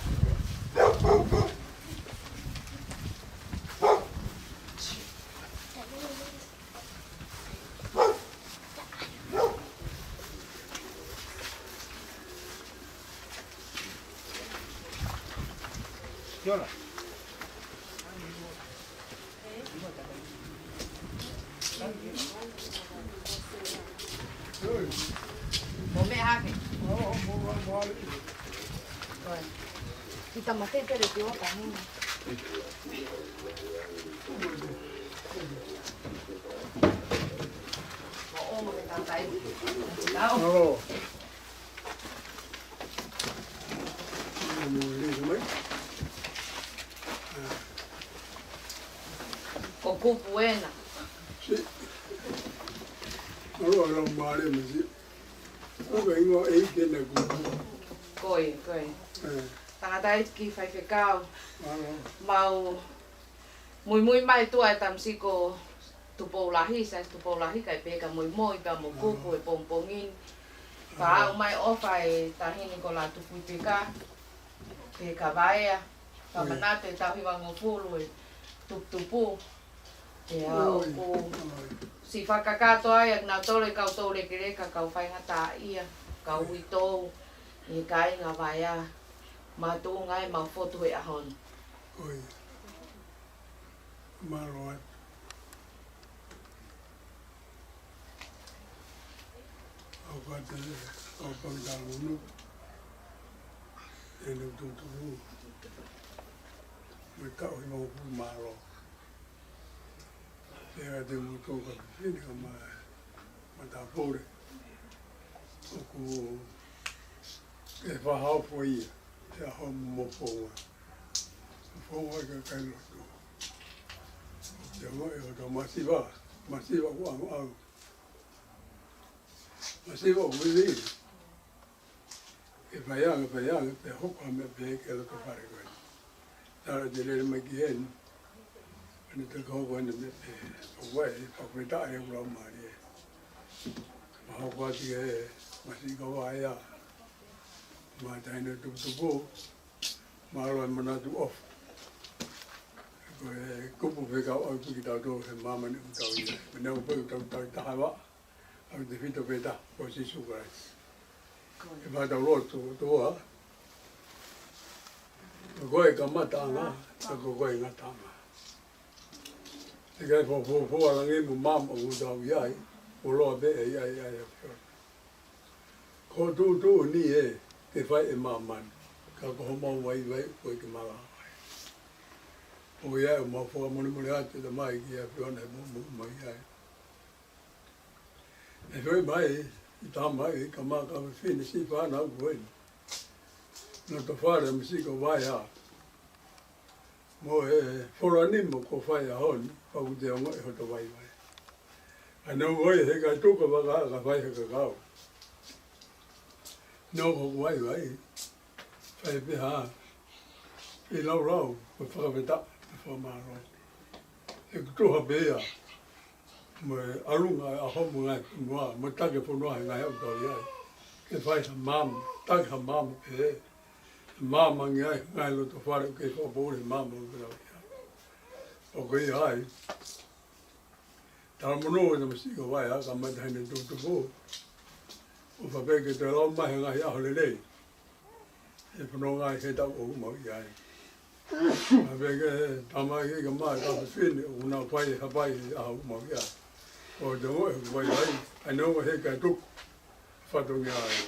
¿Qué hora? Bố mẹ hai Kita mate tere tio kami. Oh, mau tantai. Tahu. Coco buena. Sí. Alo lo mare mesi. O vengo aí que na cuba. Coi. Tangatai ki fai fekau. Mau muy mai tu ai tamsiko tupolahi kai peka muy ka mo kupu e pompongin. Pa mai ofai tahini ko la tupu peka. Peka vaia. Pa manate tahi wango pulu e tupu. Ya ko si whakakato ai ak nā tole kau tole kere ka kau whai ngata ia kau wito i kai ngā waia mā tō ngai mā whotu e ahon. Oi. Maroat. Au kata au pangtalunu. E nu tunturu. Me tau i mau pu maro. Era de un toque de cama matapore o ku e fa hau foi e a homo foa que cai no tu eu não masiva o au masiva o vidi e vai pe hoka me pe que lo que fare coi dara de le me gien and the go when the away of retire from my how was the masi go aya my diner to go maro manatu off go kupu vega o ki ta do he mama ni ta ia no po ta hawa au de fito beta po si su guys e va da roto to a go e kamata na go e ngata e kai po ala nge mo mam o da ia o lo be ia ko tu ni e te fai e maman ka ko mo vai ko ke mala o ia mo fo mo ni ate da mai ki e pona mo ia e foi mai ta mai ka ma ka fini si fa na ko no to fare mi si ko vai a mo e forani mo ko fai a hon pa u te ngo e ho to vai vai ano oi he ka tu ko ba ka vai he ka no ho vai fai be ha e lo ko fa be ta fa ma ro e tu ha be ya mo alunga a ho mo ngai mo ta ke fo no ngai ho to ia ke fai sa mam ta ka mam e mama ngai lo to fare ke fo bo le mama o ke ai ta mo no no si ko vai a ka ma dai ne tu bo o fa be ke te lo ma ngai a ho le le e fo no ngai ke ta o mo ia a be ke ta ma ke ka ma ta fin una pai ha pai a mo ia o de mo vai ai no he ka tu fa to ngai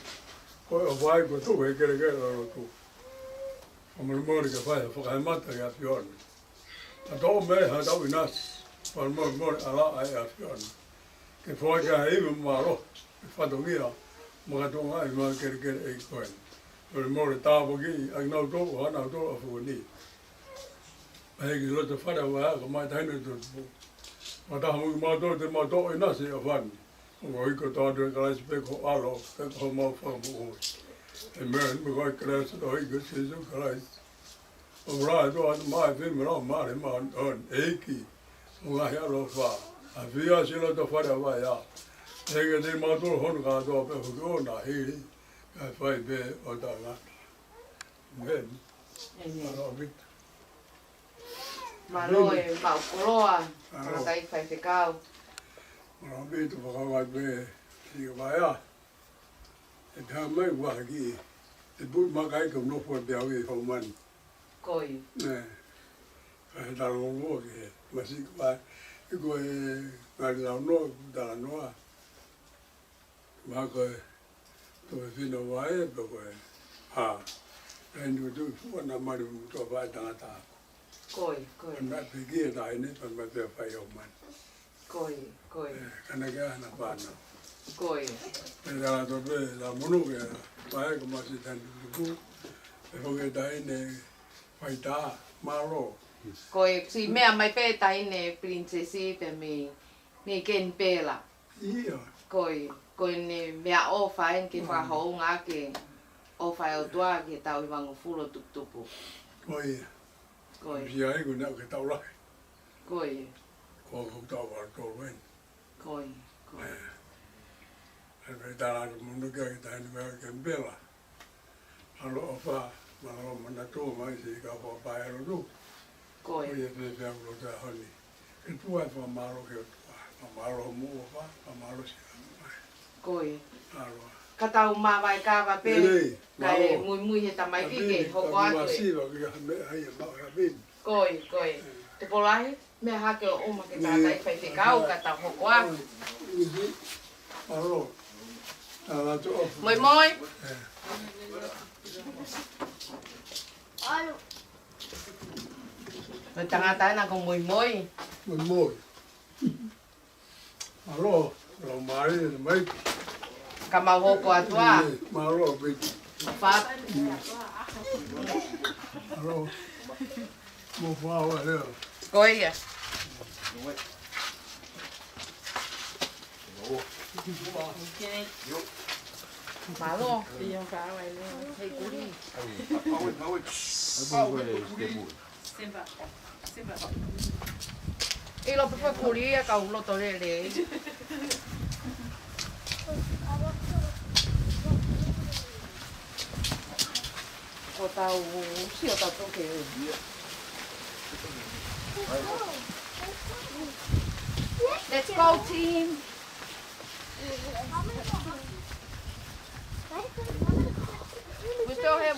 ko vai ko tu ke lo tu o mo ka fai fo ka mata ya fion a do me ha da winas por mo ala ai a fion ke fo ka ai mo malo fa do mira mo ka do ai mo ke e ko por mo ta bo ki a no do ha na do a fo ni ai ki lo to fa da wa ko ma dai no do ma ta mo do ina se a fan o ko ta do ka spe ko alo ko mo fa mo Amen. We got class at all good season Christ. Right, on my film, on my man, on Eki. I have no far. I feel I should not have far away. Take a day, my door, Honga, who go now, he. I fight there or that. Amen. Malo e paukuloa, ana tai fai fekau. Mana be to whakawai be, si vai a. E tā mai waki, e bui makai ka mnowha te au e hau mani. Koi. Nē, e tā rongo ke, masi kwa, e koe ngāri lau noa, ku tā noa. Mā koe, tō Ko fino vai pe ko. Ha. Enu tu wana mari to vai tangata. Koi, koi. Na pegi dai ne pa me pe fa yo man. Koi, koi. Kana ga na pa na. Koi. Era to be la monu ke vai ko ma si tan ku. E ho ke dai ne vai ta maro. Koi si mea mai pe tai ne princesi pe me ken pela. Ia. Koi ne mea o fain ke fa ho nga ke o fa o tua ke tau i wango fulo tupu. Koi. Koi. Si ai ko na ke tau la. Koi. Ko ko tau wa to wen. Koi. Koi. E pe tala monu ke dai ne ke bela. Alo o fa ma lo mana to mai si ka fa pa ero du. Koi. Ia pe pe lo ta honi. E tu ai fa maro ke fa maro mu fa maro si. Koi. Alo. Ka tau ma vai ka va pe. Kai mui he tamai ki ke hoko atu. Si va ke me ai ma ka bin. Koi, koi. Te polai me ha ke o ma ke ta tai fai te kau ka tau hoko atu. Alo. Ala to. Moi moi. Alo. Mai tangata na ko moi moi. Moi moi. Alo, lo mai mai. Ka mau hoko atua. Malo bi. Fa. Alo. Mo fa wa le. Koia. Malo. Iyo ka ai le. Hei kuri. Simba. Simba. Ilo pe kuri ka ulo to le le. O tau si o tau toke. Let's go team. We still have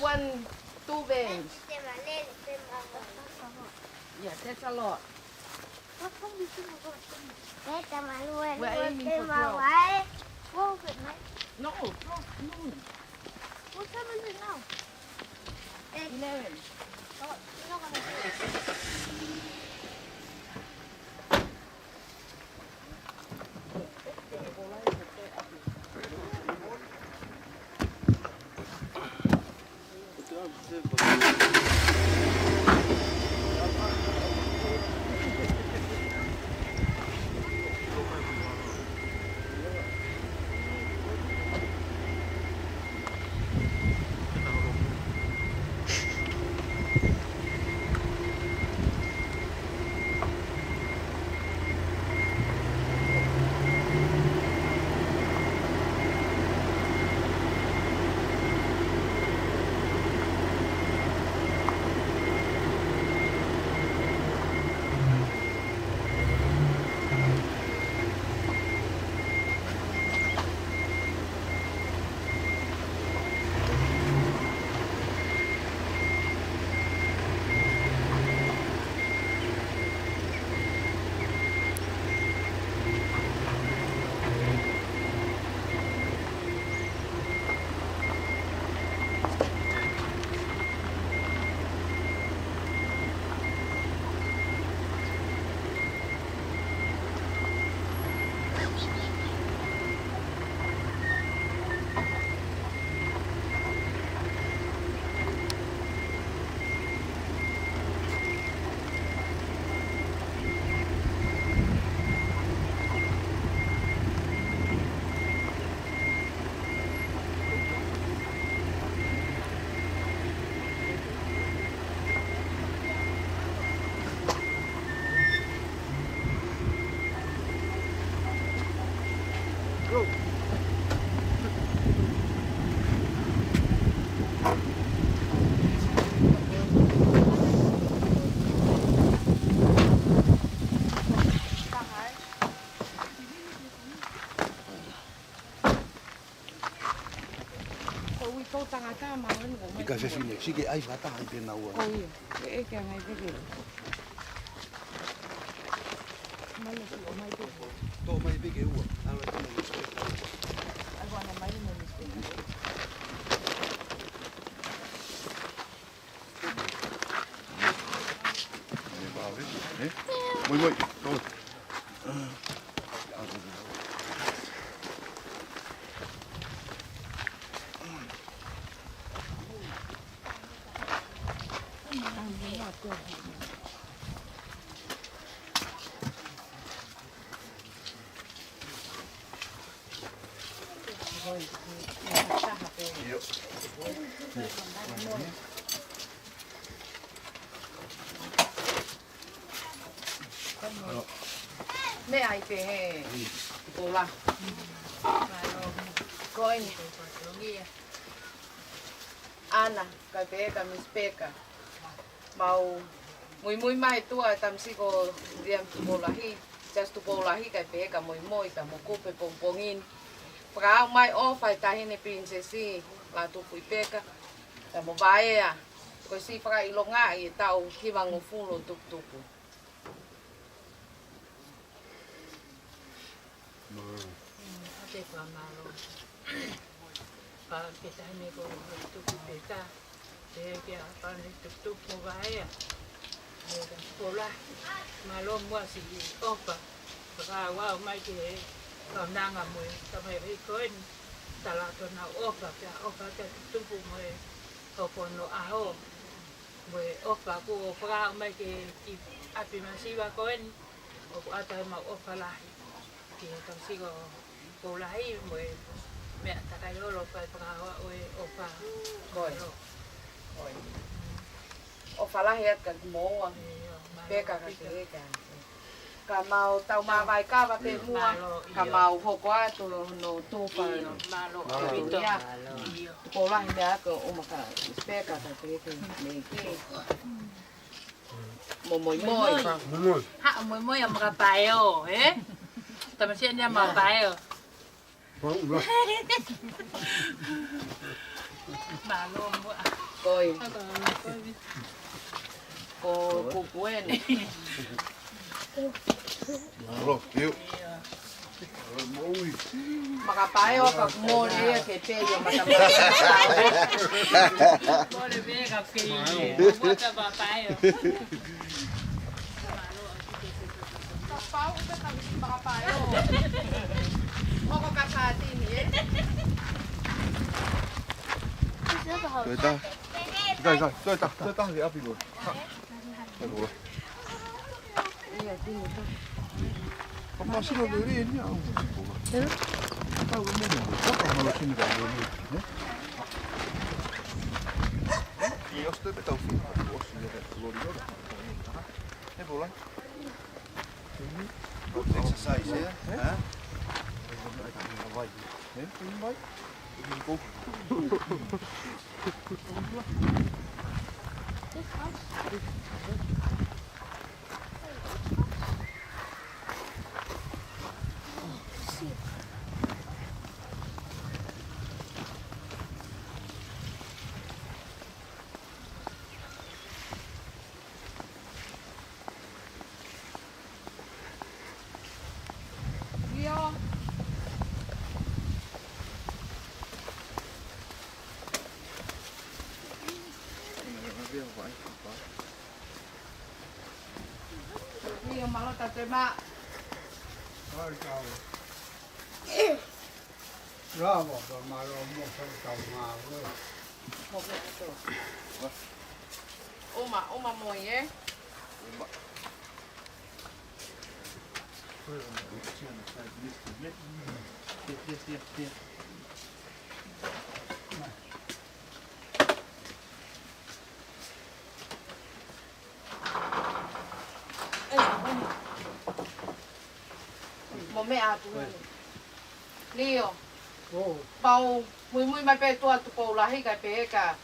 two bands. Yeah, that's a lot. We're aiming for 12. No, 12. No. What time is it now? 11. Oh, you're not gonna Ika se fine, sike ai fata ai pe na ua. Koia, e ke ngai peke. Mai si o mai peke. To mai peke ua. Ala tino. Ai wana mai no ni. Moi. Mẹ ai về cô là coi Ana cái bé cái Miss Peka mau muy mai tua tam si ko diam tu bolahi just tu bolahi cái bé cái muy tam mo kupe pompongin pra mai o fai tahi ni princesi la tu pui Peka tam mo vai a ko si fra ilonga i tau ki vangu fulo tupu Ate pa malo. Pa kita ni ko tu peta. Dia pa ni tu vai. Dia pola. Malo mua si opa. Pa wa mai ke ka nanga mo. Ta mai ri ko en tala to na opa ka tu mo opo no ao. Mo opa ko pa mai ke api masiva ko en o ata ma opa la. Kaya kang sigo kulay mo may takayo lo pa pangawa o pa Koi. O fala het ka mo ang Peka ka Peka. Ka mau tau ma vai ka va te mua ka mau hoko atu no tupa no malo vito ya. Ko la me ako o maka Peka ka Peka me ki. Moi. Ha moi ang mga payo Tama siya niya mga payo. Malo mo Koi. Ko pupuen. Malo, tío. Makapayo ka mo niya ke peyo matama. Mo le be ka peyo. Mo ta ba payo. Pau ka tabi si makapayo. Moko kasati ni Tôi thì áp đi rồi. Đây rồi. 엄마 싫어 그래 있냐? 응? 아, 왜 엄마를 싫어 그래? io sto per tau film, posso dire, lo ricordo. E vola. Exercise, eh? Vai. Vai. Go. Malo tatema. Bravo, malo mo sa malo. Uma moye. Mẹ à tụi Leo. Bao mùi mai bé tua tụ bầu là hay cái bé cả.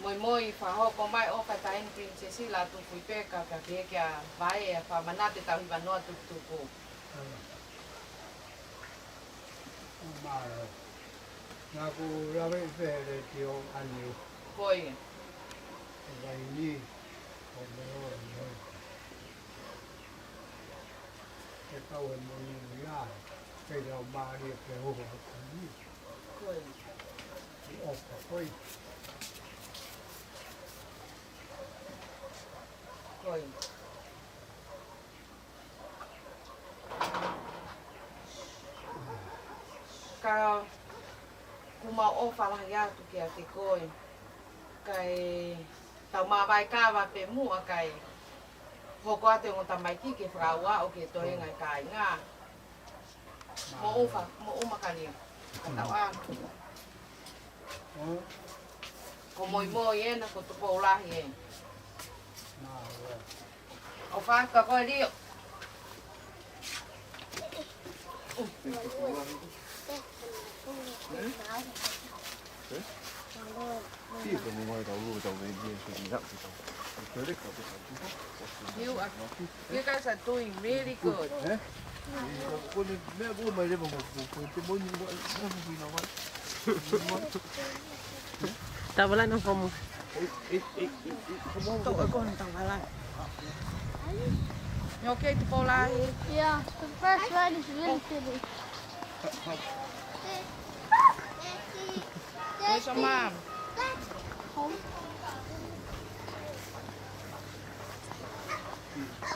Mùi phá họ có mai ở cái tay princess là tụ phui bé cả cái bé cả vai phá mà nát tao hivan nó tụ bầu. Mà na cô ra bên về để chiều ăn nhiều. Coi. Vậy đi. Không đâu rồi. Cái tàu hình một người ra, cái đầu ba điệp cái hồ cái ốc cái Coi. o whalahi atu ki a te koe. Kai tau mawai kawa pe mua kai hoko ate o tamaiki ke whakaua o ke tohenga i kai ngā. Mo o makani ka tau anu. Ko moi moi e na ko tupo ulahi e. O whaka koe rio. You guys are doing really good. Tao wala nang komo. Tao ở con tao wala. You okay to pull out here? Yeah, the first one is really silly. Where's your mom? Home.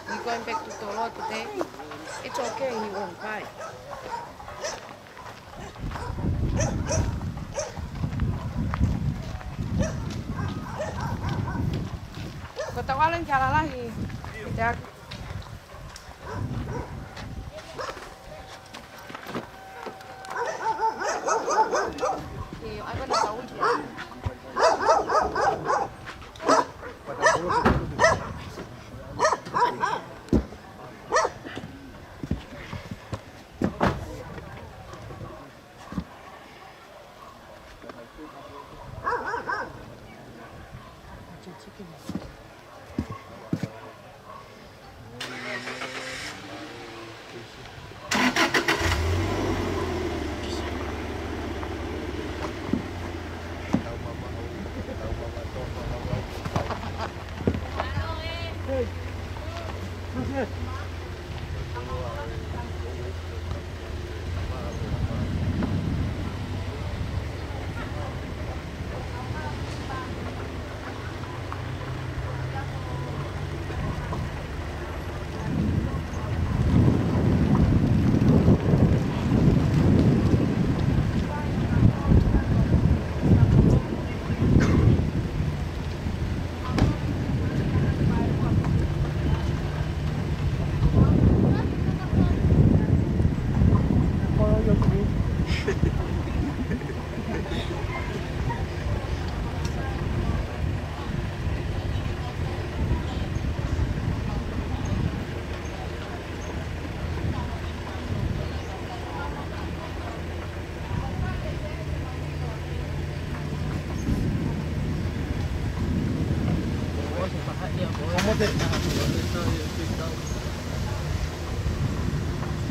You going back to Tolo today? It's okay, he won't bite. Kau tawalan cara lagi. Tidak. Aku dah tahu dia.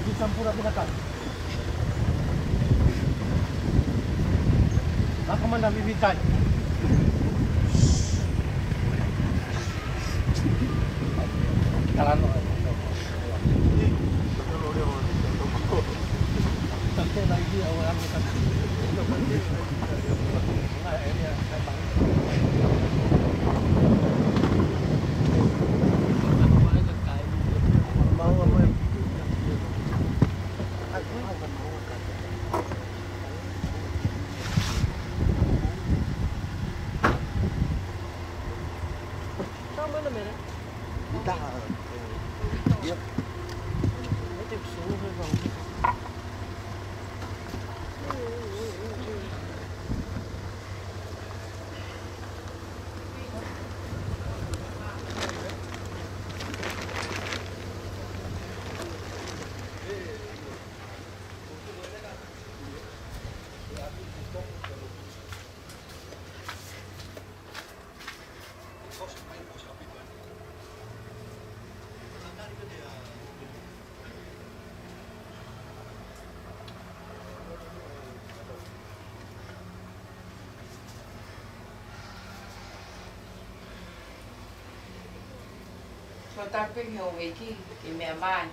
Dicampur binatang. Ako man nabibitay. Jalan lo. Sampai lagi orang makan. Cho ta cái hiểu về chi thì mẹ bàn.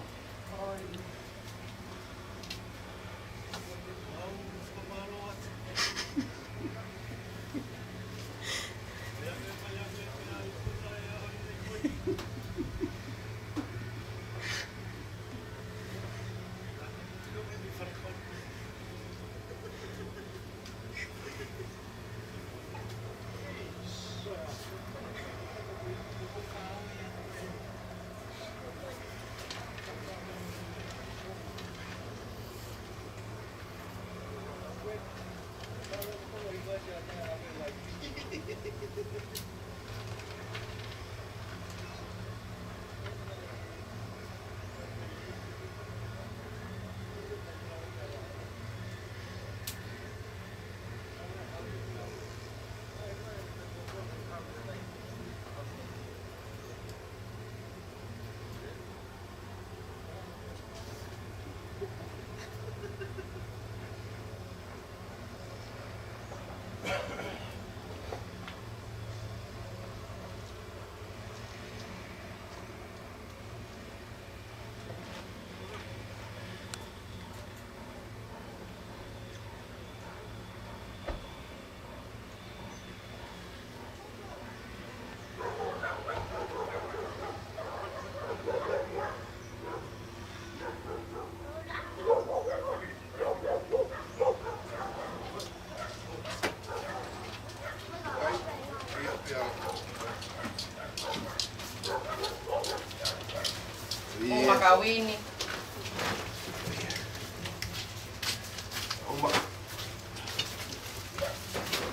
Makawini.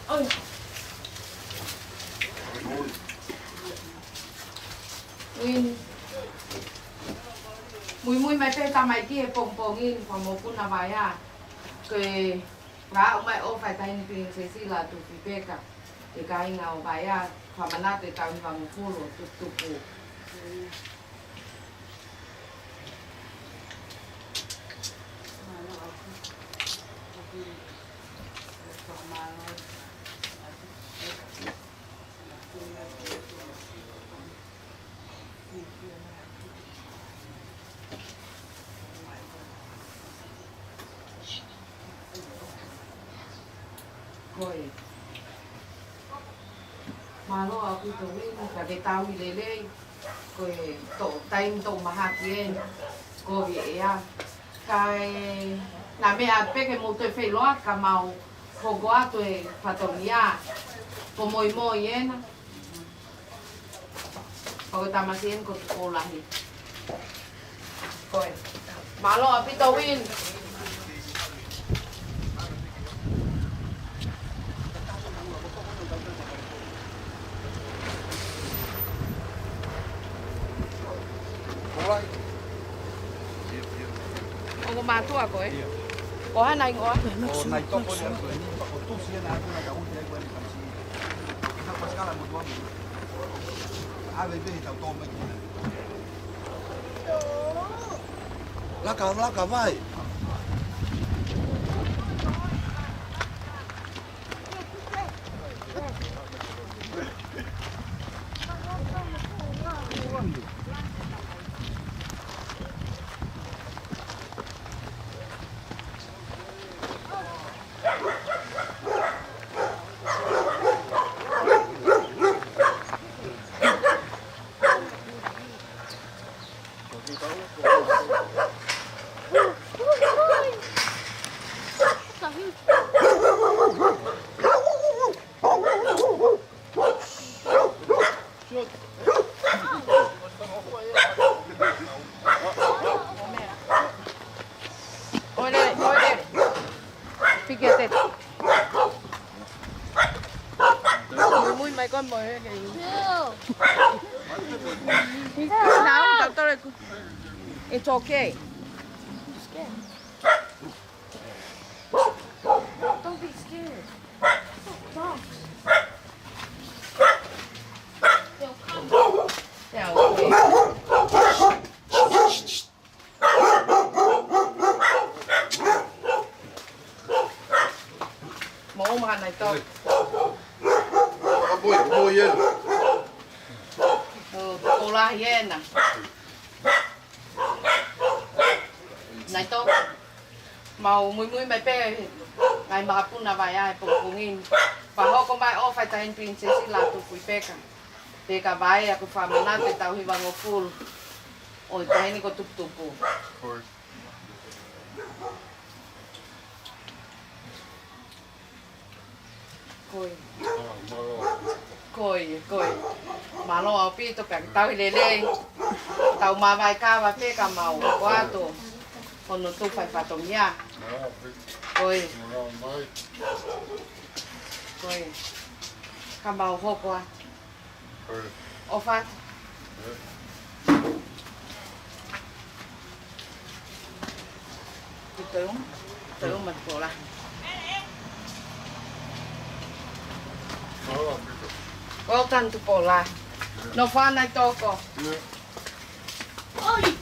Oi. Win. Mui mai pe mai kia pongpongin pamopuna vaya. Ke ra mai o fai tai ni princesi la tu pipeka. Te kai ngau vaya pamana te tau vang fulo tutupu. Coi malo aku tu win kade tahu lele coi to time to mahakien ko ya kai na me ape ke mo te fe loa ka mau fogo ato e patonia po moi moi ena ko tamasien ko olahi coi malo api to win Ông mà thua à cô ấy? Có hai này có. Này to con em tuổi ni có tu sĩ nào cũng là cả út đấy bên cầm sĩ. Nó có ska là một con. Ai về tàu to mấy cái. Lá cả vai. Con mới cái now doctor it's okay. Don't be scared. Dogs. They'll come. Yeah, okay. Mẫu màn này to. Bui yên. Cô la yên à. Này to. Màu mùi mày pe. Ngày mà pun na vai ai pongin. Pa ho ko mai o fai tain princesi la tu fui peka. Peka vai aku famana te tau hiva ngo full. Oi tai ni ko tupu. Coi malo api to pek tau lele tau ma vai ka va pe ka mau qua to kono tu fai patomia coi mau hoko atu. O whatu. Ki teum mat pola. Well done to pola. No whanai toko. Oi!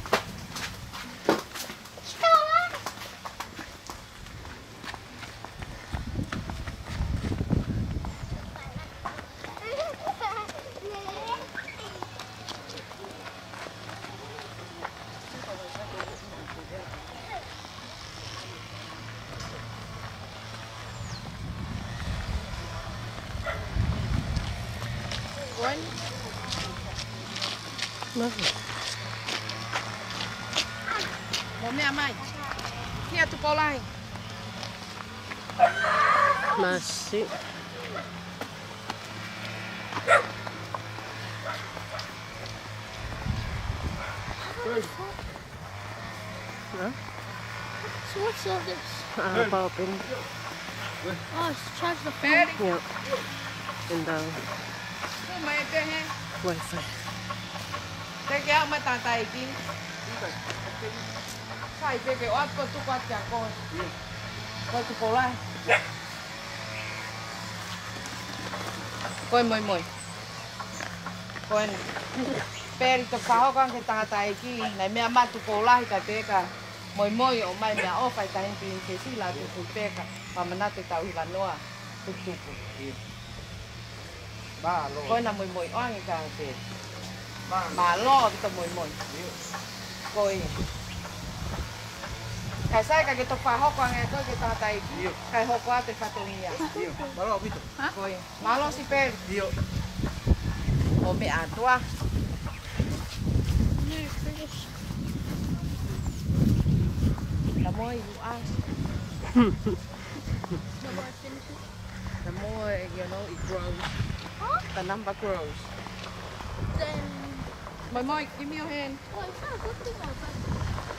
Mau mẹ mày. Kia tu polai. Masih. Huh? So what's all this? Apa pun. Oh, it's to charge the phone. Yeah. And Ku mai te he. Wi-Fi. Te kia mai ta tai ki. Sai pe ke wat ko tu kwat ja ko. Ko tu polai. Koi moi. Koi peri to pao kan ke ta tai ki. Nai me ma tu polai ka te ka. Moi o mai me o fai ta hin pin ke si la tu pe ka. Pa mana te tau hi noa. Tu. Coi là 11 oan cả thì mà lo thì tầm 11 coi cái sai cái tập phá học qua nghe coi cái ta tay cái học qua thì phá tụi nhỉ coi mà lo si pe ô mẹ ăn tua là môi vụ ăn the more, you know, it grows, the number grows. Then... Moi, give me your hand. Oh, it's not a good thing or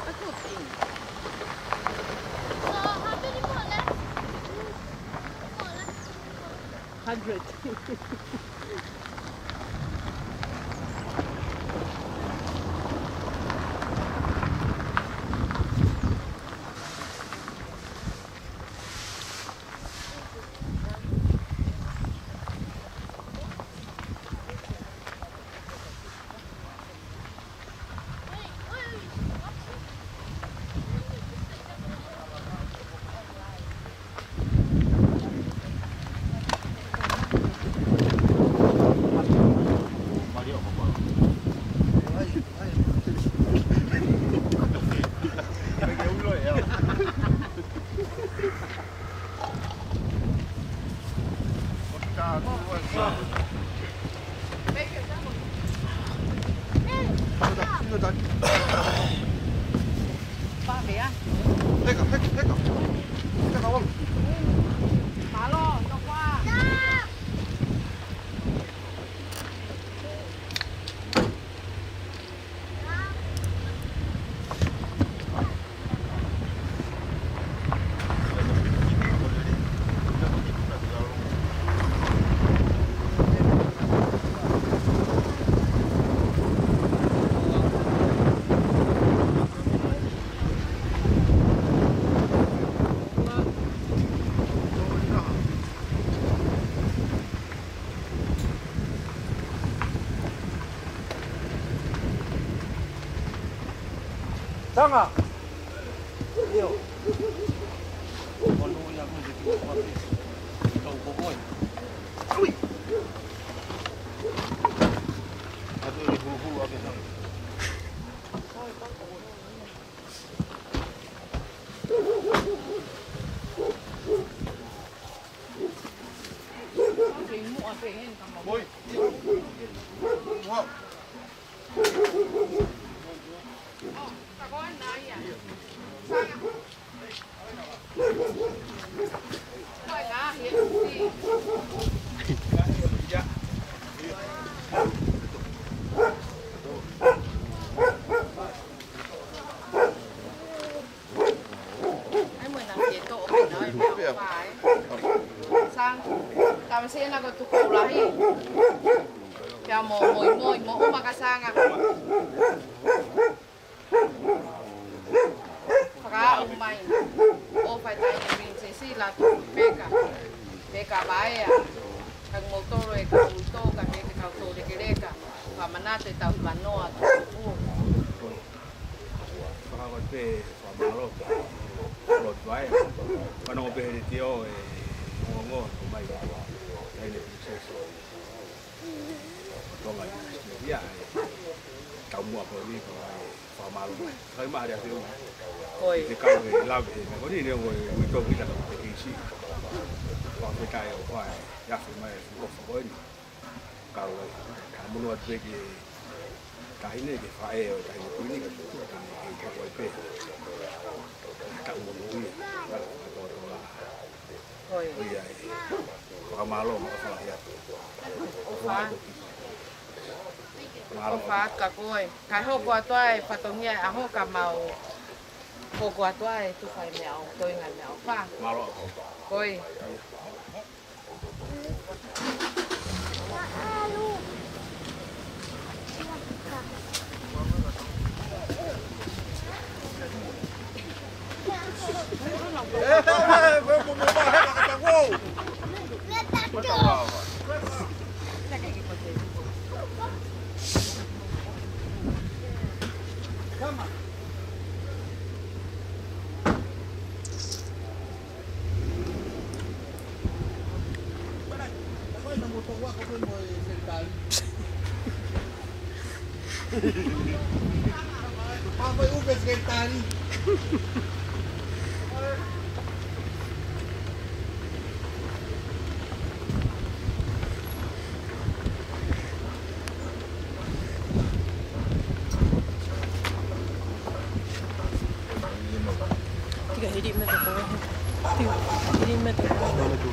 A good thing. So, how many more left? 100. Ba bé à? Hết cả. Chắc không? Má lo, cho qua. Sang à? Nhiều. Còn nuôi nhà con gì cũng không biết. Cầu có ngồi. Ui. À tôi đi hù ở bên trong. Môi. Đúng không? Sang, tạm xe na ko tukulahi. Kaya mo umakasanga. Pagka umay. O patay ni prinsesi la tu peka. Peka baya. Kang motor e ka ulto ka peka ka to de kereka. Pamanate ta manoa tu. Pagka pe pamalo. Lot vai. Pano pe de tio e ngo mai. Ai le prinsesi. Con lại dạ cộng một rồi đi vào mà luôn thấy mà đẹp không thì cao thì lao thì có gì đâu rồi nguy cơ cái trận thì kỳ sĩ còn cái cài ở ngoài dạ phải mày cũng có phải cao rồi cả một loạt về cái này thì phải ở cái quý này cái quay về cộng một núi là rồi bây giờ vào mà luôn mà phải dạ O fa ka koi ka ho kwa toai patongia a ho ka mau ho kwa toai tu fai meo toi nga meo fa malo koi Apa itu sekretari? Tiga hidup macam tu. Tiga hidup macam tu.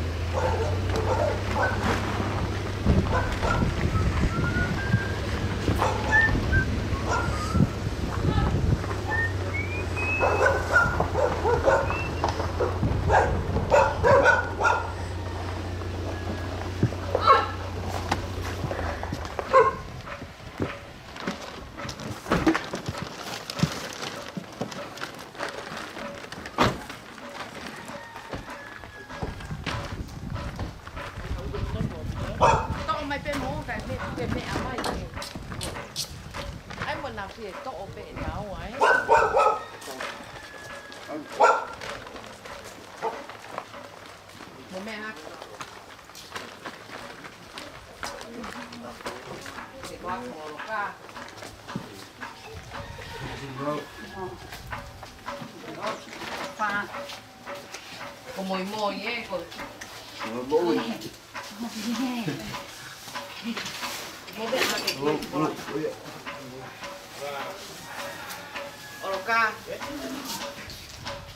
Mồi ấy còn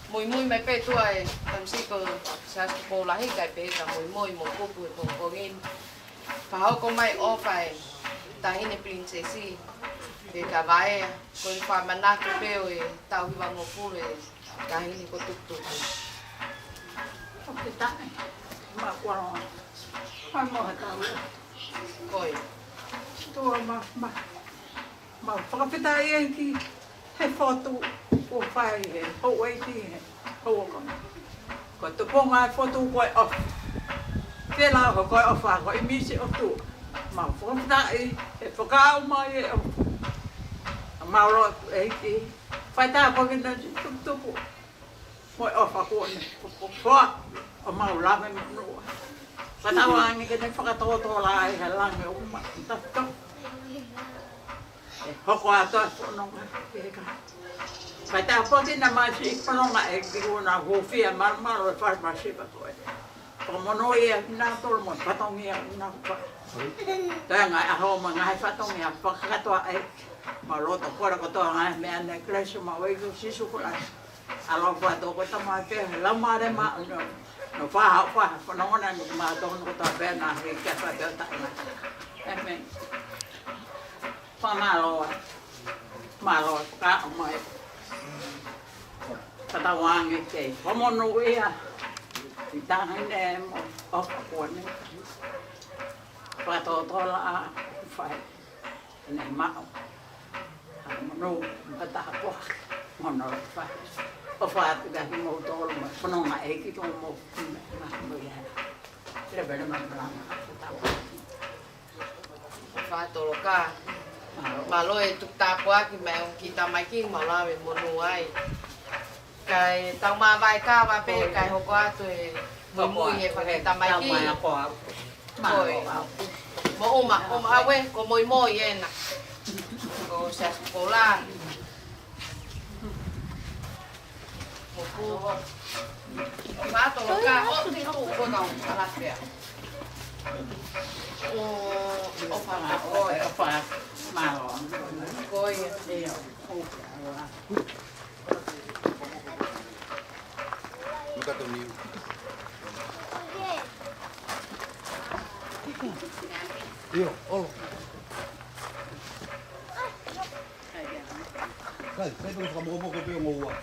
mồi mấy bé tuổi tầm sĩ cơ sa cô lá hết cái bé cả mồi một cô tuổi của cô in và họ có mai off phải tại hiện princessi để cả vai con pha mana tu beo tao hi bằng một phu rồi cái hiện có tục Cái tắc này, mà qua rồi, hoa mỏ tao coi, tôi mà phải cái tay ấy thì hay photo của phải hậu ấy thì hậu còn tôi phong ai photo quay off, cái nào họ quay off à quay mi sẽ off tụ, mà phong tay phải cao mà rồi ấy thì phải ta có cái nào chụp quay off à con này, mau làm em luôn, cái tao ăn cái này phải to lại hay làm cái ông mà tập tập, họ qua tôi nó cái phải tao có cái nào mà chỉ có nó lại cái nào hồ phia mà rồi phải mà xí vào thôi, còn mà nói nào tôi một phát tông nghe nào phải, tôi ngày hôm mà ngày phát tông nghe phải cái tôi ấy mà lo tập qua cái tôi ngày mẹ này cái số mà với cái xí số lại, alo qua tôi có tao mà cái làm mà đấy mà nó phá nó này mà tôi nó tập bên nào thì cái phải bên tại này em mình phá mà rồi cá ở ngoài ta tao ăn cái có món nuôi à thì ta hay đem ở cuốn Patotola fai nei mau. Manu batapo mono fai. O fai da mo tolo ma pono ma e ki to mo ma ya. Le bene ma brama. Fai tolo ka. Malo e tuk tapo aki me kita mai ki malawe monu ai. Kai tau ma vai ka va pe kai hoko atu e mui e whakita mai ki. Koi. Mo uma awe ko moi e na. Ko sa skola. Mo pu. Ma to ka o ti tu ko ka ala pe. O fa malo. Koi e Nunca dormiu. Io, olo. Kai tu kamu ko pe mo wa.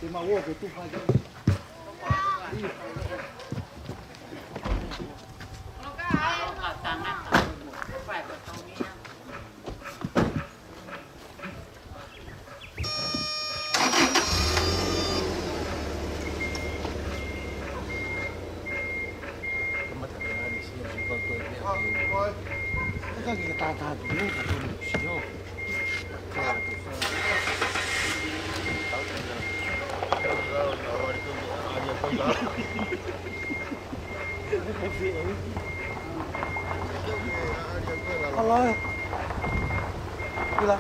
Ti ma wo ko tu fa ke. Allah. Gila.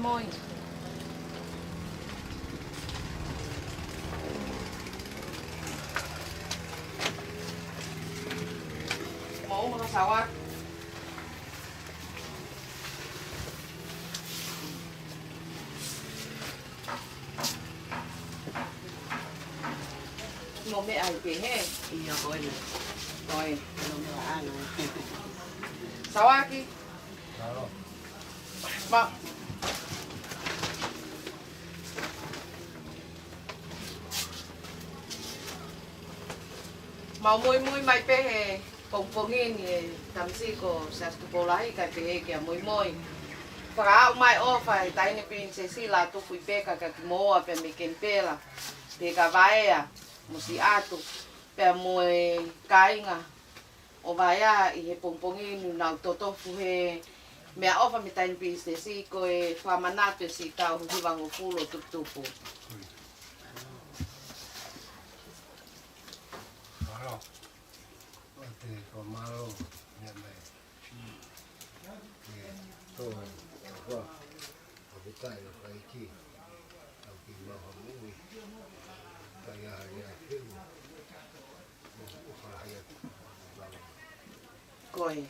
Moi. Mau mga sawat. Mau mẹ ai kì he? Iya koi. Koi. Belum ano. Sawaki. Ba. Mau muy mai pe he pongpongin ye tamsi ko sa skupolahi ka pe ke muy. Para mai o fai tai ni prinsesi la tu fui pe ka mo pe me ken pela. Pe ka vaia musi atu pe mo kainga o vaia i he pongpongin na toto fu he me ofa mi tai ni prinsesi ko e famanato si ka hu vang o fulo tupu. Có malo nhận này tôi qua ở cái tay là phải chi đầu tiên mà họ muốn tay là phim Coi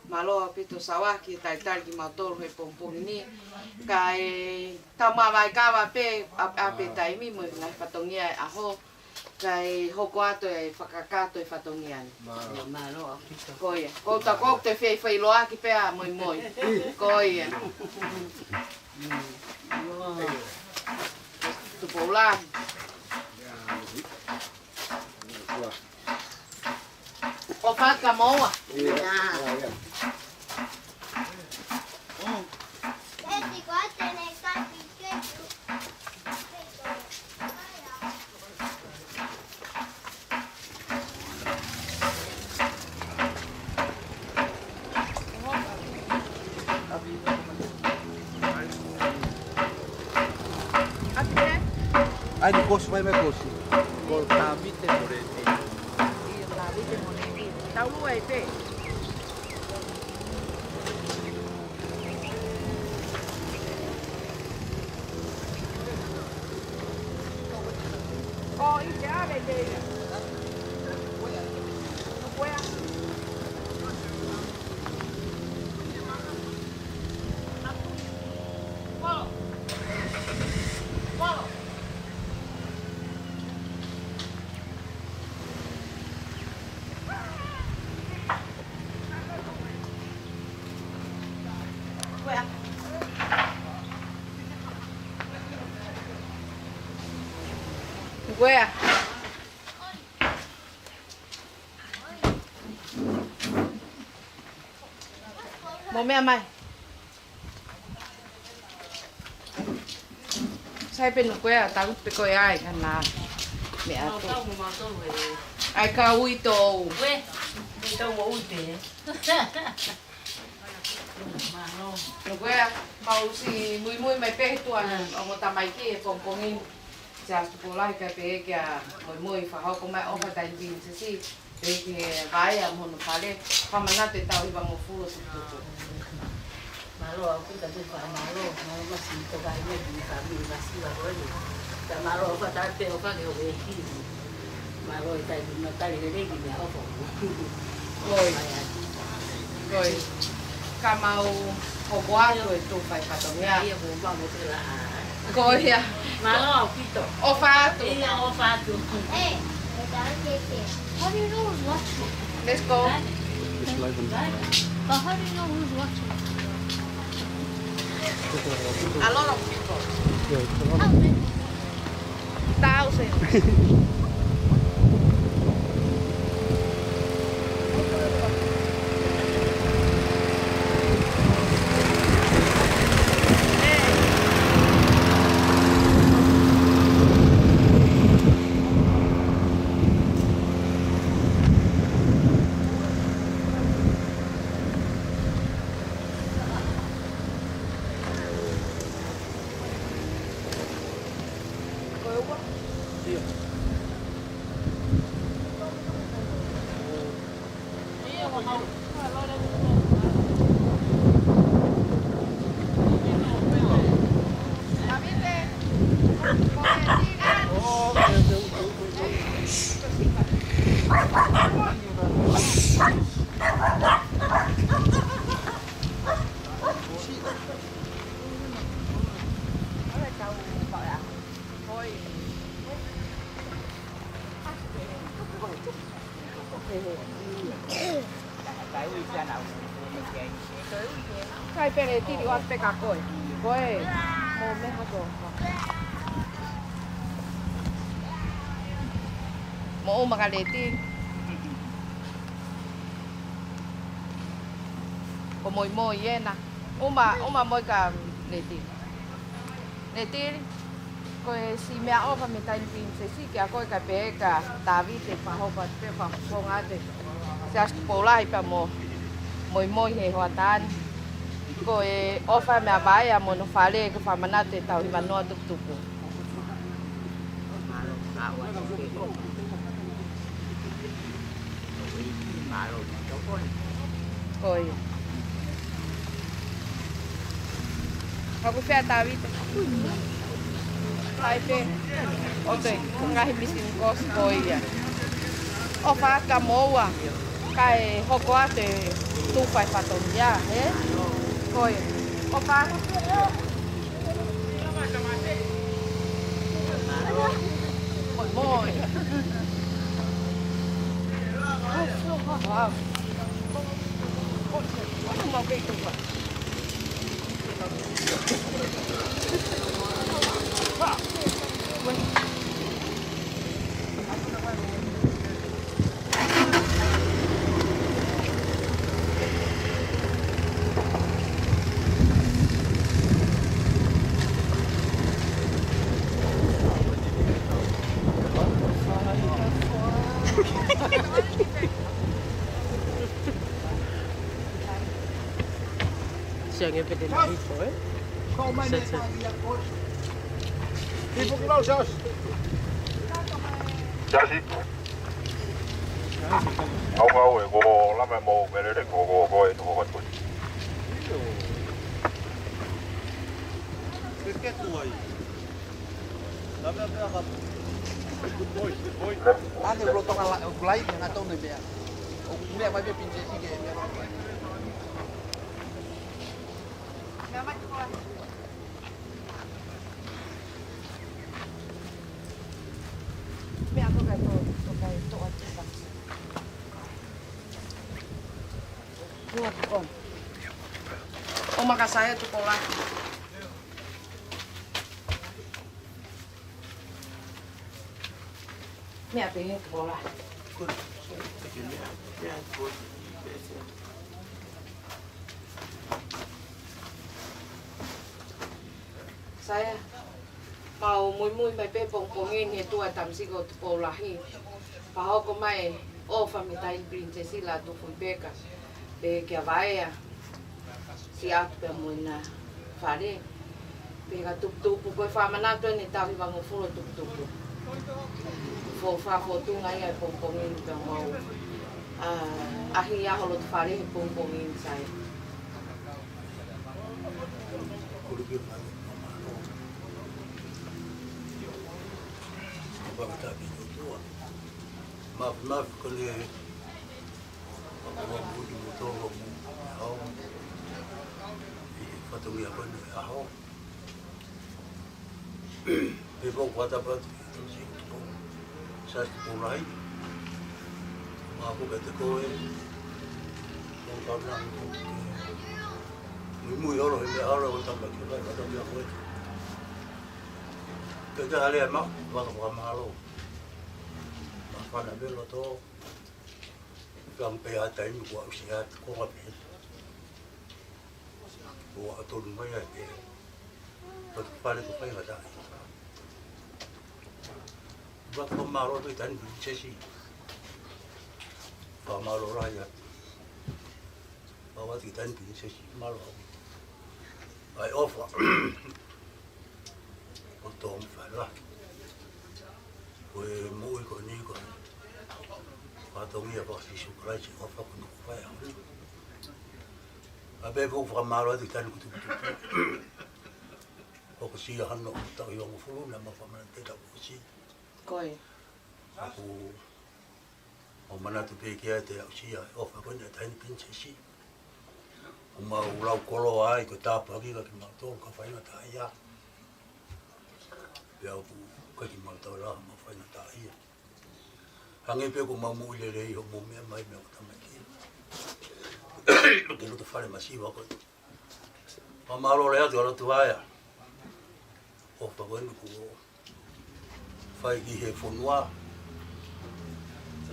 Maloa pito sawaki tai ki mautoro he pompong ni. Kai tamawai kawa pe ape tai mi mo na patongia aho. Kai hoko ato e whakakato e whatongia ni. Maloa pito. Koia. Ko ta kok te whai loa ki pea moi moi. Koia. Tupola. O whaka moa. Ai di costo vai mai costo. Col tabite morete. Io tabite morete. Tau luai pe. Oh, y se abre de ella. No pueda. Where? Một mẹ mày. Sai bên nó quê à, tao cũng coi ai khăn là mẹ tôi. Ai cao ui tô. Quê, tao ngủ ui tiền. Nó quê à, mau si mui mày pe tuan, ông ta mày kia phong in. Cha sekolah KPE kia moi fahau ko mai ofa tai bin sisi ke vai a mon fale pamana te tau iba mo fulo su Malo aku tak tahu malo masih terkait di kami masih baru ni. Tak malo apa tak tahu apa dia beki. Malo itu di mata dia lagi ni apa. Rồi kamau hobwa rồi tu phải patongnya. Iya bomba motor lah. Coi à. Malo pito. Ofato. Iya ofato. Hey, how do you know who's watching? Let's go. But how do you know who's watching? A lot of people. How many? Thousands. Kai pere tiri wa pe kakoi. Koe mo me hato. Mo makaleti. Ko moi yena. Uma moi ka leti. Leti koe si mea ofa me tain pin se si ke a koe ka pe ka David te paho pa te pa fonga te. Se as pola i pa moi he hoatan. Ko e ofa me vai a mono fale ke fa manate tau i manoa tukutuku. Koi. Aku fea David. Hai pe. Ote, ngai bisin kos koi ya. Ofa ka moa. Kai hoko ate tu fai fatto ya, Koi. Opa. Moi. Wow. Ano mau kayo ito ba? Siang even din na ito eh. Tipo que não, Jorge. Jasi. Au e go la me mo me le go e no go. Que tu aí? Lá me pega. Ah, eu botou lá, o glai que na tão bem. O me vai ver pinche assim que me vai. Oma kasaya tu pola. Mẹ pengen tu pola. Saya mau mui mai pe pongpongin itu atamsi ko tu pola hi. Paho ko mai o famita in princesi la tu fulbeka. Pe que vai si atu pe muina fare. Pega tup ko fa manato ni tawi bango fulo tup. Fo fa foto ngai ai pongpongin pe mau. Ahi ya holo tu fare pongpongin saya. Maaf kali aku butuh motor kamu, aku patut dia pun aku. Bebok kata apa? Saya mulai, aku kata kau yang kau nak mui orang ini orang tambah kita kata dia kau. Kita hari mak malu. Pada belo to gang pe atai mi ko usia ko ngapi ko atul mai ai pot pare ko pai ngada ba ko maro be tan bi chesi ba maro raya ba wa ti tan bi chesi maro ai ofa ko tom fala ko mo ko ni ko atau ia pasti suka aja apa pun apa yang abe bu famaro di tan kutu o si hanno tau yo fulu na ma famante da si koi aku o mana tu pe ke te si o fa kon tan pinche si uma ulau kolo ai ko ta pa ki ka ma to ka fa ina ta ya ya bu ka ki ma to la ma fa ina ta ya hangi pe ko mamu le le yo mo me mai me ta mai ke lo to fare masiva ko mamalo le atu tu aya o pa bueno ko fai ki he fonua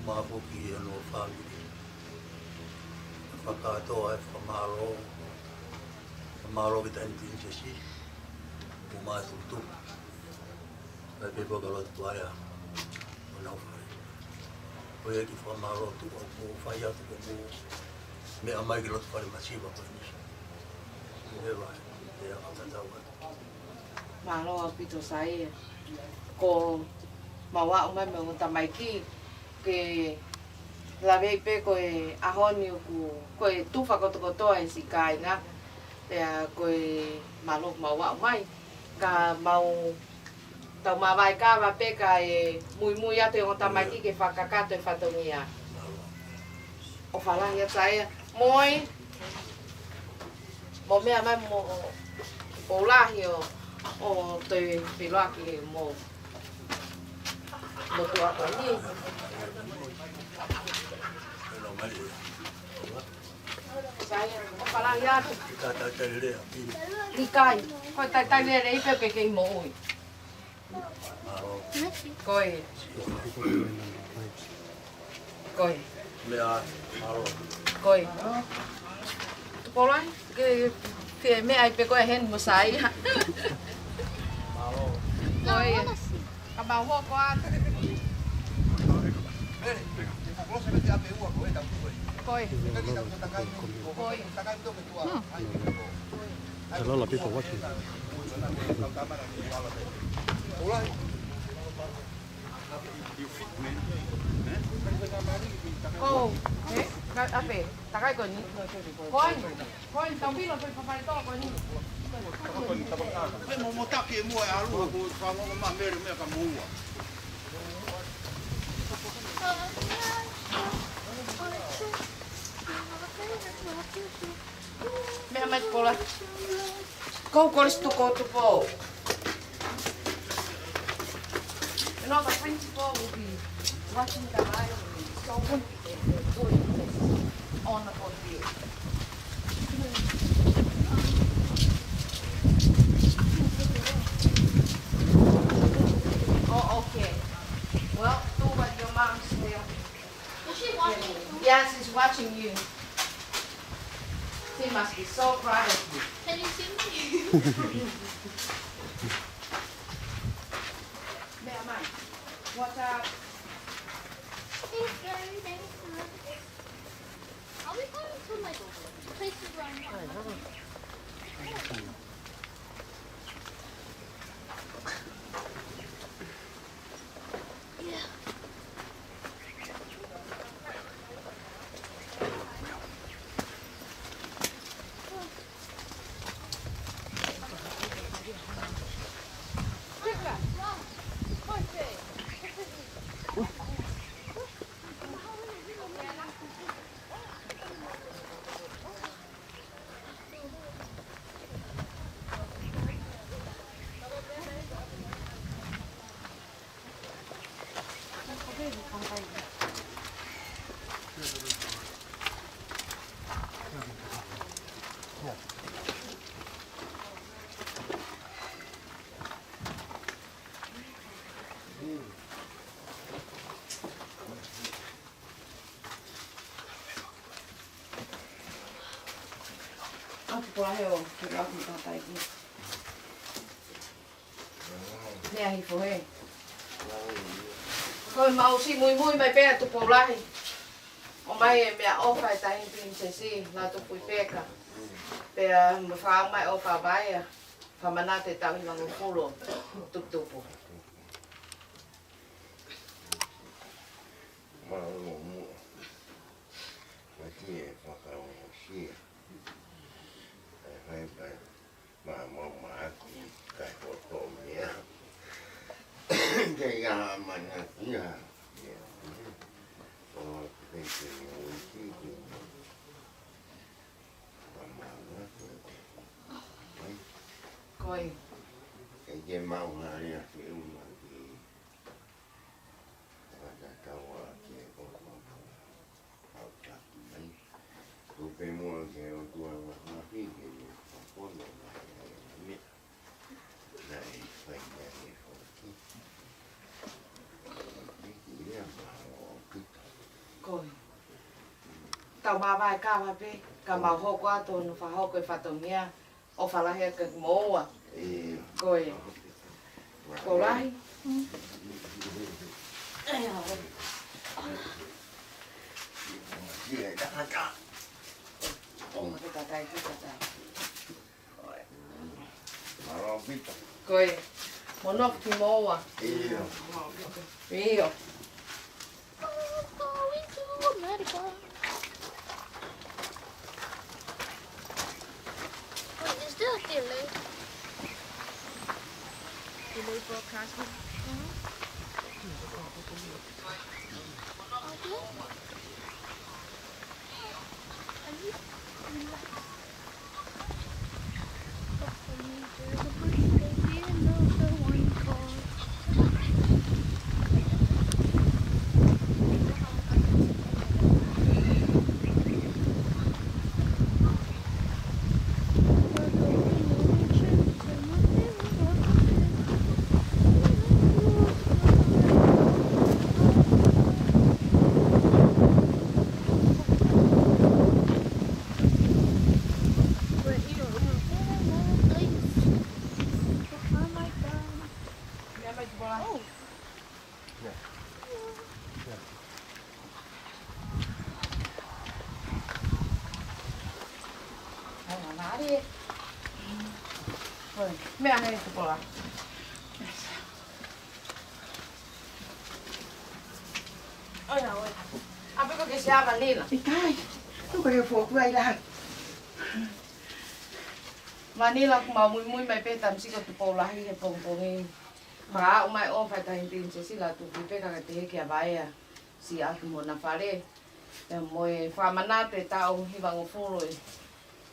ma po ki no fa fa ka to ai fa malo ke tan tin si o ma tu pe pe ko lo tu aya no foi que foi malo tu o falha tu como me amai que lo fare masiva por isso vai é a tatawa malo apito saya ko mawa umai me tamai ki que la vei pe ko e ahoni ko e tufa ko to e sikai na ko e malo mawa umai ka mau tau mawai ka wa peka e mui atu e ngota mai ki ke whakakato e whatongia. O whalangia tae, Moi. Mo mea mai mo o lahi o te whiloaki mo tua ko ni. Saya o pala ia. Ikai. Ko tai le rei pe ke mo ui. Koi. Koi. Mea aro. Koi. Polai ke me ai pe ko hen mo sai. Koi. Ka ba ho kwa. Koi. Koi. There's a lot of people watching. Oh, ape, takai ko ni. Koi, tambi lo pe papai to ko ni. Pe mo ta ke mo ya lu ko fa mo ma me me ka mo wa. Me mai pola. Ko tu po. You know the principal will be watching the eye so when doing this on the board. Oh, okay. Well, do what your mom's there. Is she watching? Yes, she's watching you. She must be so proud of you. Can you see me? What's up? Are we going to like places where I'm not? Yeah. Pulahe o ke rau ni tātai ki. Nea hi fo he. Koe mau si mui mai pēa tu pulahe. O mai e mea ofa e tahi princesi nā tu pui pēka. Pēa me whao mai ofa vaia. Whamana te tau hi mangu polo tuputupu. Malo mo. Maki e whakao sia. Mà cũng cái bộ tổ nhé cái nhà mà nhà cũng nhà cái chuyện người chi mà nó coi cái gì mau là đi kiểu mà gì và tao chỉ có học tập mấy tụi cái mua cái tụi nó phi cái con này biết này phải này coi tàu ba vai ca ba pe ca mau ho qua tôn fa ho coi fa tôn nha o fa la he cái mô à coi cô lai gì đó cả ông cái ta tay mà lo biết coi muốn nộp thì mô à iyo Going to America. Wait, is there a delay? Delay broadcasting? Okay. Mea hei tupola. Oina, oina. Apiko ke se ava nila? Itai. Tu kare foku ai la. Manila ku mau mui mai peta msiko tupola hi he pongpongi. Maa umai o fai tahi pinse sila tu pipeka ka te heke a vaea. Si aku mo na whare. E moe whamanate tau hiwa ngofuro e.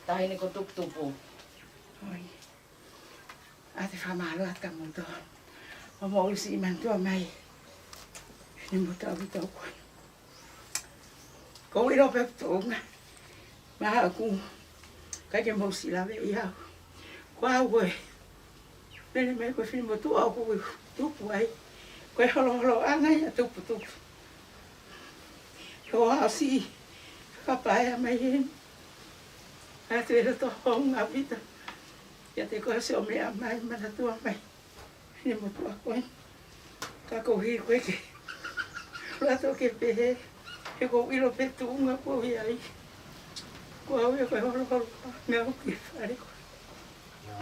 Tahi ni ko tuktupu. Oi. Ate whamalo at ka muto. O mo usi imantua mai. Ni muto au tau koe. Ko iro pe tonga. Maha aku. Kake mo si lawe i au. Ko au koe. Nene me koe whini mo tu au koe tupu ai. Koe holo holo angai a tupu tupu. Ko au si. Kapae a mai hen. A te era to honga vita. Ia te koe se o mea mai mana tua mai. Whini mo tu a koe. Ka ko hi koe ke. Rato ke pehe. E ko iro pe tunga ko i ai. Ko au e koe holo holo. Ngā uki whare koe.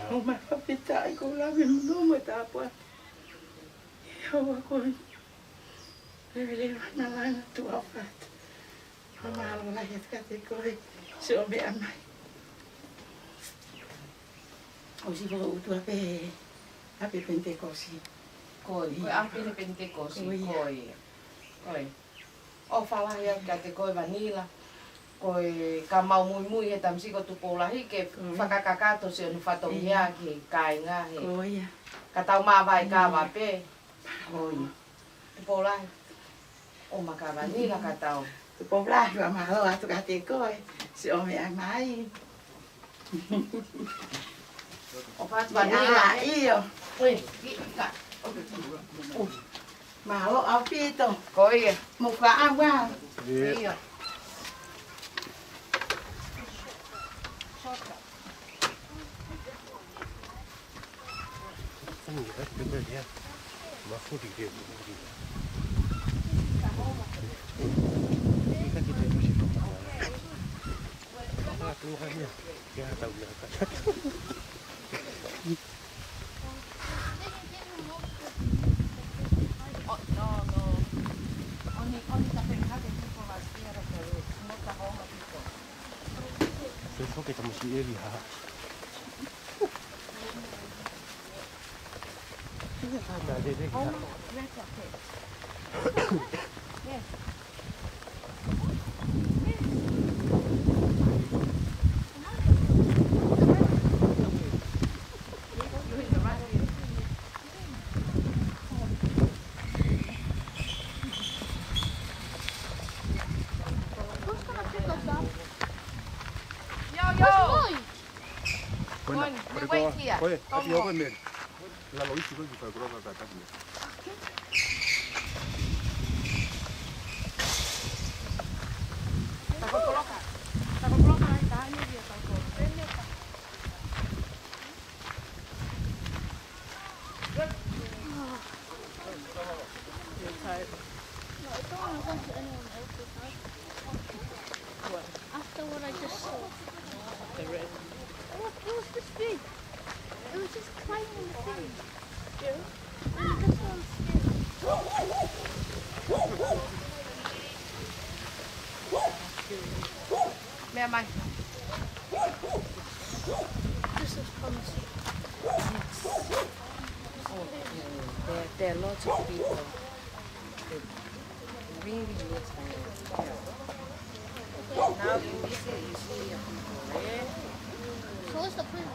O mai whapita ai ko lawe mnoma tāpua. Hau a koe. Lewele wana langa tu au whata. O mahalo lai at ka te koe. Se o mea mai. O si waka utua pe. Ape Pentekosi. Koi, koe apine Pentekosi. Koi. Koi. O whalahi au ka te koe vanila. Koe ka mau mui he tamsiko tupolahi ke whakakakato se onu whatongia ki kai ngahe. Koi. Ka tau mawai ka wape. Koi. Tupolahi. O maka vanila ka tau. Tupolahi wa mahalo atu ka te koe. Se o mea mai. O pat vanila. Iyo. Ui, ka. Mahalo au pito. Koi. Muka awa. Iyo. Ini kan benar ya. Mafu di dia. Ini kan kita mesti pemahaman. Apa Tuhannya? Ya tahu ya. Oh, no. Oni tak pernah ada informasi ada kalau semua tahu apa. Besok kita mesti lihat. Ada deh. Oh, that's okay. Yes. Oye, aquí yo con él. La lo hice con su programa para acá. After what I just saw. What was this big? It was just climbing the thing. And this one's Mẹ mày. This is promising. Oh, there are lots of people. It really looks like now in this you see red. So what's the point?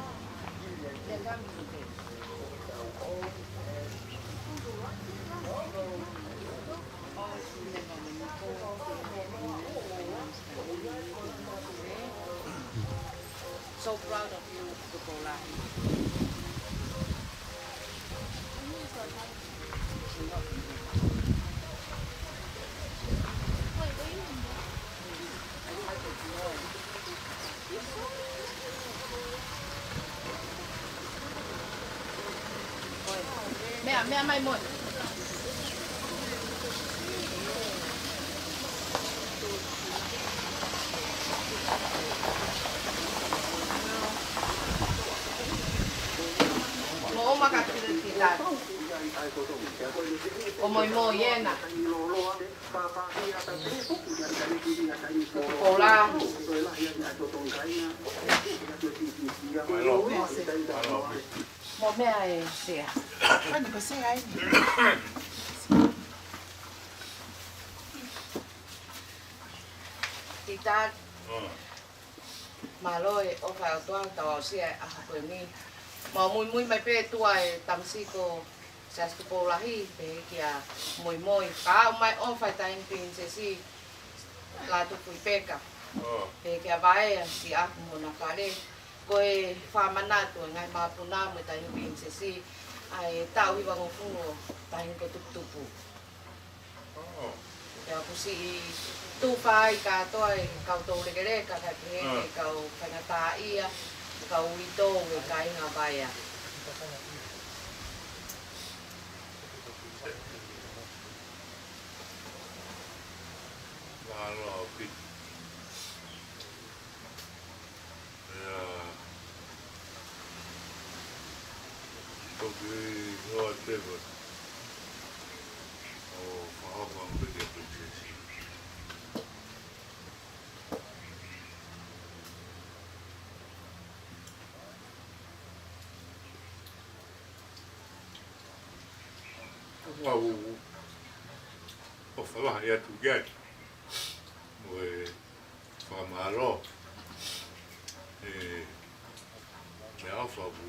So proud of you, Tupola. Mẹ mày một. O moi moi ena. Pola. Mo mea e sea. Ani ko se ai. Tita. Maloe o fa toa tao sia a ko ni. Ma muy mai pe tua e tamsiko sa sto lahi pe kia moi ka mai on fa ta in princesi la tu pui peka. Pe kia vai si a mo na kale ko e fa manato ngai ma puna mo ta in princesi ai tau hi wango fungo ta in ko tupu. Ya kusi tu pai ka toi kau to le kere ka ka pe kau panata ia kau ito nge kai nga baya. Malo pit. Ya. Porque no atrevo. Oh, vamos ver que princesa. Wow. O falar ia tu gai. Moe whamaro. Me awha bu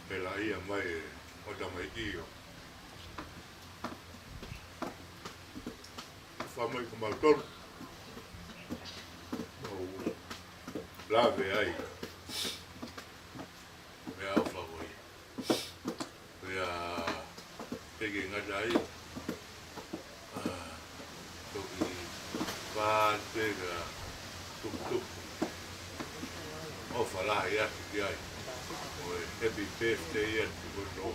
pela ia mai o Tamaitio. Whamai ka mautoru. O lave ai. Me awha boi. Mea tege ngata ai. Toki pātega tup-tup. O whalahi atu ki ai. O happy birthday atu kono.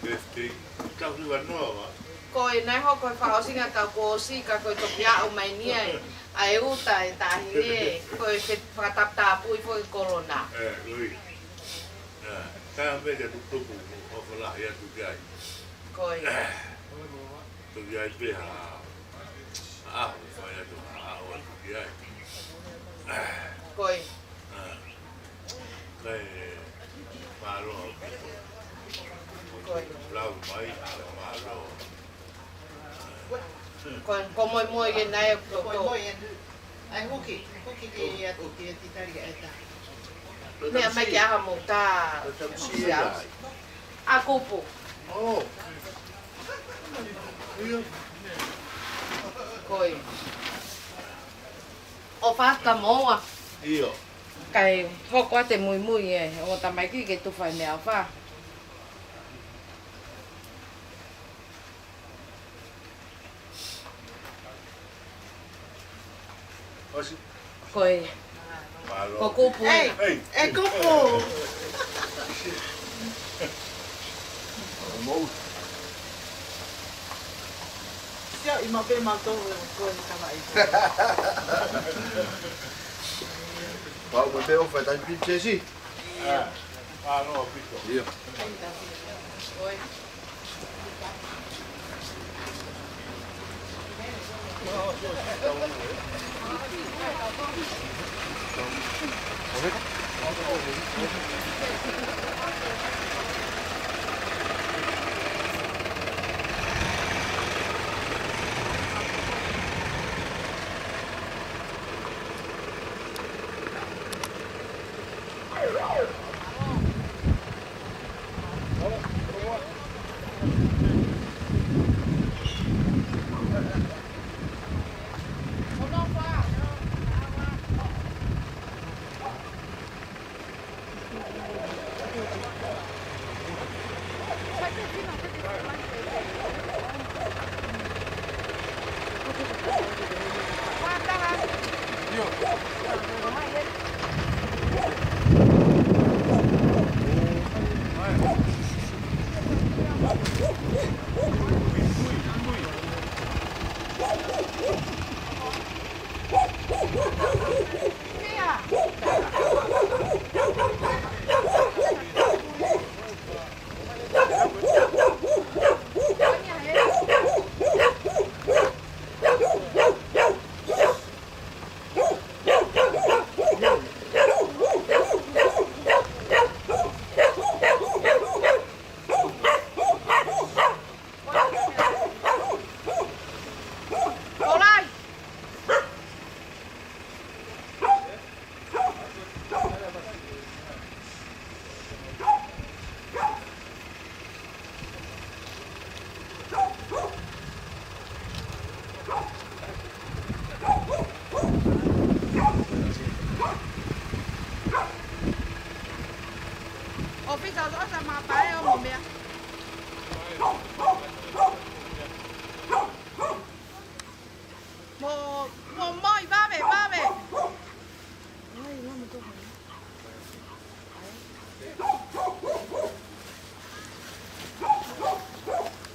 Birthday. Tau hiwa noa wa. Ko e nai hoko e whaosinga ka ko si ka ko to pia o mai ni ai. Ai uta e tahi ne ko e whakatapta pui fo corona. Ui. Kaya mega tup-tupu o whalahi atu ki ai. Koi. Toki ai peha. Aho whai atu aho atu ki ai. Koi. Kai paro. Koi. Lau mai paro. Ko moi e nai ko ko. Ai hoki ke atu ke titari eta. Me mai ki aha mo ta. A kupu. Oh. Koi. O whaka moa. Io. Kai hoko te mui e. O ta mai ki ke tu whai mea wha. Osi. Koi. Ko kupu. Ei, kupu. Mo. Sia i mape mato ko ni kawai. Pau mo teo fa tan princesi. No, pito. Io. Oi.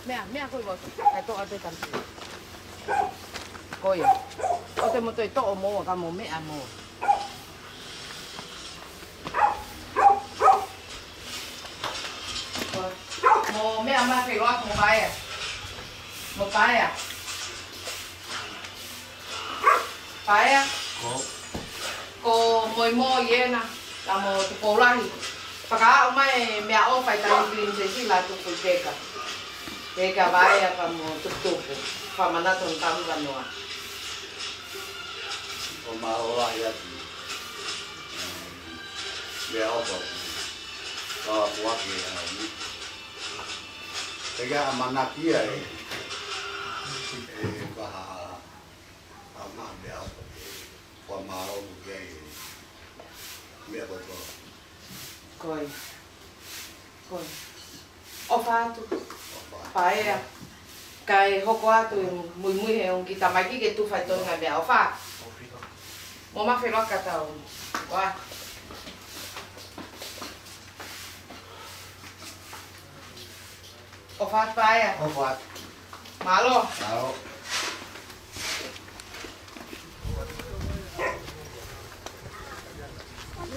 Mea koe wau. Kai toa te tamsi. Koe. O te mo toi to'o mo ka mo mea mo. Mo mea ma ke roa mo baia. Mo baia. Baia. Ko mo iena la mo te polahi. Paka o mai mea o fai tai green se si la tu peka. Peka baia pa mo tupu. Pa manato ntamu ka noa. O maola ia mea o pa. Ka puaki ai. Pega manakia ka ama mea o pa mao ke mea ko Koi. O fatu. Paea. Kai hoko atu mui he un kita mai ki tu fai tonga mea o fa. Mo ma felo ka tau. Wa. O fat paea. O fat. Malo. Malo.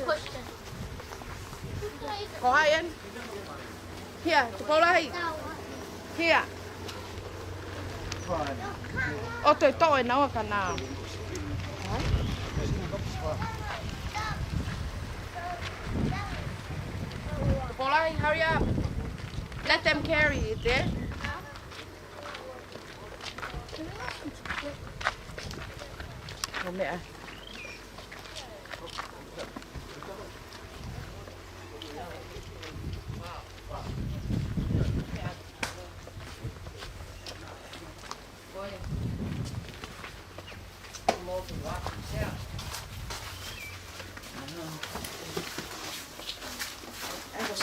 Question. Có hai anh. Here, chụp bao đây. Here. Ô tôi nấu ở căn nào. Chụp bao đây, hurry up. Let them carry it, yeah? Ô mẹ.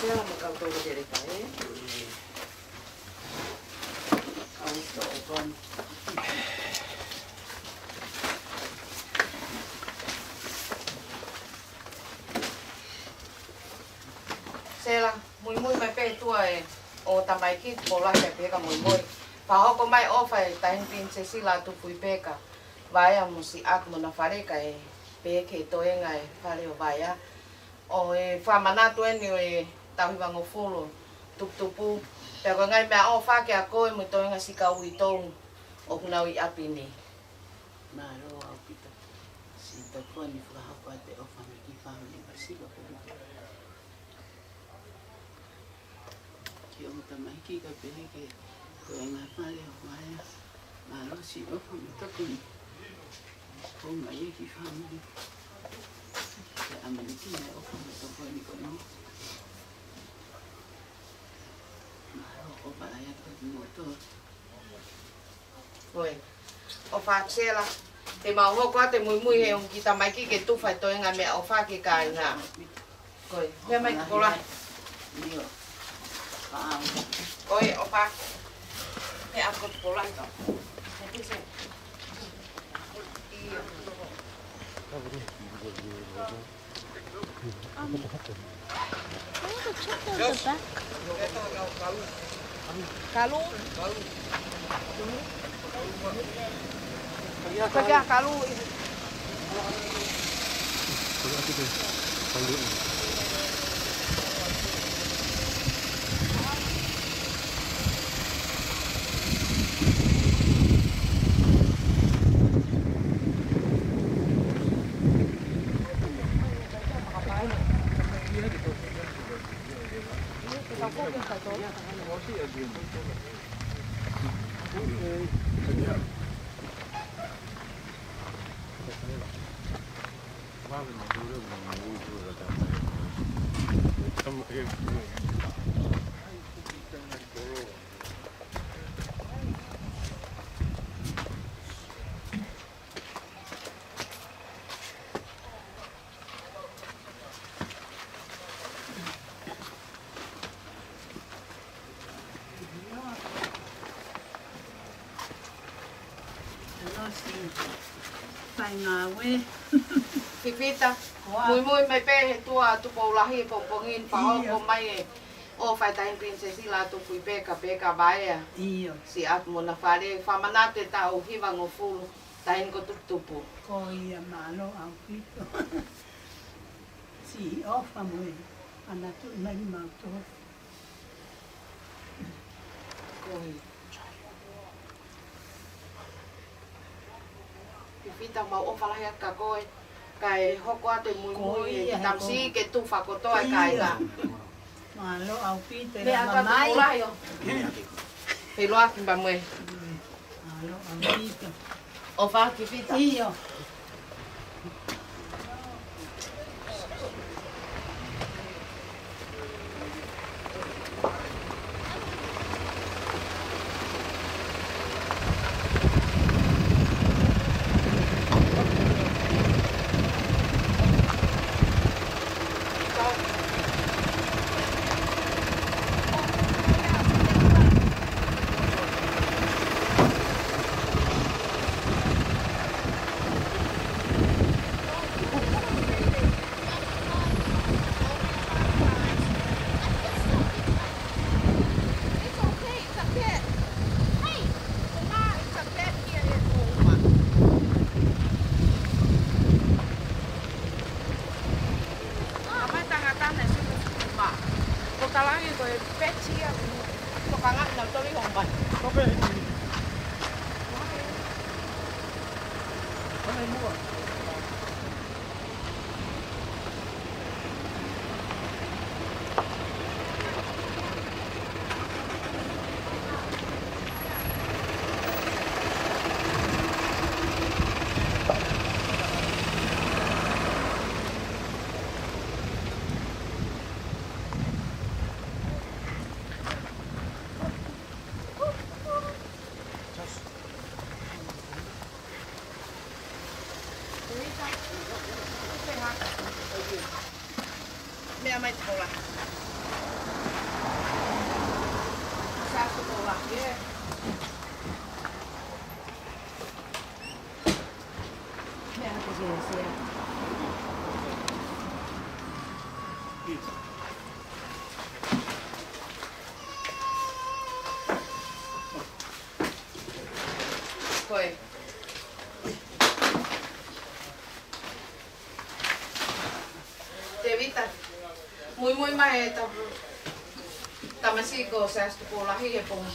Saya mau kau tahu jadi kaya. Kau tahu kan? Saya mui mai pe tuai o tamai kit pola pe pe ka mui. Pa ko mai o fai tain pin se sila tu pui peka. Vai a musi ak mo na fare kai pe ke to ngai fare o vai a. O e fa mana tu ni e tau wang o folo tupu pero ngai mea o fa ke a koe mo toi nga sika ui tong o kuna ui api ni Malo au pita. Si ta koe ni whakahapa te o whanaki whahoni pa sika kuru. Ki o muta maiki ka pere ke koe ngā pale o maia. Malo si o whamitako ni. Ko ngai e ki whanaki. Te amaniki mea o whamitako ni koe ni. O palaya ko moto. Oi. O fa tsela. Te mau hoko te mui he un kita mai ki ke tu fai toi nga mea o fa ke kai nga. Oi. He mai kola. Nio. Oi, o fa. He ako kola to. I want to check out the back. Kalu. Pegang kalu. Fai ngā we. Pipita. Mui mai pe he tua tu pau lahi po pongin pa ho ko mai e. o fai tain prinsesi la tu pui peka baia. Iyo. Si at mo na fare famanate tau hiva ngo fulu tain ko tupu. Ko ia malo au pito. Si ofa mo e. Ana tu mai mau to. Ko Pipita mau ofa la ka koe. Kai hoko ate mui tamsi ke tu fakoto ai kai ka. Malo au pito Le ata mai. Pe loa ki ba mui. Malo au pito. Ofa ki pita. Iyo. Mea mai te kola. Sa te kola, yeah. Mea te sia. Koe. Te vita. Muy mai tamasiko sa ko lahi e pong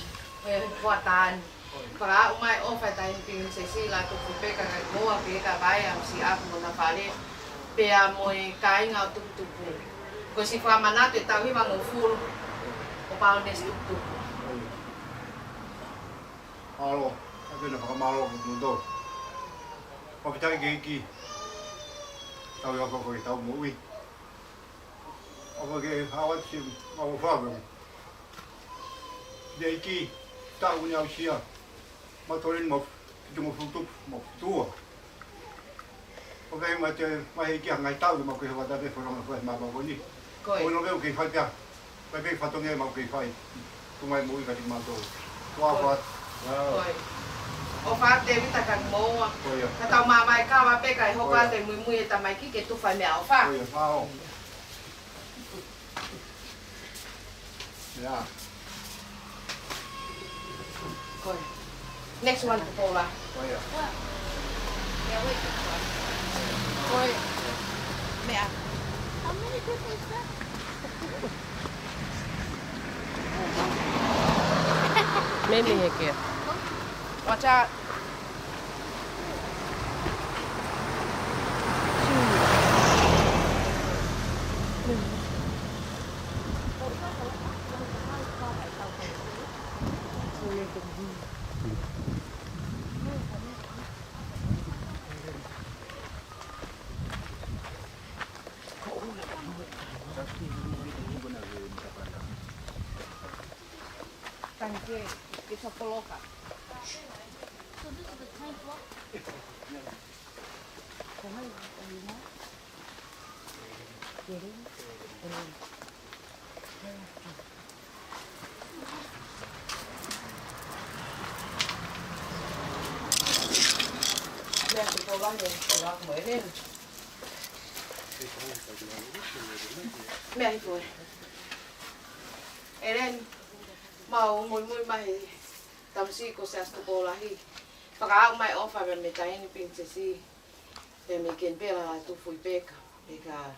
buatan. Para umai o fa tain pin se sila to peka ka moa peka bayam si aku mo na pale. Pea moi kai nga tutupu. Ko si fa manate tau hi mango full. O pao des tutupu. Alo, aku nak pakai malu untuk. Kau percaya gigi? Tahu yang kau tahu mui. Apa ke awak sih mau faham? Gigi tahu ni awak matorin mau cuma tutup mau tua. Oke macam gigi ngai tahu mau ke awak dah berform apa mau ni. Kau nak ke faham? Tapi fatungnya mau ke faham. Tumai mui kat mana tu? Tua apa? O fa te vita ka moa. Ka tau mai ka wa pe kai ho ka te mui ta mai ki ke tu fa me o fa. Yeah. Koi. Next one to Paula. Yeah. Yeah, wait. Koi. Mea. How many people is that? Maybe here. Watch out. Que só coloca. So this is the 10th walk? Como é? Mẹ cô bác nhìn, cô bác mới lên. Mẹ tuổi. Eren mau mui mai tamsi ko sa stopolahi. Paka mai ofa me tai ni princesi. Pe me ken pela tu fui peka. Peka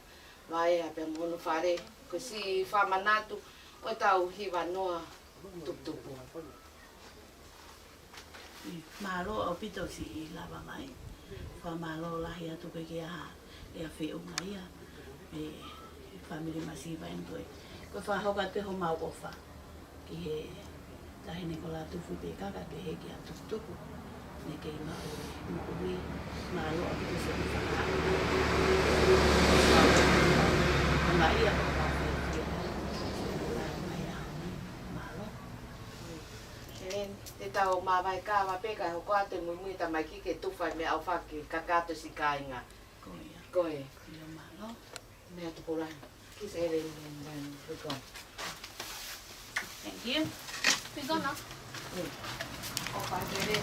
vai a pe mono fare ko si fa manatu o tau hiwa noa tupu. Malo au pito si lava mai. Fa malo lahi atu pe kia e a fe unga ia. E family masiva entoi. Ko fa hoka te ho mau ofa. Ki he tahine ko la tufu pe kaka pe he ki a tupu. Ne ke i mau ui malo au pito si fa. Unga ia ko fa fe kia. Te tau mawai ka wa peka ho ko ate mui ta mai ki ke tufa me au fa ki kakato si kainga. Koe. Ia malo. Me atu pola. Ki se ere ni go. Thank you. We go now. O pa tere.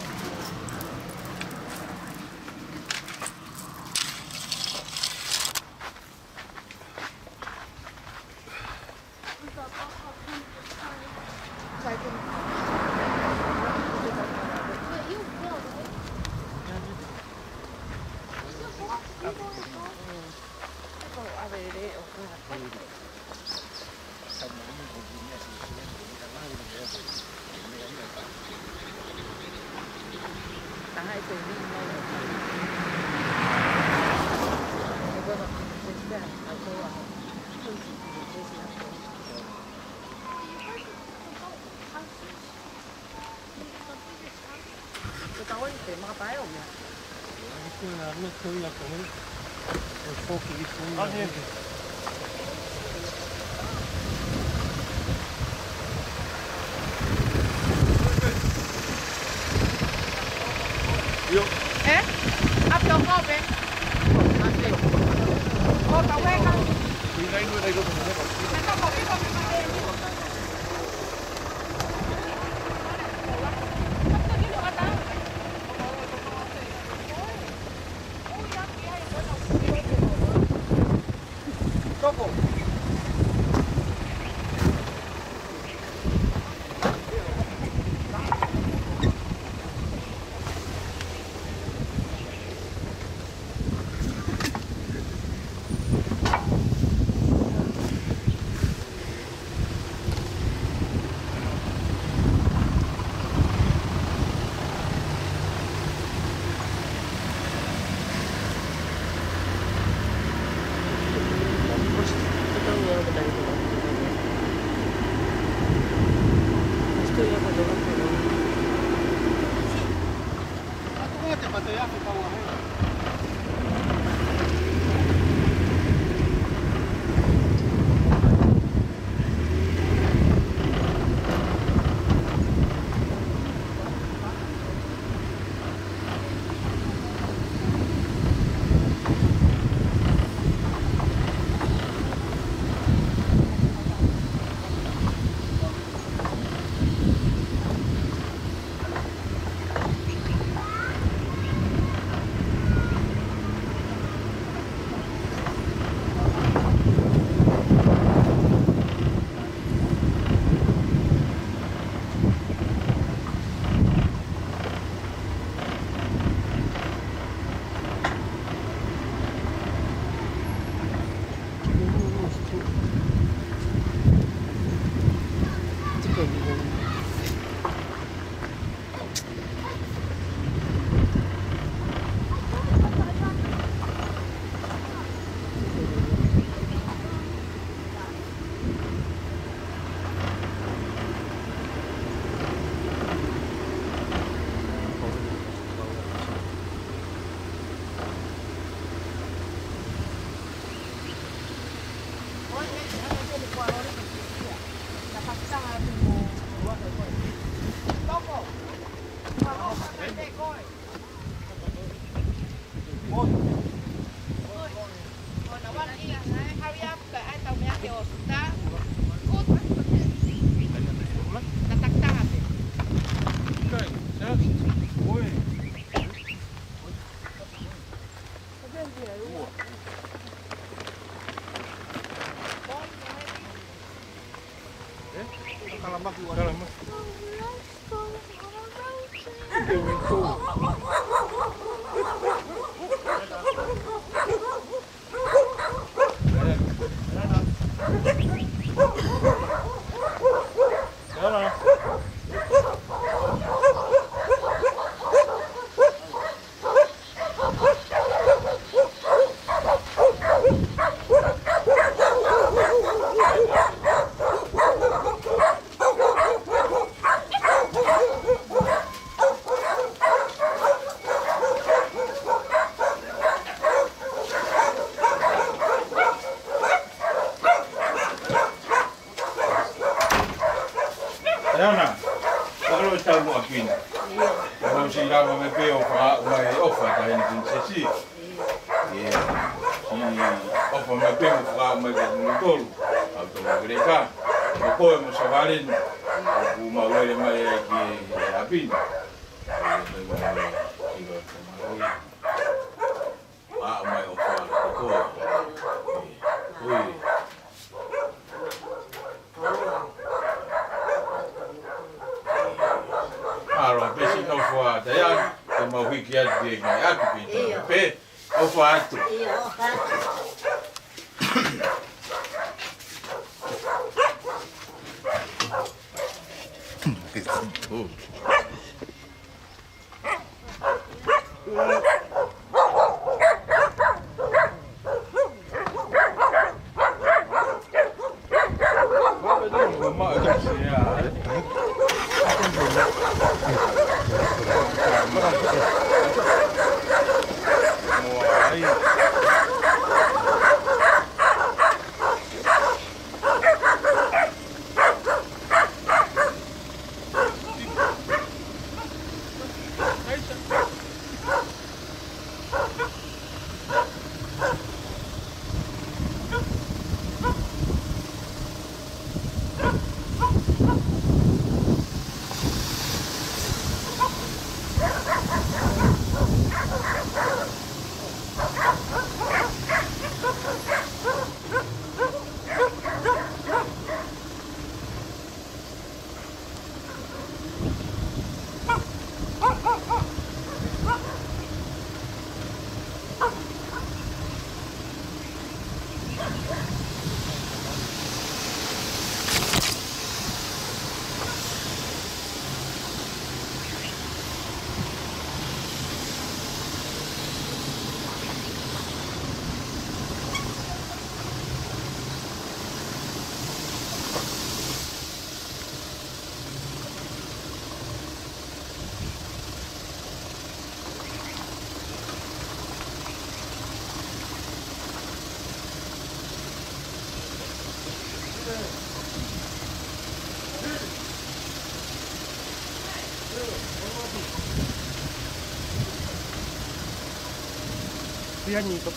Áp cho con về. Cô tao quen không? Đi đây nuôi đây có thể Ayana, kalau tahu mau apin, kalau si lama mempe ofa, mai ofa dah ini pun sesi. Ya, si ofa mempe ofa mai bermutul, atau mereka, kau yang musawarin, aku mau mai lagi apin. Ah, mai ofa, kau, oi. Aro, besi no fua, daya, te mau hiki atu e ngai atu pita, pe, o fua atu. Oh. Piani to.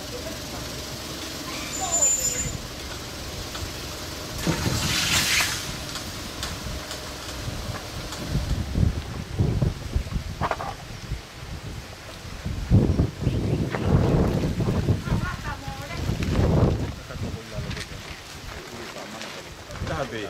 Tabe.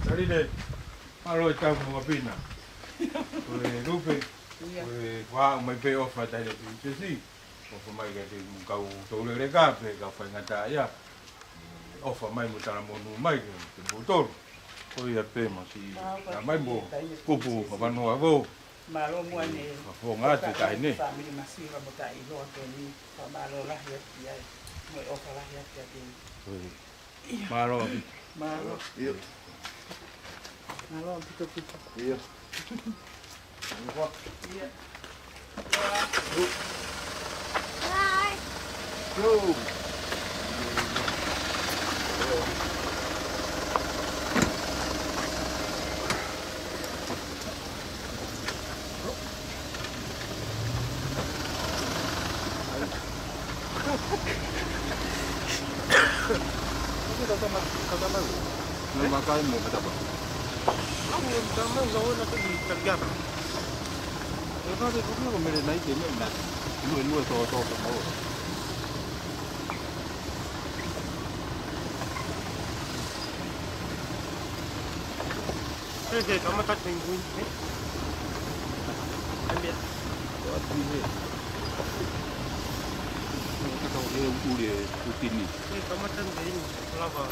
Tadi deh, kalau tahu mau pina, boleh rupe, boleh wah mai pay off mata dia tu sih, off mai kata kau tahu le kafe, kau fai ngata ya, off mai mutara monu mai tu botol, kau ya pay masih, mai bo, kupu apa nu apa, Malo mo ni. apa ngati kah ini, Family masih kamu tak ilo atau ni, malo lah ya, mau off lah ya jadi. Malo, Malo. iya. Malo pito. Iya. Iya. Bye. Go. Ha ha ha. kata mau. Nggak makan mau kata apa? Aku yang mau gawe nanti di kerja. Kalau ada problem kau mesti naik dia nak. Lu so mau. Oke, kamu tak tunggu. Ambil. Buat ini. Kita tahu dia udah rutin ni. Kamu tak tunggu. Kenapa?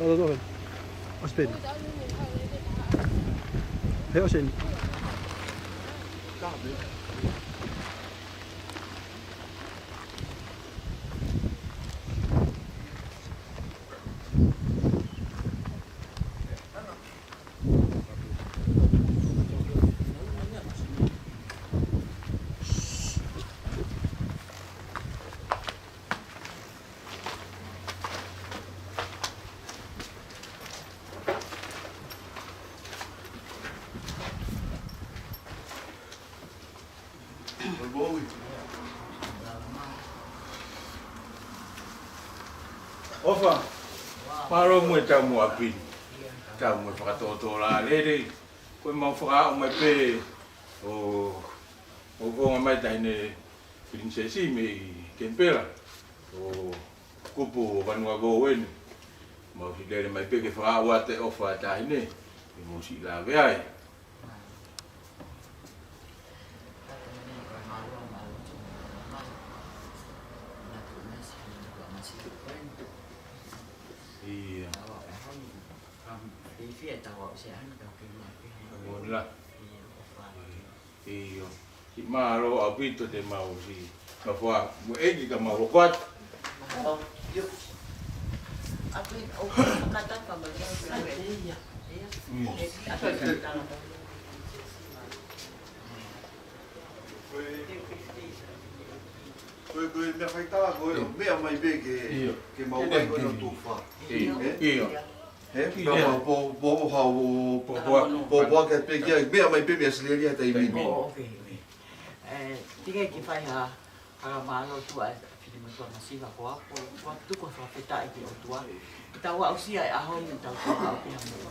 Todo. Espera. Hej och sen. Ofa, paro mo tamu api, tamu whakatoto la lere, koe mau whaka o mai pe o ngamai taine prinsesi me kempera, o kupu vanua goen, mau si lere mai pe ke whaka wate ofa taine, e mo si la veai. Lah. Iyo. Si maro apito de mau si. Kapwa, mo egi ka mau kwat. Yo. Aku kata apa bagian iya. Koe me faitala koe mea mai be ke mau ai koe no tufa. Iyo. He, po hau po ke pe ke mea mai be me seleria tai mi. Tiga ki fai ha ara malo tua fili mo tua masiva ko tu ko fa peta ki o tua. Kita wa usia a ho ni ta ko ha pe mo.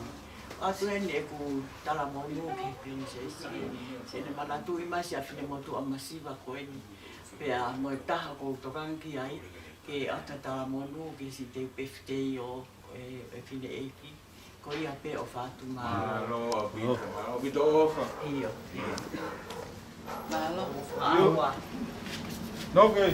A tu ene ku tala mo no ke princess. Se ne mana tu imasi a fili mo tua masiva ko ni. Pe a mo ta ko to kan ki ai ke ata tala mo no ke si te pefte o e fine eki. Ko ia pe o fa tu ma. Malo abito ofa. Iyo. Malo. Agua. No que.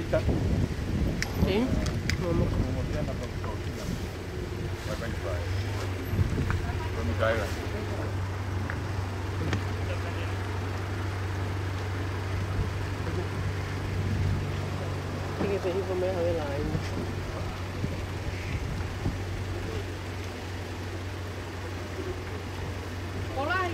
kita. Sim. Vamos. Vamos cair. Sige, pwede po may hawilain. Mulai.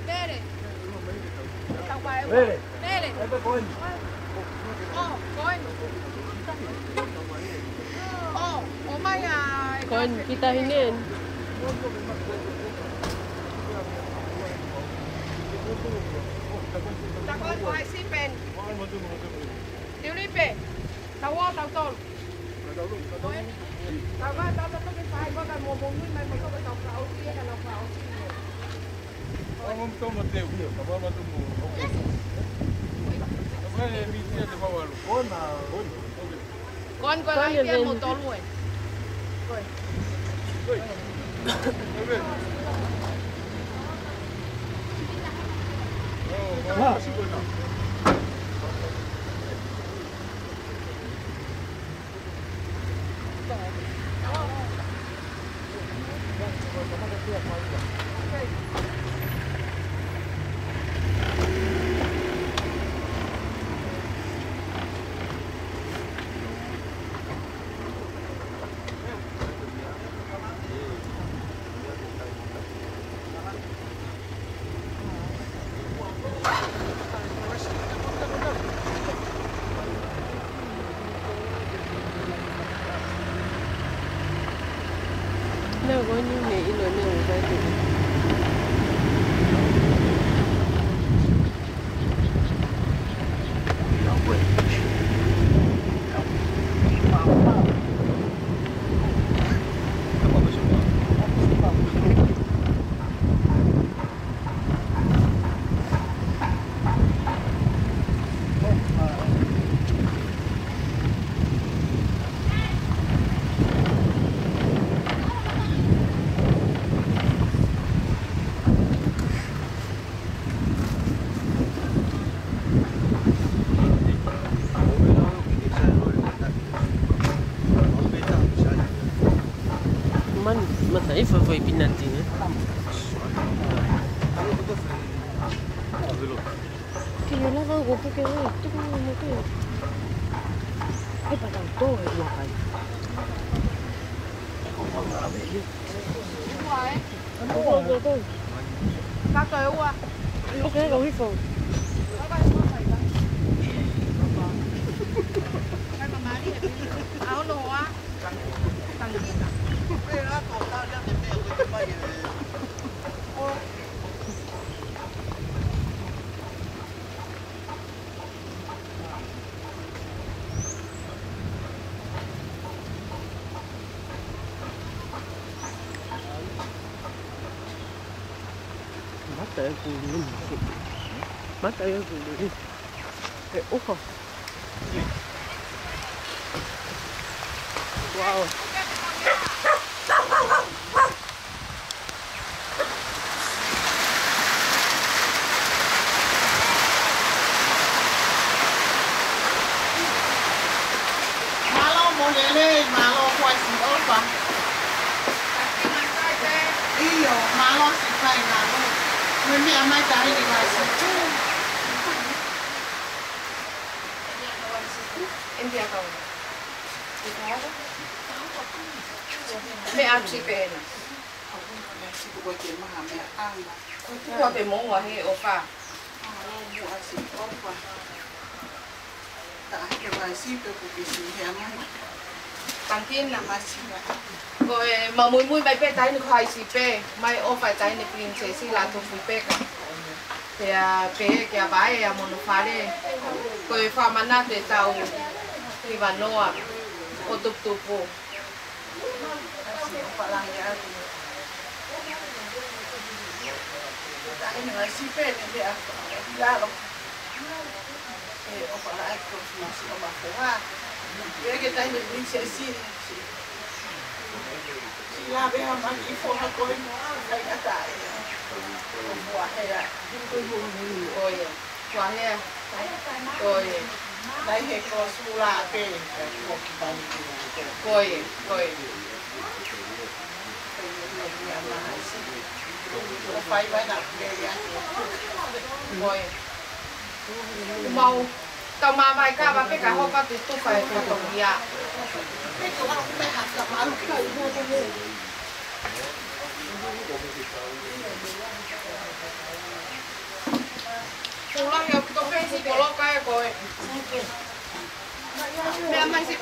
Nere. Nere. Nere. Oh, coin. Oh, oh my god. Kon, kita hinin. Ta coi của hai si pen. Tiêu đi pe. Tao wo tao tol. Tao va tao tao cái phải có cái mồm như mày có cái tao khẩu kia là nó khẩu. Vamos tomar teu, vamos tomar. Vamos mi tía te va a ver. Con lại kia một to luôn. Nếu có như nghĩ rồi nếu phải tự Matay foi pinantinho. Que yo la hago porque esto como que ay para todo es la calle. Các tới qua. Ok, có cái phòng. Áo đồ á. Mata eu com ele. Mata eu com ele. Opa. Wow. Malo molele, malo quasi opa. Io, malo si fai malo. Non mi ha mai dato di quasi. India kau. Mẹ ăn chị về nè. Qua về món ngoài hay opa. Tăng tiền là mà xí. Rồi mà mùi bài bé tay nó khoai xí bé, mai ô phải tay nó pin xí xí là thuộc phi bé cả. Thì bé cái bài à muốn phá đi. Rồi phá mà nát để tàu thì vào nô à, ô tụp tụp vô. Ini masih pengen dia lalu. Opala aku masih oma koha. Dia kita ini prinsesi. Sila beha maki foha koi mo kai kata. Wahaya. Oye. Wahaya. Oye. Dai he ko sula pe. Oye. Oye. Phải phải đặt về rồi màu tao mà mai cả mà cái họ có tụi tôi phải có đồng ý à cái chỗ nào cũng phải học tập mà lúc này mua cái gì cô lo hiểu tôi phải gì cô lo cái rồi mẹ mai gì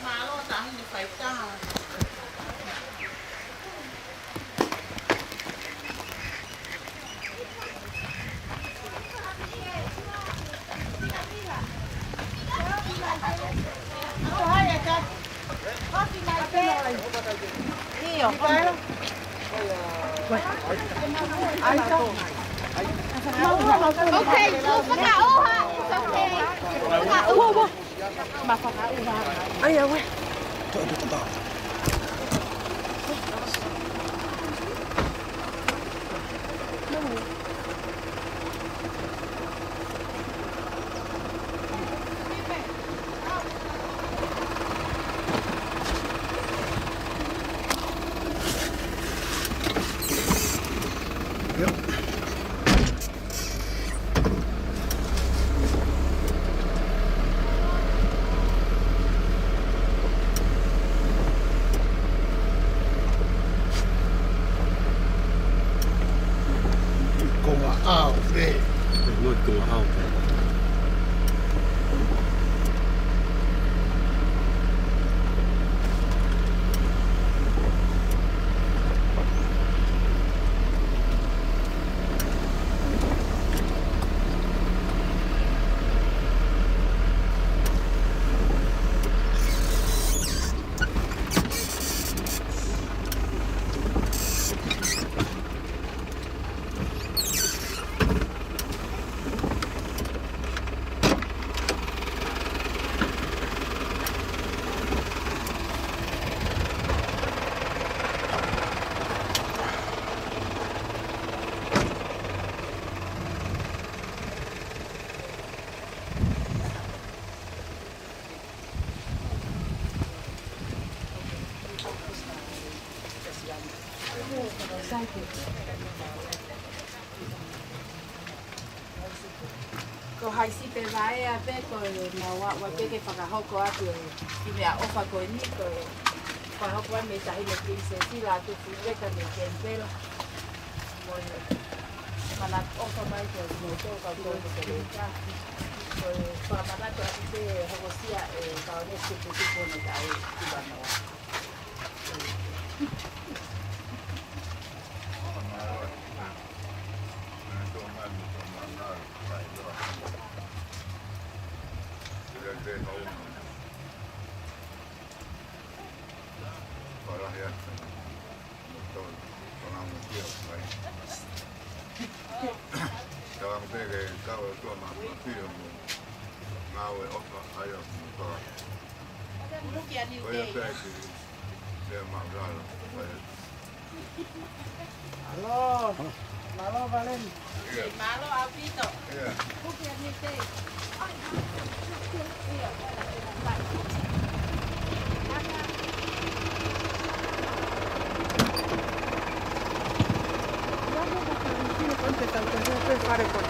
mà lo tặng thì phải ta nhiều cái ai đâu ok cô phải cả ô ha ok cả ô không mà phải cả ô ha ai đâu vậy ko hai si pe vai a pe ko na wa pe ke whakahoko atu ki mea ofa ko ni ko whakahoko me tahi me princesi la tu fuweka me kempela mana ofa mai ko no to ka ko ko ka ko mana to ati te hogosia ka ne se tu ko no ka e ki ba no Halo, malo Valen. Malo Alvito. Iya. Hãy subscribe cho kênh Ghiền Mì Gõ để không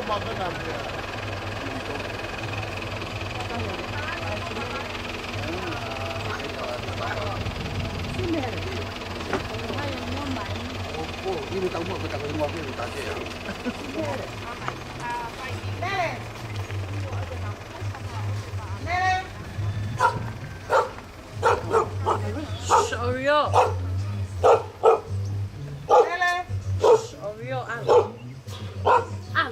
bỏ lỡ ini tahu mau kita mau ni tadi ya. Oreo. Oreo ăn. Ăn.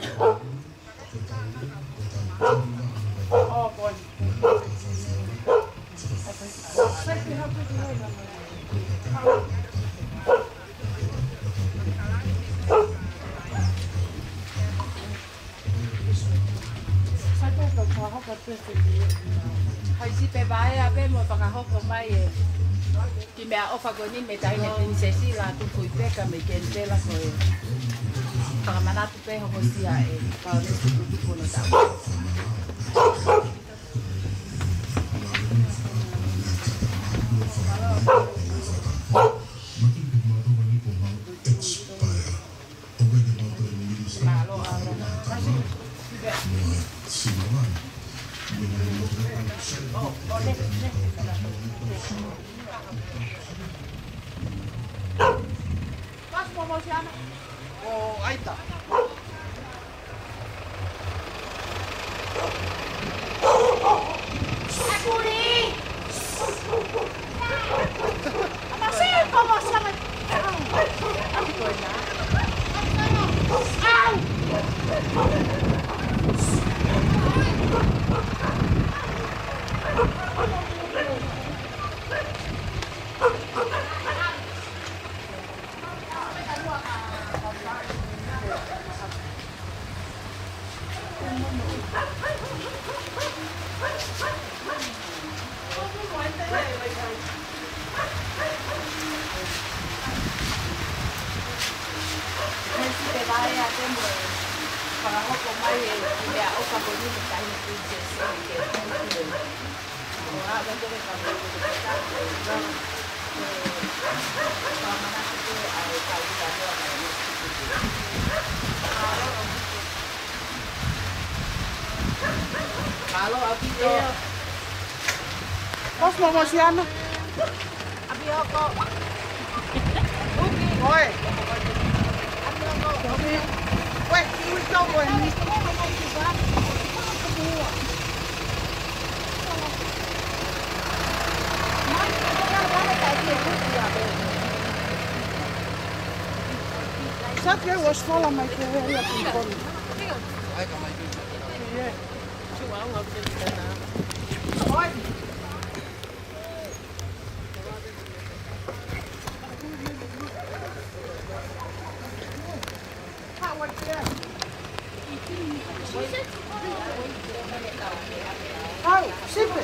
Oh boy. Hồi xưa bé bái à bé một phần học của mai thì mẹ ở phòng của mẹ tại nhà princess là tôi phụ bé cả mấy kiện bé là rồi phần mà nó tôi bé học của xưa vào đến tôi tôi phụ nó tạo Oh, ahí está. Halo, Abito. Bos mau siapa? Abio kok. Oi. Abio kok. Weh, ini kau weh. Sä kyllä vois olla mai kyllä kun Aika mai kyllä. Chú áo ngọc trên cái nào. Ôi. Oh, super.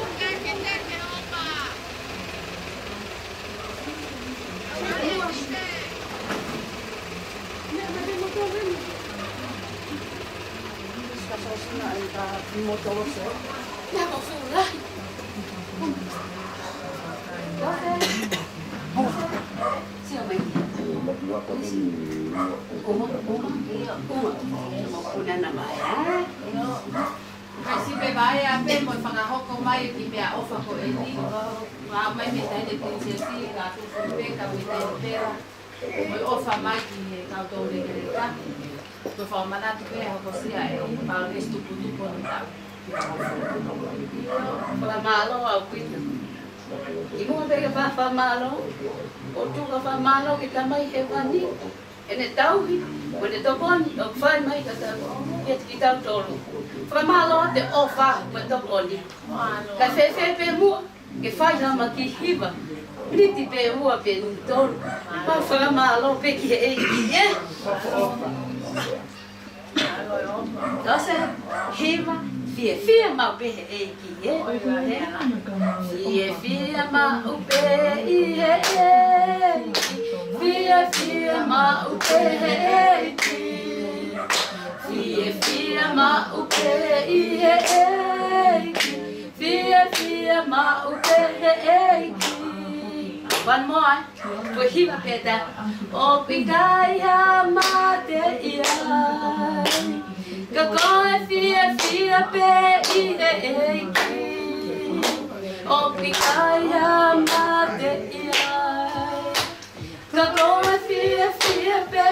Hai si pe vai a pe mo fanga hoko mai ki me a ofa ko e ni ma mai me tai de princesi ka tu pe ka me tai pera mo ofa mai ki ka to de ke ka to fa mana tu pe hoko si a e pa le stu pu tu pon ta Fa malo au pita. I mua pega fa malo. O tu fa malo ki tamai he wani. Ene tauhi, wene tokoni, o fai mai ka tau, ki tau tolu. Fa malo te ofa, me tokoni. Ka fe pe mua, ke fai hama ki hiva. Niti pe mua pe tolu. Fa malo pe ki e ki e. Tose, hiva, fia ma pe e ki e. Fia ma upe i e e. Fia ma upe e ki. Fia ma upe i e e ki. Fia ma upe e ki. One more. Tu hiva peta. O pikaya ma te iai. Ka koe fia pe i e e ki. O pikaya ma te iai. Ka koe fia pe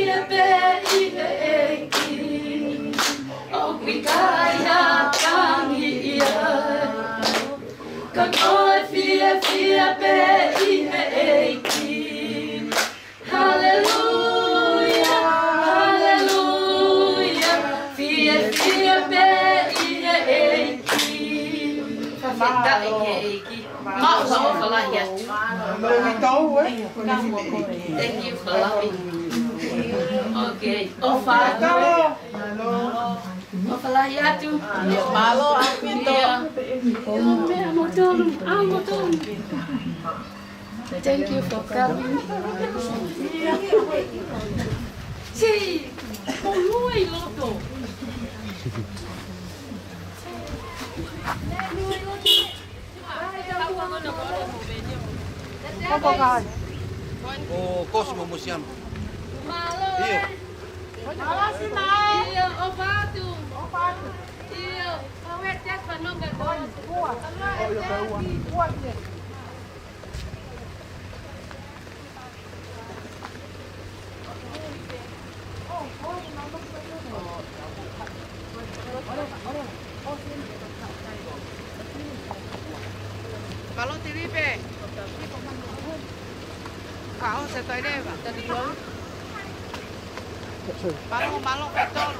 fia pe i e ki o kikaya tangi ia ka koe fia pe i e ki hallelujah hallelujah fia pe i e ki fafeta i e ki ma sa o fala ia thank you for loving okay ofa Fala ya tu. Malo apito. Thank you for coming. Sí. Muy loco. O Cosmo Museum. Malo. Malo si ma. Iyo, ovado. Iyo, awet tek panong gagawin. Malo tiripe. Kau se toi deva, tadi dulu. Malo betul.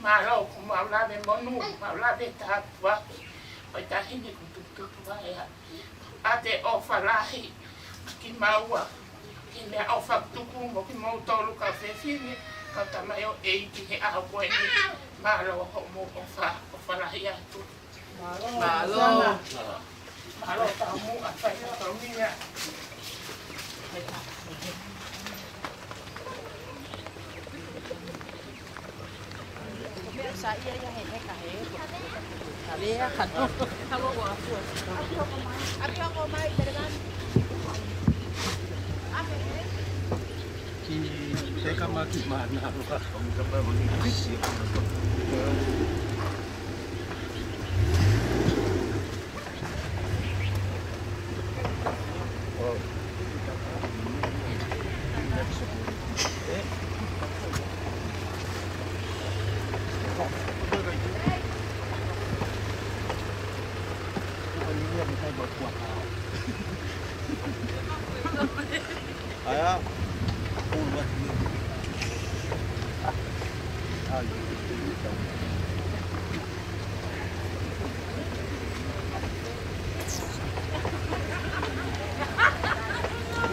Malo como habla de Monu, habla de Tatua, hoy está gente con tu vaya, ate ofalahi, que maua, que me ofa tu como que mau todo café fine, kata mayo que agua ni malo como ofalahi tu. Malo kamu apa ya kamunya. Sa iya ya he ka he. Kali ya kan. Kalau gua aku. Ako mai dengan. Ki teka maki mana ba? Kung ka ba mo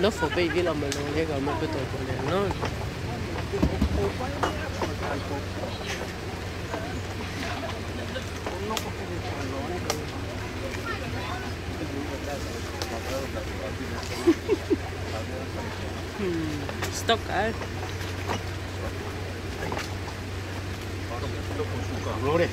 nó phổ bị vì là mình luôn cái gọi một cái tuổi của nó stock á luôn đi.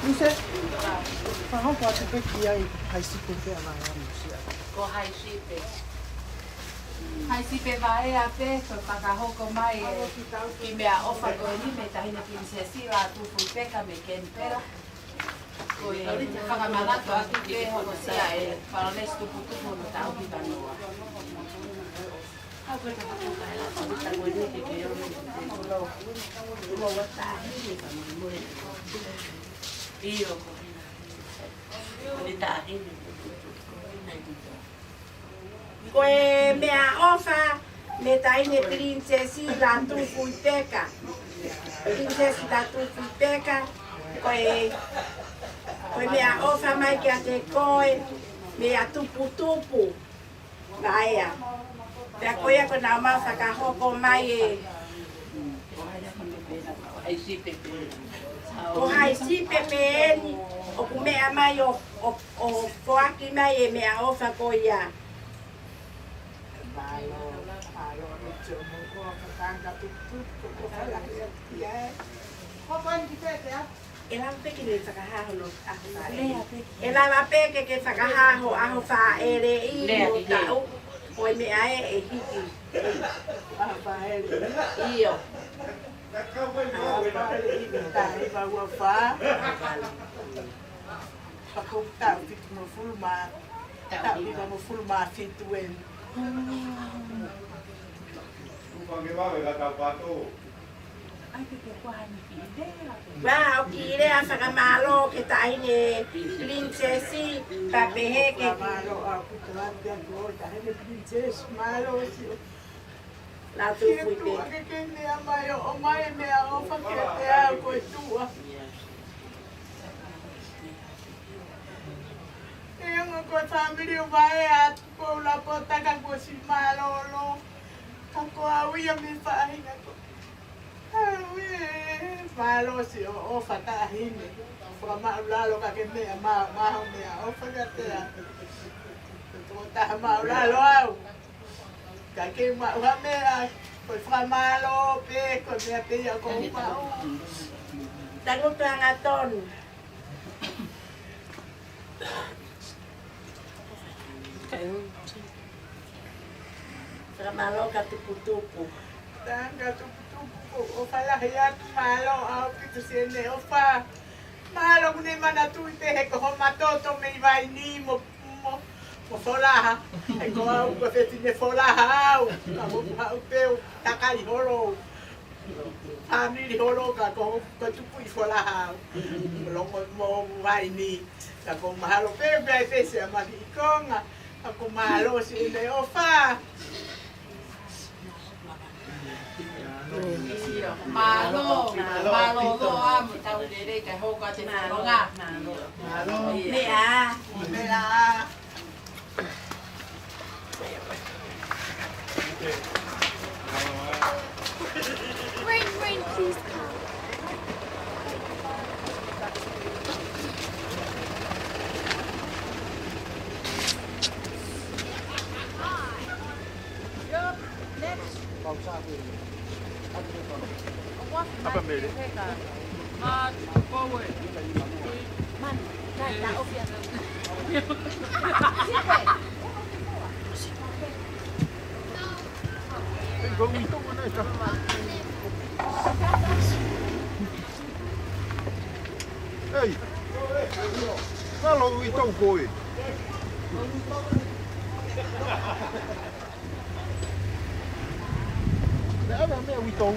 Vise, fa không có cái kia hay xịt cũng phải làm Có hai ship. Hai ship vai a pe so para ho ko mai ki me ofa ko ni me ta hina princesi la tu fu pe ka me ken pera. Koe whakamanato atu ke hono sia e wharanes tuputupu no tau ki wanoa. Hau koe tapakuka e la tawita koe neke ke ono te kulo. Ulo watahi e whamumoe. Iyo koe. Koe tahi ni koe mea ofa me taine princesi la tupu i peka. Princesi la tupu i peka. Koe mea ofa mai ke a te koe mea tupu tupu. Gaia. Pea koe ako nao mau whakahoko mai e. O hai si pepe eni. O ku mea mai o poaki mai e mea ofa koe ia. Ela peke le whakahaho no aho whae. Ela wapeke ke whakahaho aho whaere i mo tau. Oi mea e hiki. Aho whaere. Iyo. Aho whaere i me tae waua wha. Whakau tau fitu mo fulma. Tau hiwa mo fulma fitu en. Wow, kire a whakamalo ke taine princesi papehe ke malo a kutalante a kua taine princesi malo la tu fui pe ke mea mai o mai mea o whaketea koe tua e anga koe family o mai a ko la potaka ko si malo lo ka ko a uia me whahinga ko malo si o whatahine kwa maulalo ka ke mea maho mea o whakatea tō taha maulalo au ka ke maua mea koe whamalo pe koe mea pia ko upau tangutuanga tonu whamalo ka tupu-tupu tanga tupu-tupu o whalahi atu malo au pitu sene o wha malo kune mana tui te he ko matoto me i vai ni mo wholaha e ko au ka whetine wholaha au ka moku hau peo takai horo family horo ka ko tupu i wholaha au longo mo vai ni ka ko mahalo peo peo e pese a maki i konga ka ko malo sene o wha Malo lo am tau dere ka ho ka te malonga. Malo. Mea. Rain, please come. Apa beli? Kowe. Man, tak obvious. Kau itu mana dah? Hey, kalau itu kau. Apa macam itu?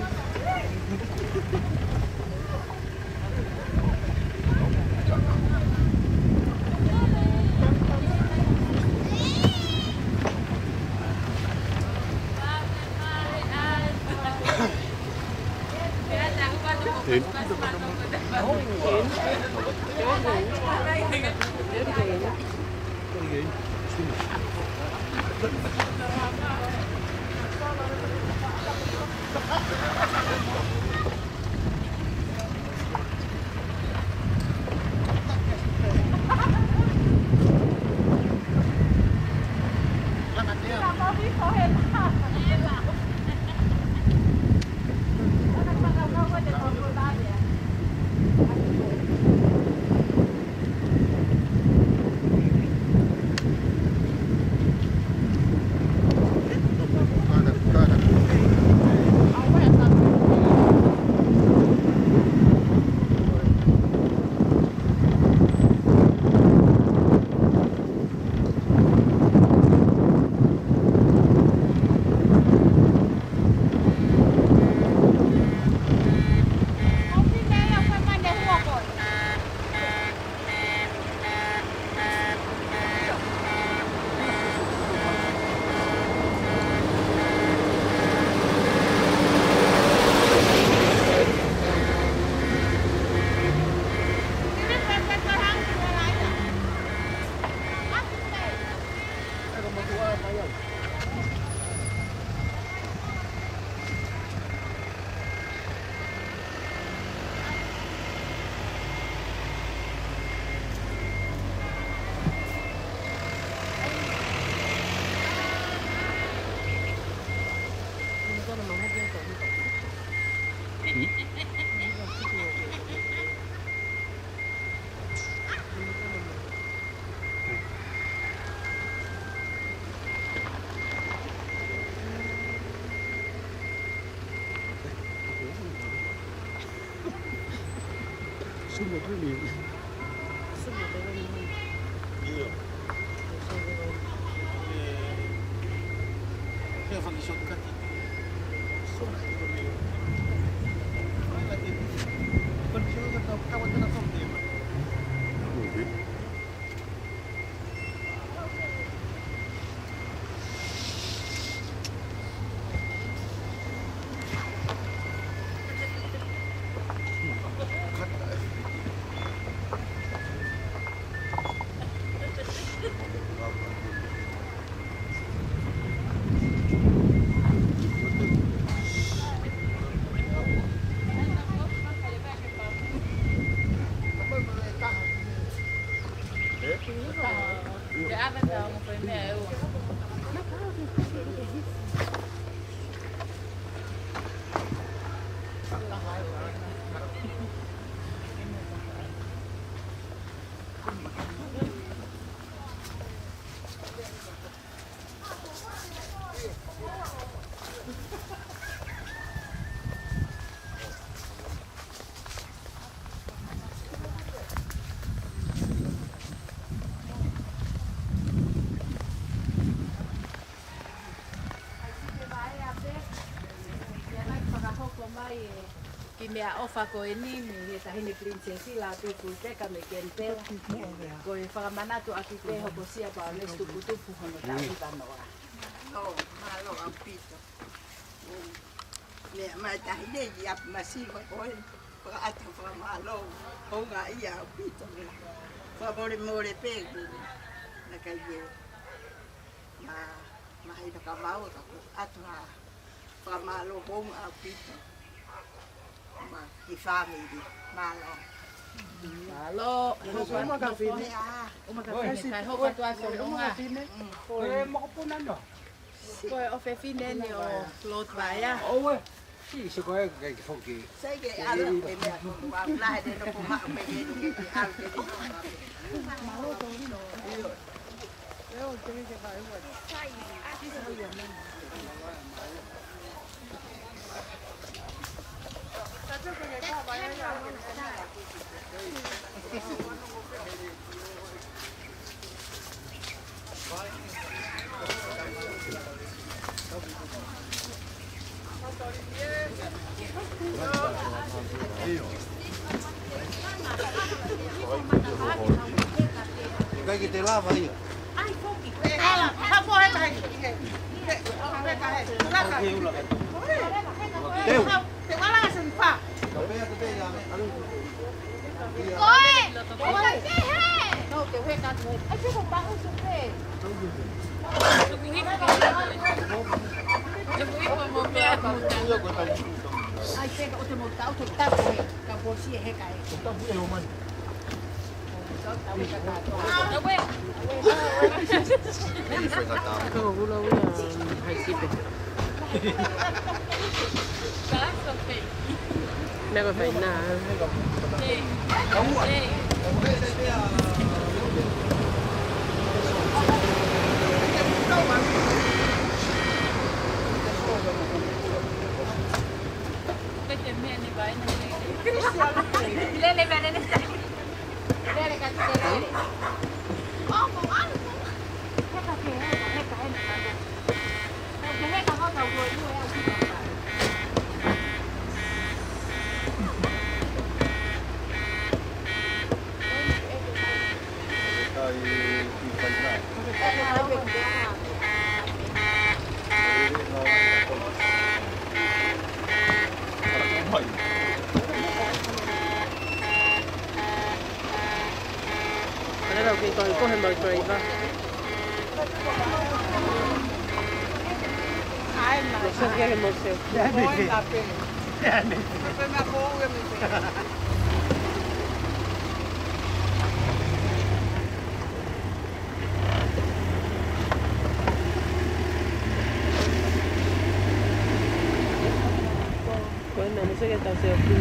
mea ofa ko e ni me tahine princesi la tu teka me kente ko e whakamanatu aki te hoko sia pa le tupu hono tātu tanoa. No, malo ang pito. Mea mai tahine i ap masiva ko e whakaata whakamalo. O ngā ia ang pito. Whamore more pēku. Na kai e. Ma hei na ka mau ka ko atu ha whakamalo hong ang pito. Di family, malo. Malo, uma kafine. Uma kafine, kai hoka tua ko longa. Koe makupunan no. Koe o fe fine ni o lot vaya. Owe. Si se koe kai foki. Sai ke ala ke me wa la de no ko ma me ni ke al ke di. Malo to ni no. Yo te ke vai wa. Sai, ati sa yo me. Cái gì thế là vậy? Ai không kịp. Không có hết này. Tiêu. Tiêu là sừng phà. Ôi! Ôi! Cái hè! Đâu tiêu hết cả rồi. Anh chưa không bao sừng phê. Ai pega o te montar o te tapo he. Ka bolsi he kai. Tapo e o man. Đây còn phải nà. Lele bene ne stai. Lele cazzo lele. Oh, ma ăn. Heka ke, heka. Ke heka ho tao rồi nuôi ăn gì đó. Ở đâu kia coi có hình mời cười va. Lo so che è il museo. Bueno, no sé qué está haciendo.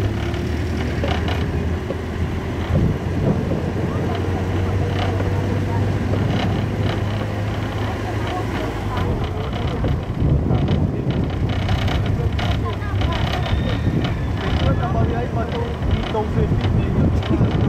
Don't fit me.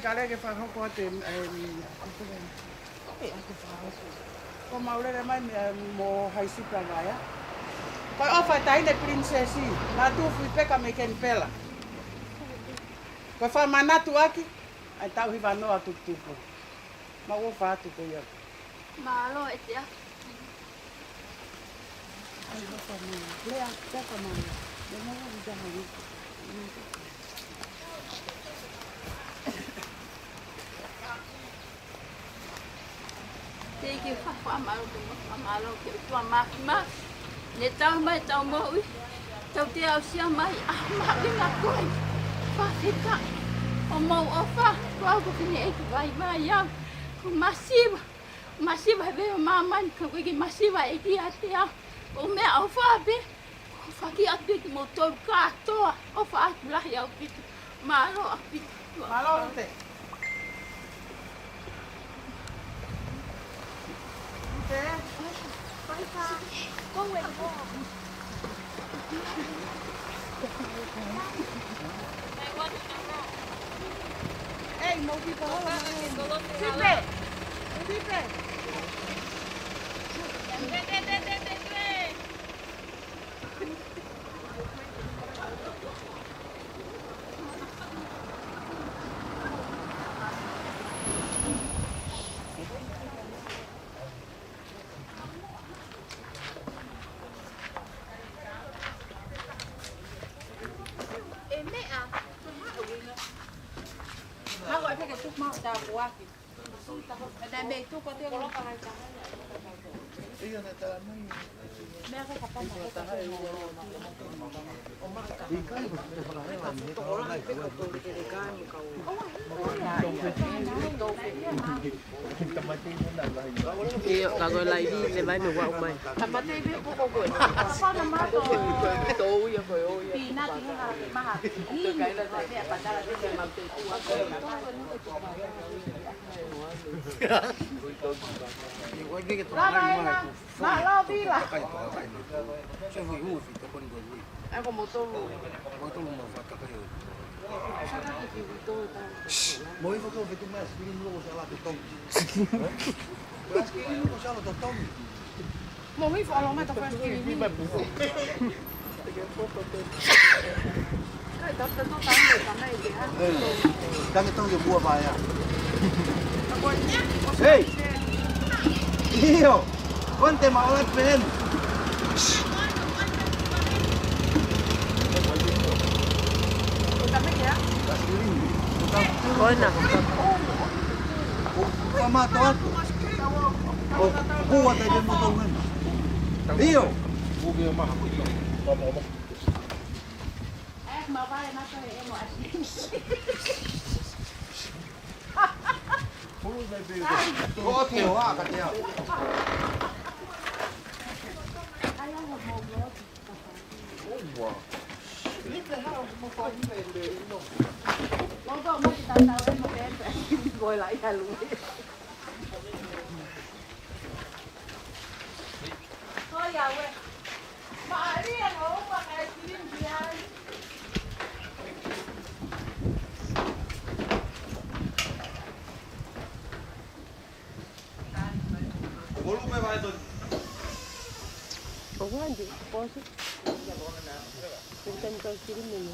Kale ke fa ko te ko maulele mai mo haisika ya ko ofa tai ne princesi na tu fui peka me ken pela ko fa manatu aki ai tau hiva no atu tupo ma wo fa tu ko ya malo etia ai lo fa ni lea ta ka ma ne mo ja ha ni Tiki fa malo ke tua ma ne tau mai tau mo ui tau te au sia mai ma linga koi fa fita o mo o fa wa ko kini e ki vai mai ya masiva ve mama ko ki masiva e ki atea o me au fa be o fa ki atu ki mo to ka to o fa la ya o pit malo te Vai cá, como é bom. Ei, mau di bawah. Sipe. Sipe. Ada itu kau tengok orang pakai iya neta mai mereka kapan mau tahu Kalau lagi le vai me wa mai. Tamate be ko ko. Sana ma to. To ya ko yo ya. Pina tu ma ha. To kai la ta ya patara de ma te ku wa ko. Ma lo đi là. Em có motor luôn. Mỗi foto về tung mes, bikin lu salah tutong. Pasti lu salah tutong. Mau mi follow ma to first ini. Cái đó nó tăng được cái này thì ăn. Đang cái tông được mua bài à? Hey! Io! Quante male pen! Buena. Sama to. Oh, kuat aja motongan. Io! Mà vai nó cho em một Có thiểu à, cả thiểu. Wow. Mong có cái tàu em mà em ngồi lại cả luôn. Thôi giờ quên. Mà đi ăn uống mà cái gì gì ai. Volume vai do. Ủa anh chị, có sức. Cũng tên tôi chỉ đến mình.